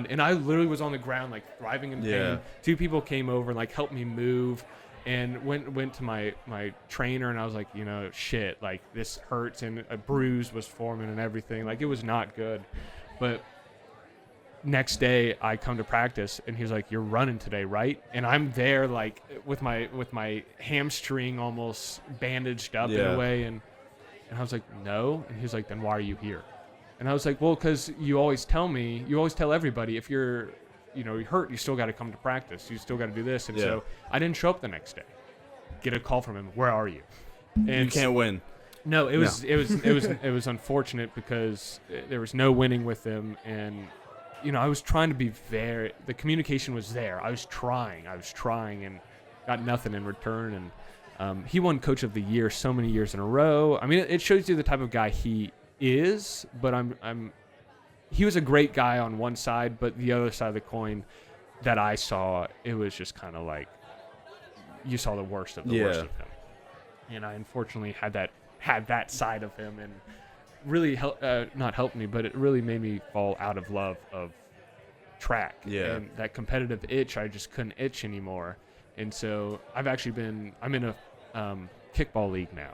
And I literally was on the ground, like, thriving in pain. Yeah. 2 people came over and, like, helped me move. And went to my trainer and I was like, shit, like this hurts, and a bruise was forming and everything. Like it was not good. But next day I come to practice and he's like, you're running today, right? And I'm there like with my hamstring almost bandaged up in a way, and I was like, no. And he's like, then why are you here? And I was like, well, because you always tell everybody if you're you're hurt, you still got to come to practice. You still got to do this. And so I didn't show up the next day. Get a call from him. Where are you? And you can't win. No, it was unfortunate because there was no winning with him. And, I was trying to be the communication was there. I was trying and got nothing in return. And he won Coach of the Year so many years in a row. I mean, it shows you the type of guy he is, but he was a great guy on one side, but the other side of the coin that I saw, it was just kind of like you saw the worst of the worst of him. And I unfortunately had that side of him, and really not helped me, but it really made me fall out of love of track. Yeah. And that competitive itch, I just couldn't itch anymore. And so I'm in a kickball league now.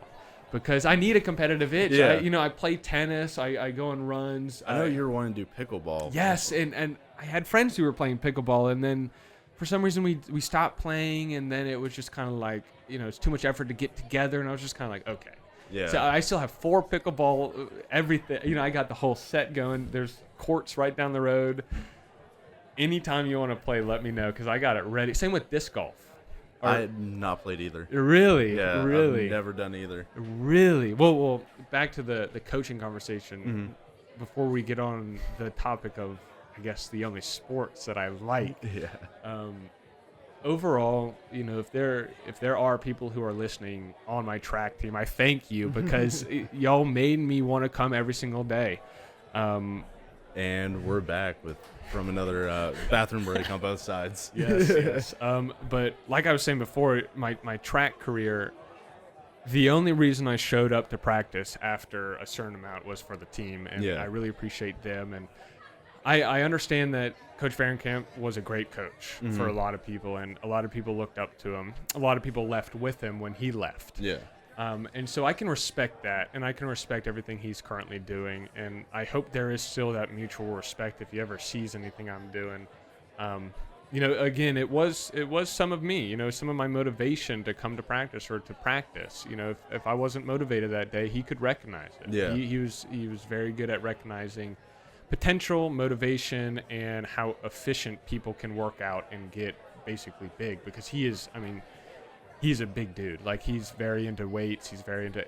Because I need a competitive itch. Yeah. I play tennis. I go on runs. I know you were wanting to do pickleball. Yes, and I had friends who were playing pickleball, and then for some reason we stopped playing, and then it was just kind of like, it's too much effort to get together, and I was just kind of like, okay. Yeah. So I still have 4 pickleball, everything. I got the whole set going. There's courts right down the road. Anytime you want to play, let me know, because I got it ready. Same with disc golf. I had not played either. Really? Yeah, really? I've never done either. Really? Well, back to the coaching conversation. Before we get on the topic of, I guess, the only sports that I like. Yeah. overall, if there are people who are listening on my track team, I thank you because y'all made me want to come every single day. And we're back from another bathroom break on both sides. Yes. But like I was saying before, my track career, the only reason I showed up to practice after a certain amount was for the team, and I really appreciate them. And I understand that Coach Fahrenkamp was a great coach for a lot of people, and a lot of people looked up to him. A lot of people left with him when he left. Yeah. And so I can respect that, and I can respect everything he's currently doing, and I hope there is still that mutual respect if he ever sees anything I'm doing. Again, it was some of me, some of my motivation to come to practice or to practice. If I wasn't motivated that day, he could recognize it. Yeah. He was very good at recognizing potential, motivation, and how efficient people can work out and get basically big, because he's a big dude. Like, he's very into weights. He's very into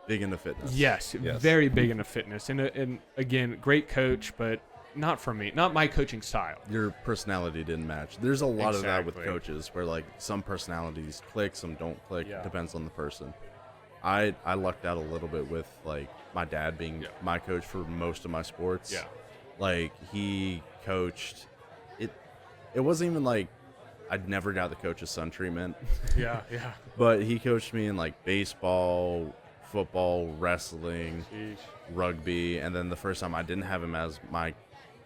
big into fitness. Yes, very big into fitness. And again, great coach, but not for me. Not my coaching style. Your personality didn't match. There's a lot of that with coaches where, like, some personalities click, some don't click. Yeah. Depends on the person. I lucked out a little bit with, like, my dad being my coach for most of my sports. Yeah. Like, he coached. It wasn't even like I'd never got the coach's son treatment. Yeah. But he coached me in, like, baseball, football, wrestling, rugby, and then the first time I didn't have him as my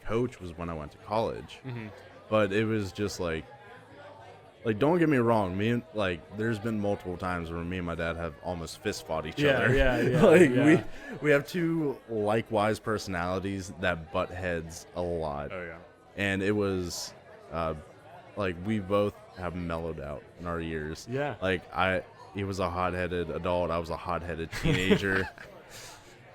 coach was when I went to college. But it was just like don't get me wrong, there's been multiple times where me and my dad have almost fist fought each other. We have two likewise personalities that butt heads a lot. Oh yeah. And it was we both have mellowed out in our years. Yeah. He was a hot-headed adult, I was a hot-headed teenager.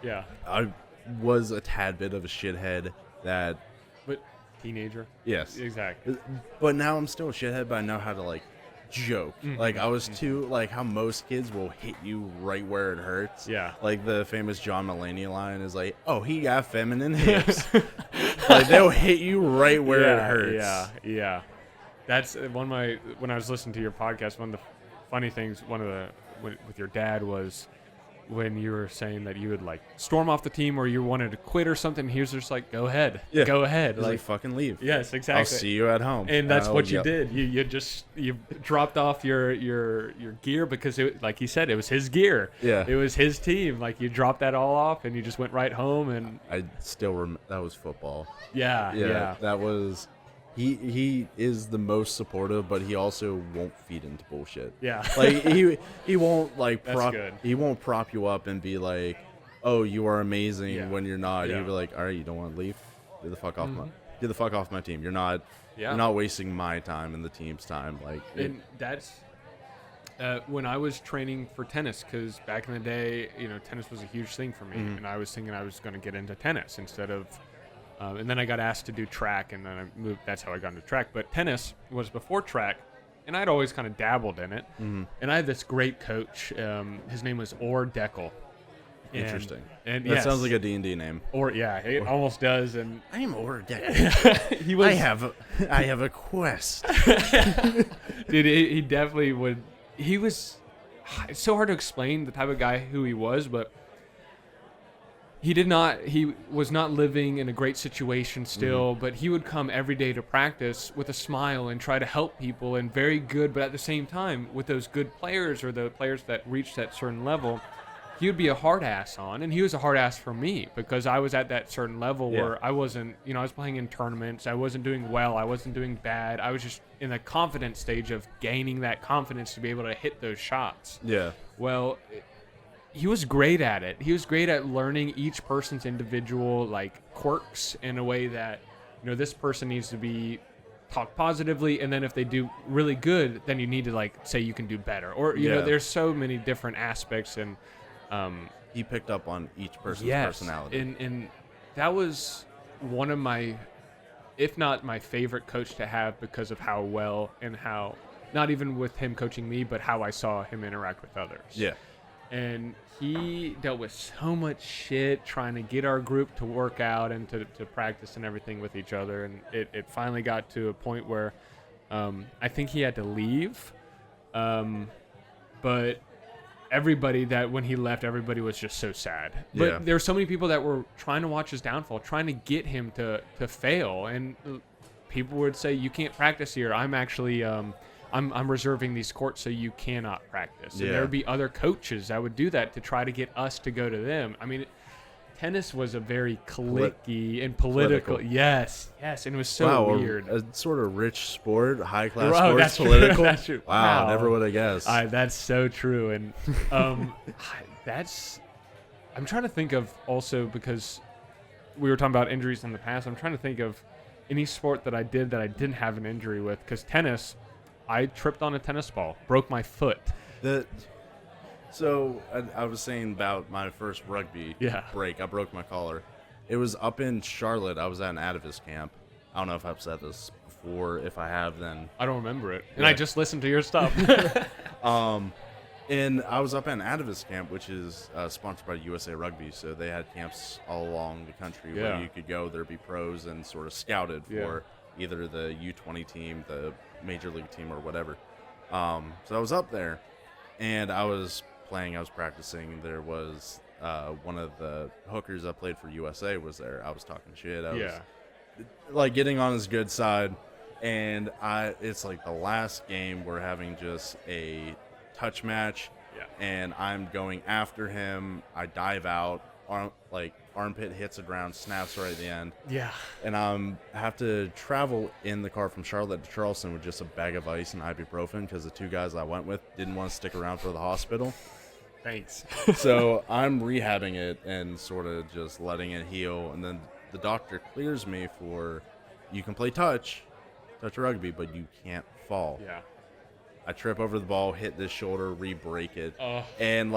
Yeah. I was a tad bit of a shithead that... But teenager? Yes. Exactly. But now I'm still a shithead, but I know how to, like, joke. I was too... Like, how most kids will hit you right where it hurts. Yeah. Like, the famous John Mulaney line is like, oh, he got feminine hips. They'll hit you right where it hurts. Yeah. That's one of my... When I was listening to your podcast, one of the funny things, with your dad was... when you were saying that you would, like, storm off the team or you wanted to quit or something, he was just like, go ahead. Yeah. Go ahead. Like, fucking leave. Yes, exactly. I'll see you at home. And that's what you did. You dropped off your gear because, like he said, it was his gear. Yeah. It was his team. Like, you dropped that all off and you just went right home. And I still remember, that was football. Yeah. That was... He is the most supportive, but he also won't feed into bullshit. Yeah. Like, he won't, like, good. He won't prop you up and be like, oh, you are amazing when you're not. Yeah. He'll be like, all right, you don't want to leave? Get the fuck off my team. You're not wasting my time and the team's time. Like, and that's when I was training for tennis, because back in the day, tennis was a huge thing for me, and I was thinking I was going to get into tennis instead of and then I got asked to do track, and then I moved. That's how I got into track. But tennis was before track, and I'd always kind of dabbled in it. And I had this great coach. His name was Orr Deckel. Interesting. And that sounds like a D&D name. It almost does. And I'm Orr Deckel. I have a quest. Dude, he definitely would. He was. It's so hard to explain the type of guy who he was, but. He was not living in a great situation still, but he would come every day to practice with a smile and try to help people, and very good, but at the same time, with those good players or the players that reached that certain level, he would be a hard ass on, and he was a hard ass for me because I was at that certain level where I wasn't, I was playing in tournaments, I wasn't doing well, I wasn't doing bad, I was just in the confidence stage of gaining that confidence to be able to hit those shots. Yeah. Well, he was great at it. He was great at learning each person's individual, like, quirks in a way that, this person needs to be talked positively, and then if they do really good, then you need to, like, say you can do better. Or, there's so many different aspects, and he picked up on each person's personality. And that was one of my, if not my favorite coach to have, because of how well and how, not even with him coaching me, but how I saw him interact with others. Yeah. And he dealt with so much shit trying to get our group to work out and to practice and everything with each other. And it finally got to a point where I think he had to leave, but everybody when he left, everybody was just so sad. But there were so many people that were trying to watch his downfall, trying to get him to fail, and people would say, "You can't practice here. I'm actually I'm reserving these courts so you cannot practice." And there would be other coaches that would do that to try to get us to go to them. I mean, tennis was a very cliquey and political. Yes, and it was so weird. A sort of rich sport, high class sport, that's political. True. That's true. Wow, never would have guessed. That's so true, and I'm trying to think of also, because we were talking about injuries in the past. I'm trying to think of any sport that I did that I didn't have an injury with, because tennis, I tripped on a tennis ball, broke my foot. So I was saying about my first rugby break. I broke my collar. It was up in Charlotte. I was at an Atavis camp. I don't know if I've said this before. If I have, then I don't remember it. And I just listened to your stuff. And I was up at an Atavis camp, which is sponsored by USA Rugby. So they had camps all along the country where you could go. There'd be pros and sort of scouted for either the U20 team, the major league team, or whatever. So I was up there, and I was playing. I was practicing. There was one of the hookers that played for USA was there. I was talking shit. I was like getting on his good side, and it's like the last game. We're having just a touch match, and I'm going after him. I dive out, armpit hits the ground, snaps right at the end. And have to travel in the car from Charlotte to Charleston with just a bag of ice and ibuprofen, because the two guys I went with didn't want to stick around for the hospital. Thanks. So I'm rehabbing it and sort of just letting it heal, and then the doctor clears me for, you can play touch rugby, but you can't fall. I trip over the ball, hit this shoulder, re-break it, and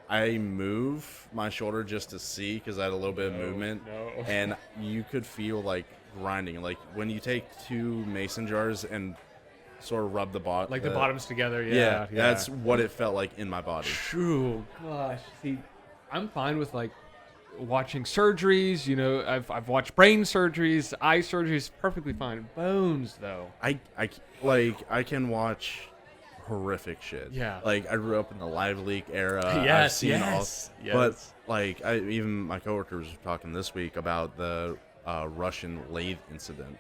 I move my shoulder just to see, because I had a little bit of movement, and you could feel grinding, like when you take two mason jars and sort of rub the bottom, the bottoms together. That's what it felt like in my body. True. Gosh, see, I'm fine with watching surgeries. You know, I've watched brain surgeries, eye surgeries, perfectly fine. Bones, though, I can watch horrific shit. I grew up in the Live Leak era. I've seen but even my coworkers were talking this week about the Russian lathe incident.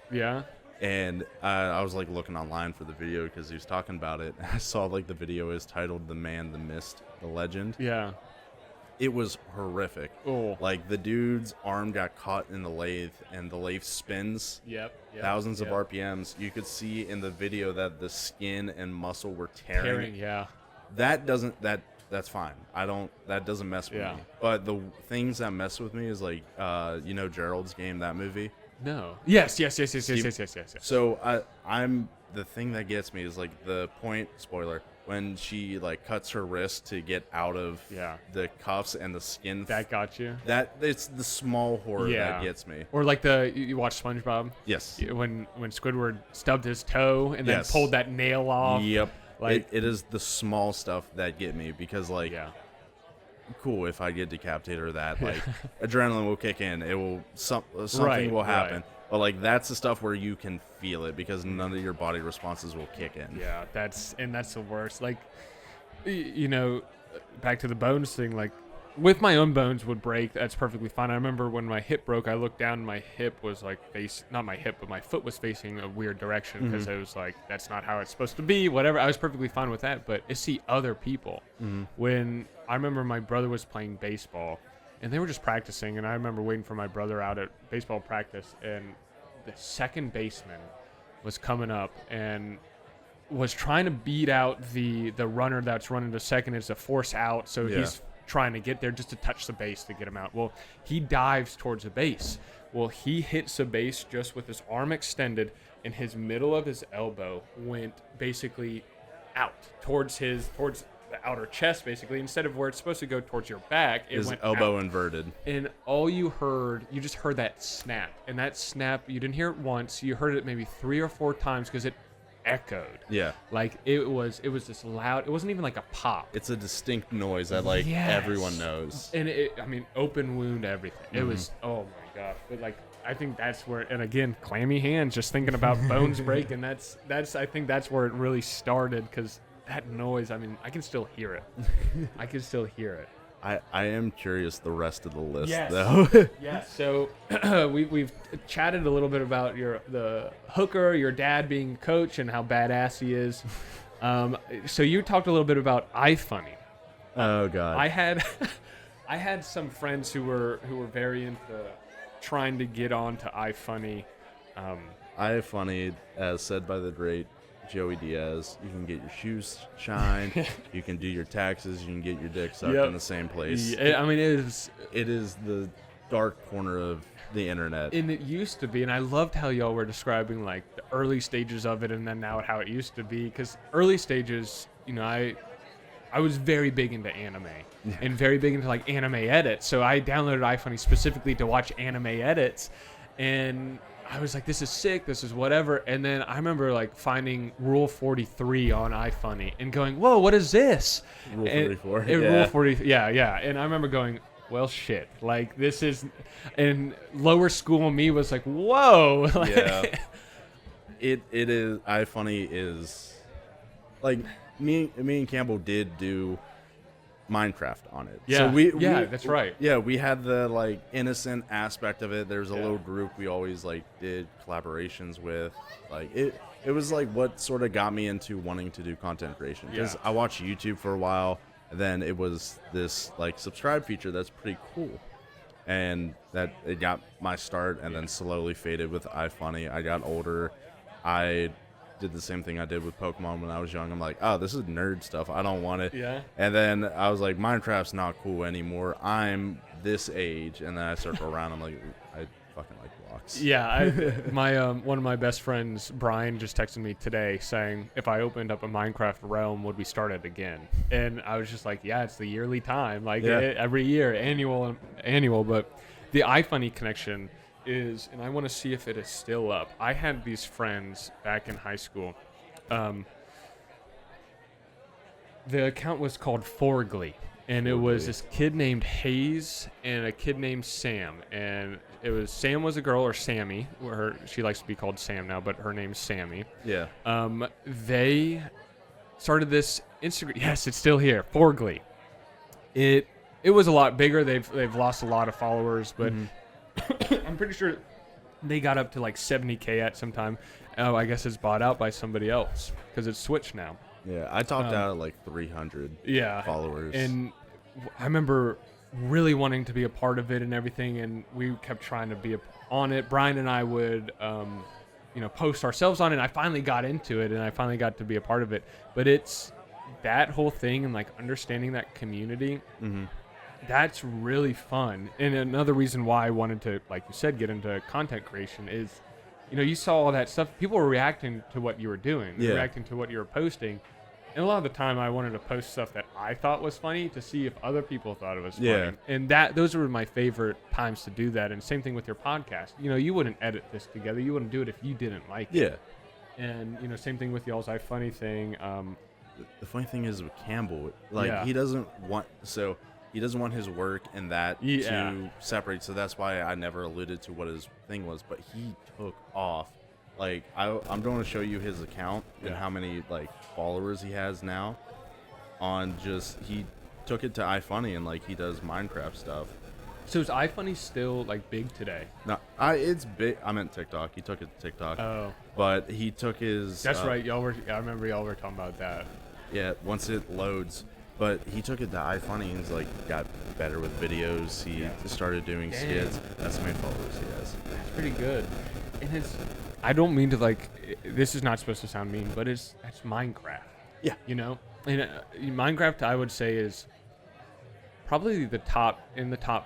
And I was like looking online for the video because he was talking about it. I saw like the video is titled "The Man, the Myth, the Legend." Yeah. It was horrific. Oh. Like the dude's arm got caught in the lathe and the lathe spins. Thousands of RPMs. You could see in the video that the skin and muscle were tearing. Yeah. That's fine. That doesn't mess with me. But the things that mess with me is like, Gerald's Game, that movie. No. Yes. So I'm the thing that gets me is like the point, spoiler, when she like cuts her wrist to get out of the cuffs and the skin. That got you? That it's the small horror that gets me. Or like you watch SpongeBob? Yes. When Squidward stubbed his toe and then pulled that nail off. Yep. Like it is the small stuff that get me because cool, if I get decapitated or that, like adrenaline will kick in. It will something will happen. Right. But like that's the stuff where you can feel it because none of your body responses will kick in. Yeah, that's the worst. Like, back to the bones thing. Like, with my own bones would break. That's perfectly fine. I remember when my hip broke, I looked down and my hip was like not my hip, but my foot was facing a weird direction because it was like that's not how it's supposed to be. Whatever. I was perfectly fine with that. But I see other people when I remember my brother was playing baseball. And they were just practicing, and I remember waiting for my brother out at baseball practice, and the second baseman was coming up and was trying to beat out the runner that's running to second. It's a force out, so he's trying to get there just to touch the base to get him out. Well, he dives towards the base. Well, he hits the base just with his arm extended, and his middle of his elbow went basically out towards the outer chest, basically, instead of where it's supposed to go towards your back. It went elbow out. Inverted. And all you just heard that snap. And that snap, you didn't hear it once. You heard it maybe 3 or 4 times because it echoed. Yeah. Like it was this loud. It wasn't even like a pop. It's a distinct noise that everyone knows. And open wound, everything. It was, oh my gosh. But like, I think that's where, and again, clammy hands, just thinking about bones breaking. That's I think that's where it really started, because that noise, I mean, I can still hear it. I can still hear it. I am curious the rest of the list, Yes. though. Yeah. So we've chatted a little bit about the hooker, your dad being a coach, and how badass he is. So you talked a little bit about iFunny. Oh God. I had some friends who were very into trying to get on to iFunny. iFunny, as said by the great Joey Diaz, you can get your shoes shined, you can do your taxes, you can get your dick sucked in the same place. Yeah, I mean, it is the dark corner of the internet. And it used to be, and I loved how y'all were describing like the early stages of it, and then now how it used to be. Because early stages, you know, I was very big into anime and very big into like anime edits. So I downloaded iFunny specifically to watch anime edits, and I was like, this is sick, this is whatever. And then I remember like finding Rule 43 on iFunny and going, whoa, what is this? Rule 44. Rule 40, yeah. And I remember going, well, shit, like this is, and lower school me was like, whoa. Yeah. It is, iFunny is, like, me and Campbell did do Minecraft on it. Yeah, so that's right. Yeah, we had the like innocent aspect of it. There's a little group we always like did collaborations with. Like it was like what sort of got me into wanting to do content creation, because I watched YouTube for a while, and then it was this like subscribe feature that's pretty cool, and that it got my start, and then slowly faded with iFunny. I got older, I did the same thing I did with Pokemon when I was young. I'm like, oh, this is nerd stuff, I don't want it. Yeah. And then I was like, Minecraft's not cool anymore, I'm this age. And then I circle around, I'm like, I fucking like blocks. Yeah, my one of my best friends, Brian, just texted me today saying, if I opened up a Minecraft realm, would we start it again? And I was just like, yeah, it's the yearly time, like every year, annual. But the iFunny connection is, and I want to see if it is still up. I had these friends back in high school. The account was called Forgly, and it was this kid named Hayes and a kid named Sam, and it was Sam was a girl, or Sammy. She likes to be called Sam now, but her name's Sammy. Yeah. They started this Instagram. Yes, it's still here. Forgly. It was a lot bigger. They've lost a lot of followers, but I'm pretty sure they got up to like 70K at some time. Oh, I guess it's bought out by somebody else because it's switched now. Yeah, I topped out at like 300 followers. And I remember really wanting to be a part of it and everything, and we kept trying to be on it. Brian and I would, post ourselves on it. And I finally got into it, and I finally got to be a part of it. But it's that whole thing and like understanding that community. Mm-hmm. That's really fun. And another reason why I wanted to, like you said, get into content creation is, you saw all that stuff. People were reacting to what you were doing, reacting to what you were posting. And a lot of the time I wanted to post stuff that I thought was funny to see if other people thought it was funny. Yeah. And those were my favorite times to do that. And same thing with your podcast. You wouldn't edit this together. You wouldn't do it if you didn't like it. Yeah. And, same thing with y'all's iFunny thing. The funny thing is with Campbell, he doesn't want his work and that to separate, so that's why I never alluded to what his thing was. But he took off. Like I'm going to show you his account and how many like followers he has now. He took it to iFunny, and like he does Minecraft stuff. So is iFunny still like big today? No, it's big. I meant TikTok. He took it to TikTok. Oh, but he took his. That's right. I remember y'all were talking about that. Yeah, once it loads. But he took it to iFunny and like got better with videos. He started doing skits. That's how many followers he has. That's pretty good. And I don't mean to this is not supposed to sound mean, but that's Minecraft. Yeah. And Minecraft, I would say, is probably the top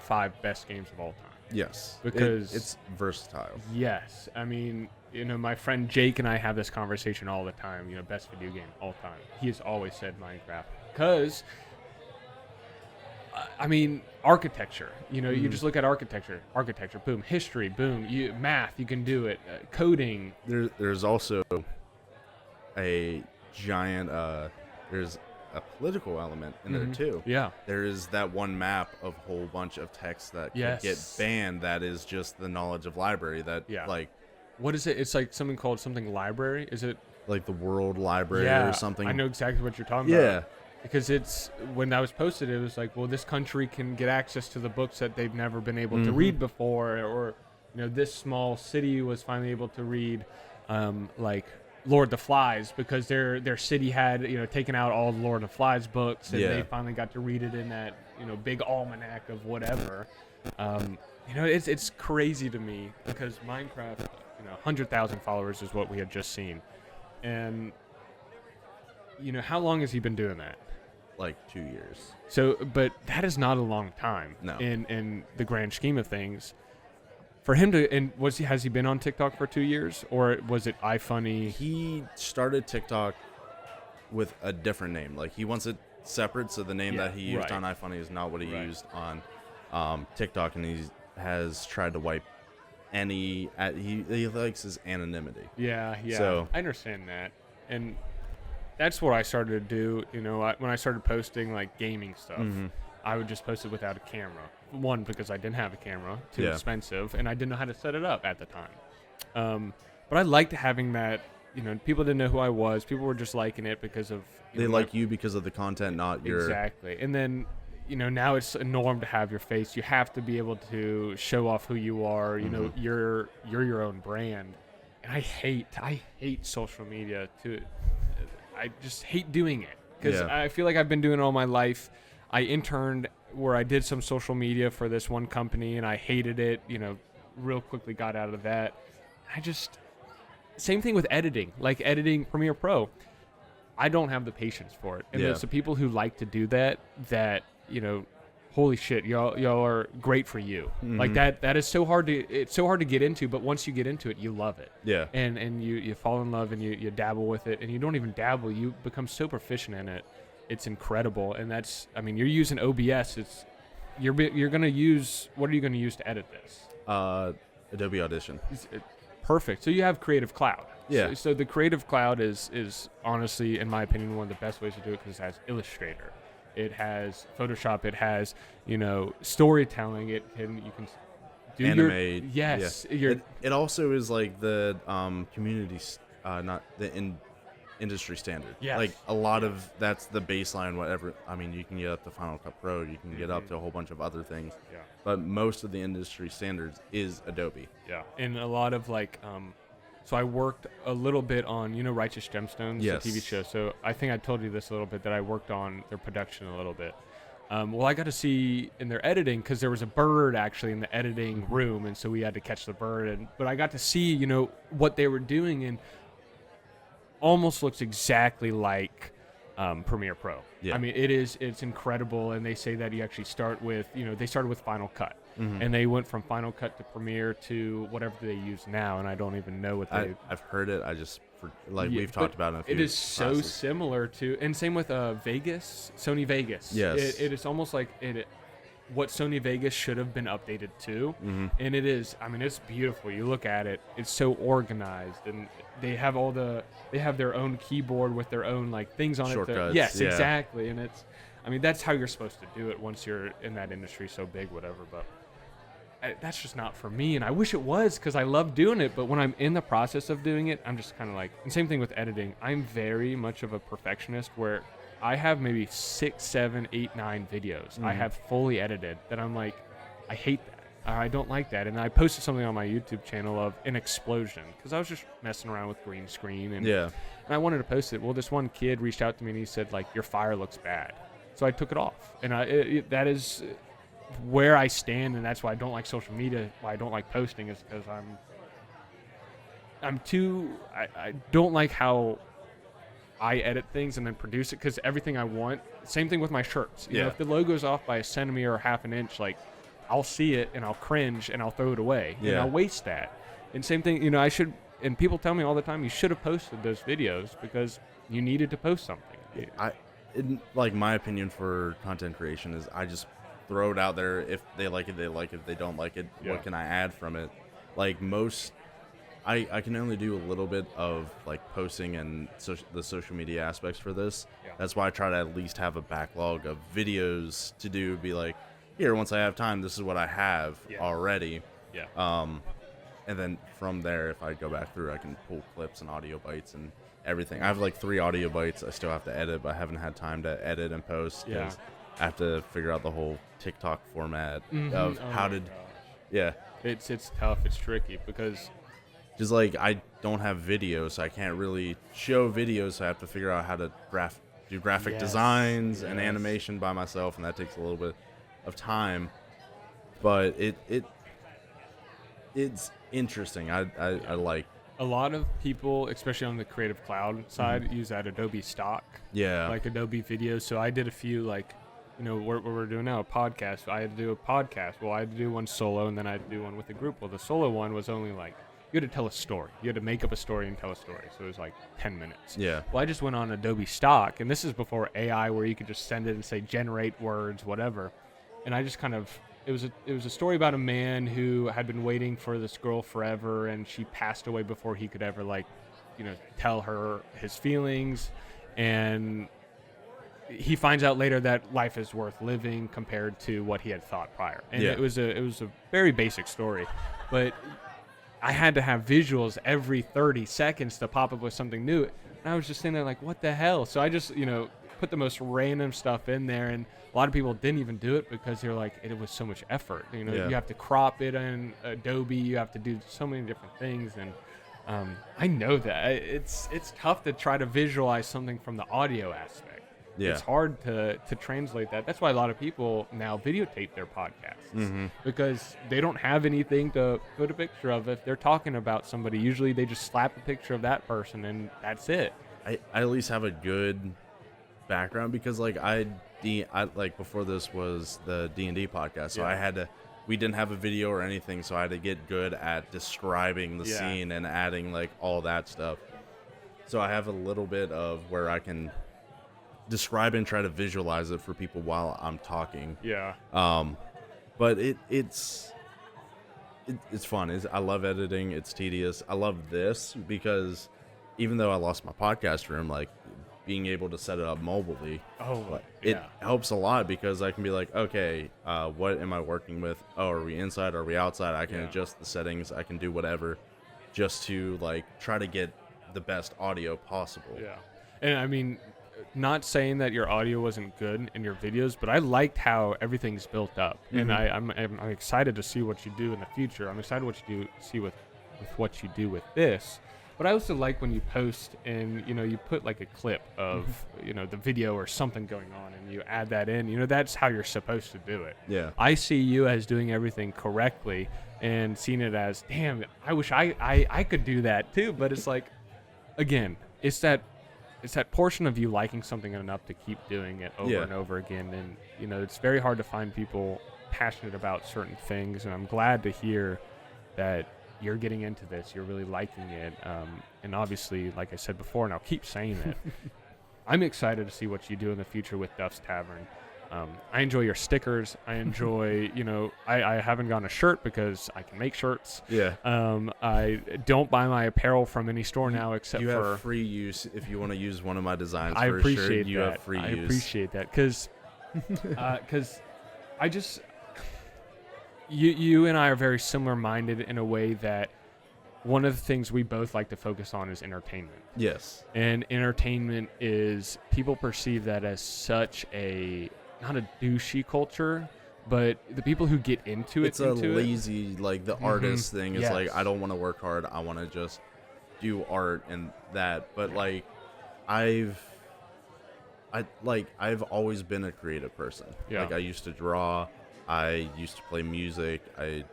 5 best games of all time. Yes. Because it's versatile. Yes. I mean, my friend Jake and I have this conversation all the time, best video game all time. He has always said Minecraft. Because, architecture, you just look at architecture, boom, history, boom, math, you can do it, coding. There's also a giant, there's a political element in there too. Yeah. There is that one map of a whole bunch of text that could get banned. That is just the knowledge of library. That like, what is it? It's like something called something library. Is it like the World Library or something? I know exactly what you're talking about. Yeah. Because it's when that was posted, it was like, well, this country can get access to the books that they've never been able to read before, or this small city was finally able to read, like Lord of the Flies, because their city had taken out all the Lord of the Flies books, and they finally got to read it in that big almanac of whatever. It's crazy to me because Minecraft, 100,000 followers is what we had just seen, and how long has he been doing that? Like 2 years. So, but that is not a long time. No. In the grand scheme of things, for him to has he been on TikTok for 2 years, or was it iFunny? He started TikTok with a different name. Like he wants it separate, so the name that he used on iFunny is not what he used on TikTok, and he has tried to wipe he likes his anonymity. Yeah. So I understand that, and that's what I started to do. When I started posting like gaming stuff, I would just post it without a camera. One, because I didn't have a camera, too expensive, and I didn't know how to set it up at the time. But I liked having that. People didn't know who I was. People were just liking it because of they like you because of the content, not your exactly. And then now it's a norm to have your face. You have to be able to show off who you are. You're your own brand. And I hate social media too. I just hate doing it because I feel like I've been doing it all my life. I interned where I did some social media for this one company, and I hated it. Real quickly got out of that. Same thing with editing, like editing Premiere Pro. I don't have the patience for it, and there's the people who like to do that. Holy shit, y'all are great for you. Like that is so hard to get into, but once you get into it, you love it. Yeah. And you fall in love, and you dabble with it, and you don't even dabble, you become so proficient in it. It's incredible. And you're using OBS. You're going to use, what are you going to use to edit this? Adobe Audition. Perfect. So you have Creative Cloud. Yeah. So the Creative Cloud is honestly, in my opinion, one of the best ways to do it because it has Illustrator. It has Photoshop. It has, storytelling. You can do animate. Yes. Yeah. It also is like the community, not the industry standard. Yeah. Like a lot of that's the baseline. Whatever. You can get up to Final Cut Pro. You can get up to a whole bunch of other things. Yeah. But most of the industry standards is Adobe. Yeah. And a lot of so I worked a little bit on, Righteous Gemstones, the TV show. So I think I told you this a little bit, that I worked on their production a little bit. Well, I got to see in their editing, because there was a bird actually in the editing room, and so we had to catch the bird. But I got to see, what they were doing, and almost looks exactly like Premiere Pro. Yeah. It's incredible, and they say that you actually start with, they started with Final Cut. And they went from Final Cut to Premiere to whatever they use now, and I don't even know what I've heard it. We've talked about it in a few It is so similar to, and same with Sony Vegas. Yes. It is almost like what Sony Vegas should have been updated to, and it is. It's beautiful. You look at it; it's so organized, and they have their own keyboard with their own things on Shortcuts. it. Yes, exactly, and it's. That's how you're supposed to do it once you're in that industry so big, whatever. But that's just not for me, and I wish it was, because I love doing it. But when I'm in the process of doing it, I'm just kind of and same thing with editing. I'm very much of a perfectionist, where I have maybe 6, 7, 8, 9 videos I have fully edited that I'm I hate that. I don't like that. And I posted something on my YouTube channel of an explosion, because I was just messing around with green screen, and I wanted to post it. Well, this one kid reached out to me, and he said, your fire looks bad. So I took it off, and that is where I stand, and that's why I don't like social media. Why I don't like posting is because I don't like how I edit things and then produce it, because everything I want. Same thing with my shirts. You know, if the logo's off by a centimeter or half an inch, I'll see it and I'll cringe and I'll throw it away. And I'll waste that. And same thing, I should. And people tell me all the time, you should have posted those videos because you needed to post something. My opinion for content creation is I just throw it out there. If they like it, they like it. If they don't like it, what can I add from it? I can only do a little bit of like posting and the social media aspects for this. Yeah. That's why I try to at least have a backlog of videos to do. Be like, here, once I have time, this is what I have already. Yeah. And then from there, if I go back through, I can pull clips and audio bites and everything. I have like 3 audio bites I still have to edit, but I haven't had time to edit and post because I have to figure out the whole TikTok format of how to. Yeah. It's tough. It's tricky because. Just like I don't have videos, so I can't really show videos. So I have to figure out how to do graphic designs and animation by myself, and that takes a little bit of time. But it's interesting. I like. A lot of people, especially on the Creative Cloud side, use that Adobe stock. Yeah. Like Adobe videos. So I did a few what we're doing now, a podcast. I had to do a podcast. Well, I had to do one solo, and then I had to do one with a group. Well, the solo one was only like. You had to tell a story. You had to make up a story and tell a story. So it was like 10 minutes. Yeah. Well, I just went on Adobe Stock, and this is before AI, where you could just send it and say generate words, whatever. And I just kind of it was a story about a man who had been waiting for this girl forever, and she passed away before he could ever tell her his feelings, and he finds out later that life is worth living compared to what he had thought prior. And it was a very basic story, but I had to have visuals every 30 seconds to pop up with something new. And I was just sitting there like, what the hell? So I just, put the most random stuff in there. And a lot of people didn't even do it because they're like, it was so much effort. You have to crop it in Adobe. You have to do so many different things. And I know that. It's tough to try to visualize something from the audio aspect. Yeah. It's hard to translate that. That's why a lot of people now videotape their podcasts because they don't have anything to put a picture of. If they're talking about somebody, usually they just slap a picture of that person and that's it. I at least have a good background because I before this was the D&D podcast, so we didn't have a video or anything, so I had to get good at describing the scene and adding like all that stuff. So I have a little bit of where I can describe and try to visualize it for people while I'm talking. Yeah. But it's fun. I love editing. It's tedious. I love this because even though I lost my podcast room, like being able to set it up mobilely, it helps a lot because I can be like, okay, what am I working with? Oh, are we inside? Are we outside? I can adjust the settings. I can do whatever just to like try to get the best audio possible. Yeah. And I mean, not saying that your audio wasn't good in your videos, but I liked how everything's built up, and I'm excited to see what you do in the future. I'm excited what you see with what you do with this. But I also like when you post and you put like a clip of the video or something going on, and you add that in. That's how you're supposed to do it. Yeah. I see you as doing everything correctly, and seeing it as, damn, I wish I could do that too. But it's like, again, it's that portion of you liking something enough to keep doing it over and over again. And, it's very hard to find people passionate about certain things. And I'm glad to hear that you're getting into this. You're really liking it. And obviously, like I said before, and I'll keep saying it, I'm excited to see what you do in the future with Duff's Tavern. I enjoy your stickers. I enjoy, I haven't gotten a shirt because I can make shirts. Yeah. I don't buy my apparel from any store now except you for... have free use if you want to use one of my designs I for appreciate a shirt. that. You have free use. I appreciate that because I just... You and I are very similar-minded in a way that one of the things we both like to focus on is entertainment. Yes. And entertainment is... People perceive that as such a... Not a douchey culture, but the people who get into it. It's a lazy, like the artist thing is like, I don't want to work hard. I want to just do art and that. But like, I've always been a creative person. Yeah. Like I used to draw. I used to play music. I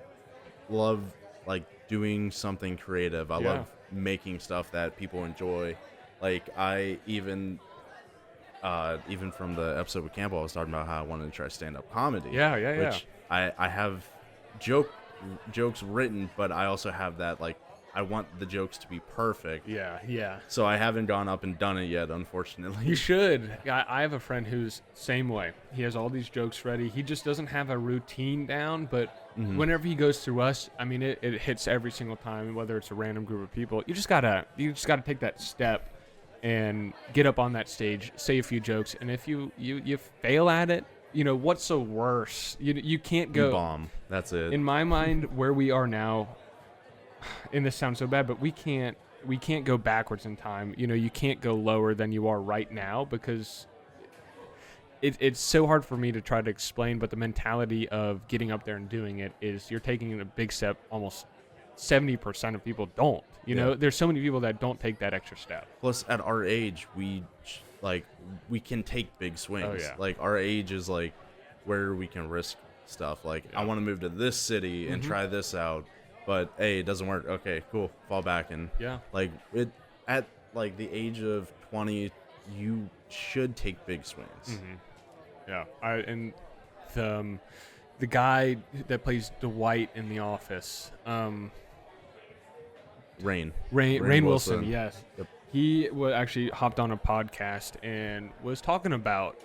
love like doing something creative. I love making stuff that people enjoy. Like I even from the episode with Campbell, I was talking about how I wanted to try stand-up comedy. Which I have jokes written, but I also have that like I want the jokes to be perfect. Yeah. So I haven't gone up and done it yet, unfortunately. You should. I have a friend who's same way. He has all these jokes ready. He just doesn't have a routine down, but whenever he goes through us, I mean, it hits every single time, whether it's a random group of people. You just gotta take that step and get up on that stage, say a few jokes, and if you fail at it, what's the worst? You can't go. You bomb. That's it. In my mind, where we are now, and this sounds so bad, but we can't go backwards in time. You can't go lower than you are right now, because it's so hard for me to try to explain, but the mentality of getting up there and doing it is you're taking a big step. Almost 70% of people don't. There's so many people that don't take that extra step. Plus, at our age, we can take big swings. Oh, yeah. Like, our age is like where we can risk stuff. Like, I want to move to this city and try this out, but hey, it doesn't work. Okay, cool. Fall back. And like it at like the age of 20, you should take big swings. Yeah. And the guy that plays Dwight in The Office, Rainn Wilson, yes. Yep. He actually hopped on a podcast and was talking about,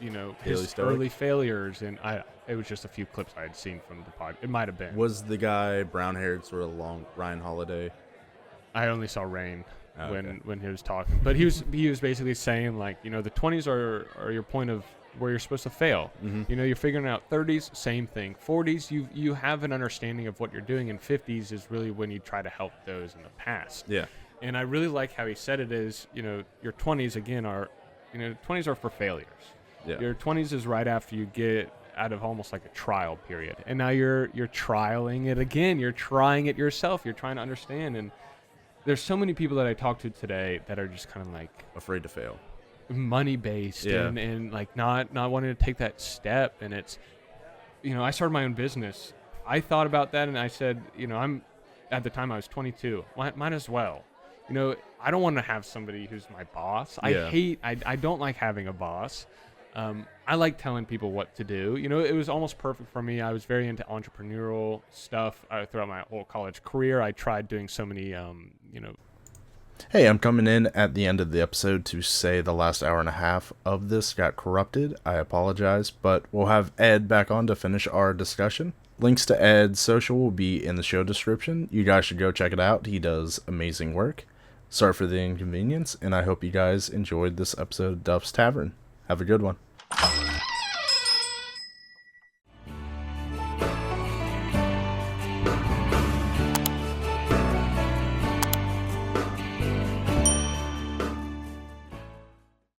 his early failures, and it was just a few clips I had seen from the pod. It might have been. Was the guy brown-haired, sort of long, Ryan Holiday? I only saw Rainn when he was talking, but he was basically saying, like, the 20s are your point of where you're supposed to fail. You're figuring out. 30s, same thing. 40s, you have an understanding of what you're doing, and 50s is really when you try to help those in the past. Yeah. And I really like how he said it is, your 20s again are, 20s are for failures. Yeah. Your 20s is right after you get out of almost like a trial period, and now you're trialing it again. You're trying it yourself. You're trying to understand. And there's so many people that I talk to today that are just kind of like afraid to fail, money based, and like not wanting to take that step. And it's, I started my own business. I thought about that, and I said, at the time I was 22. Might as well. I don't want to have somebody who's my boss. I don't like having a boss. I like telling people what to do. It was almost perfect for me. I was very into entrepreneurial stuff throughout my whole college career. I tried doing so many, Hey, I'm coming in at the end of the episode to say the last hour and a half of this got corrupted. I apologize, but we'll have Ed back on to finish our discussion. Links to Ed's social will be in the show description. You guys should go check it out. He does amazing work. Sorry for the inconvenience, and I hope you guys enjoyed this episode of Duff's Tavern. Have a good one.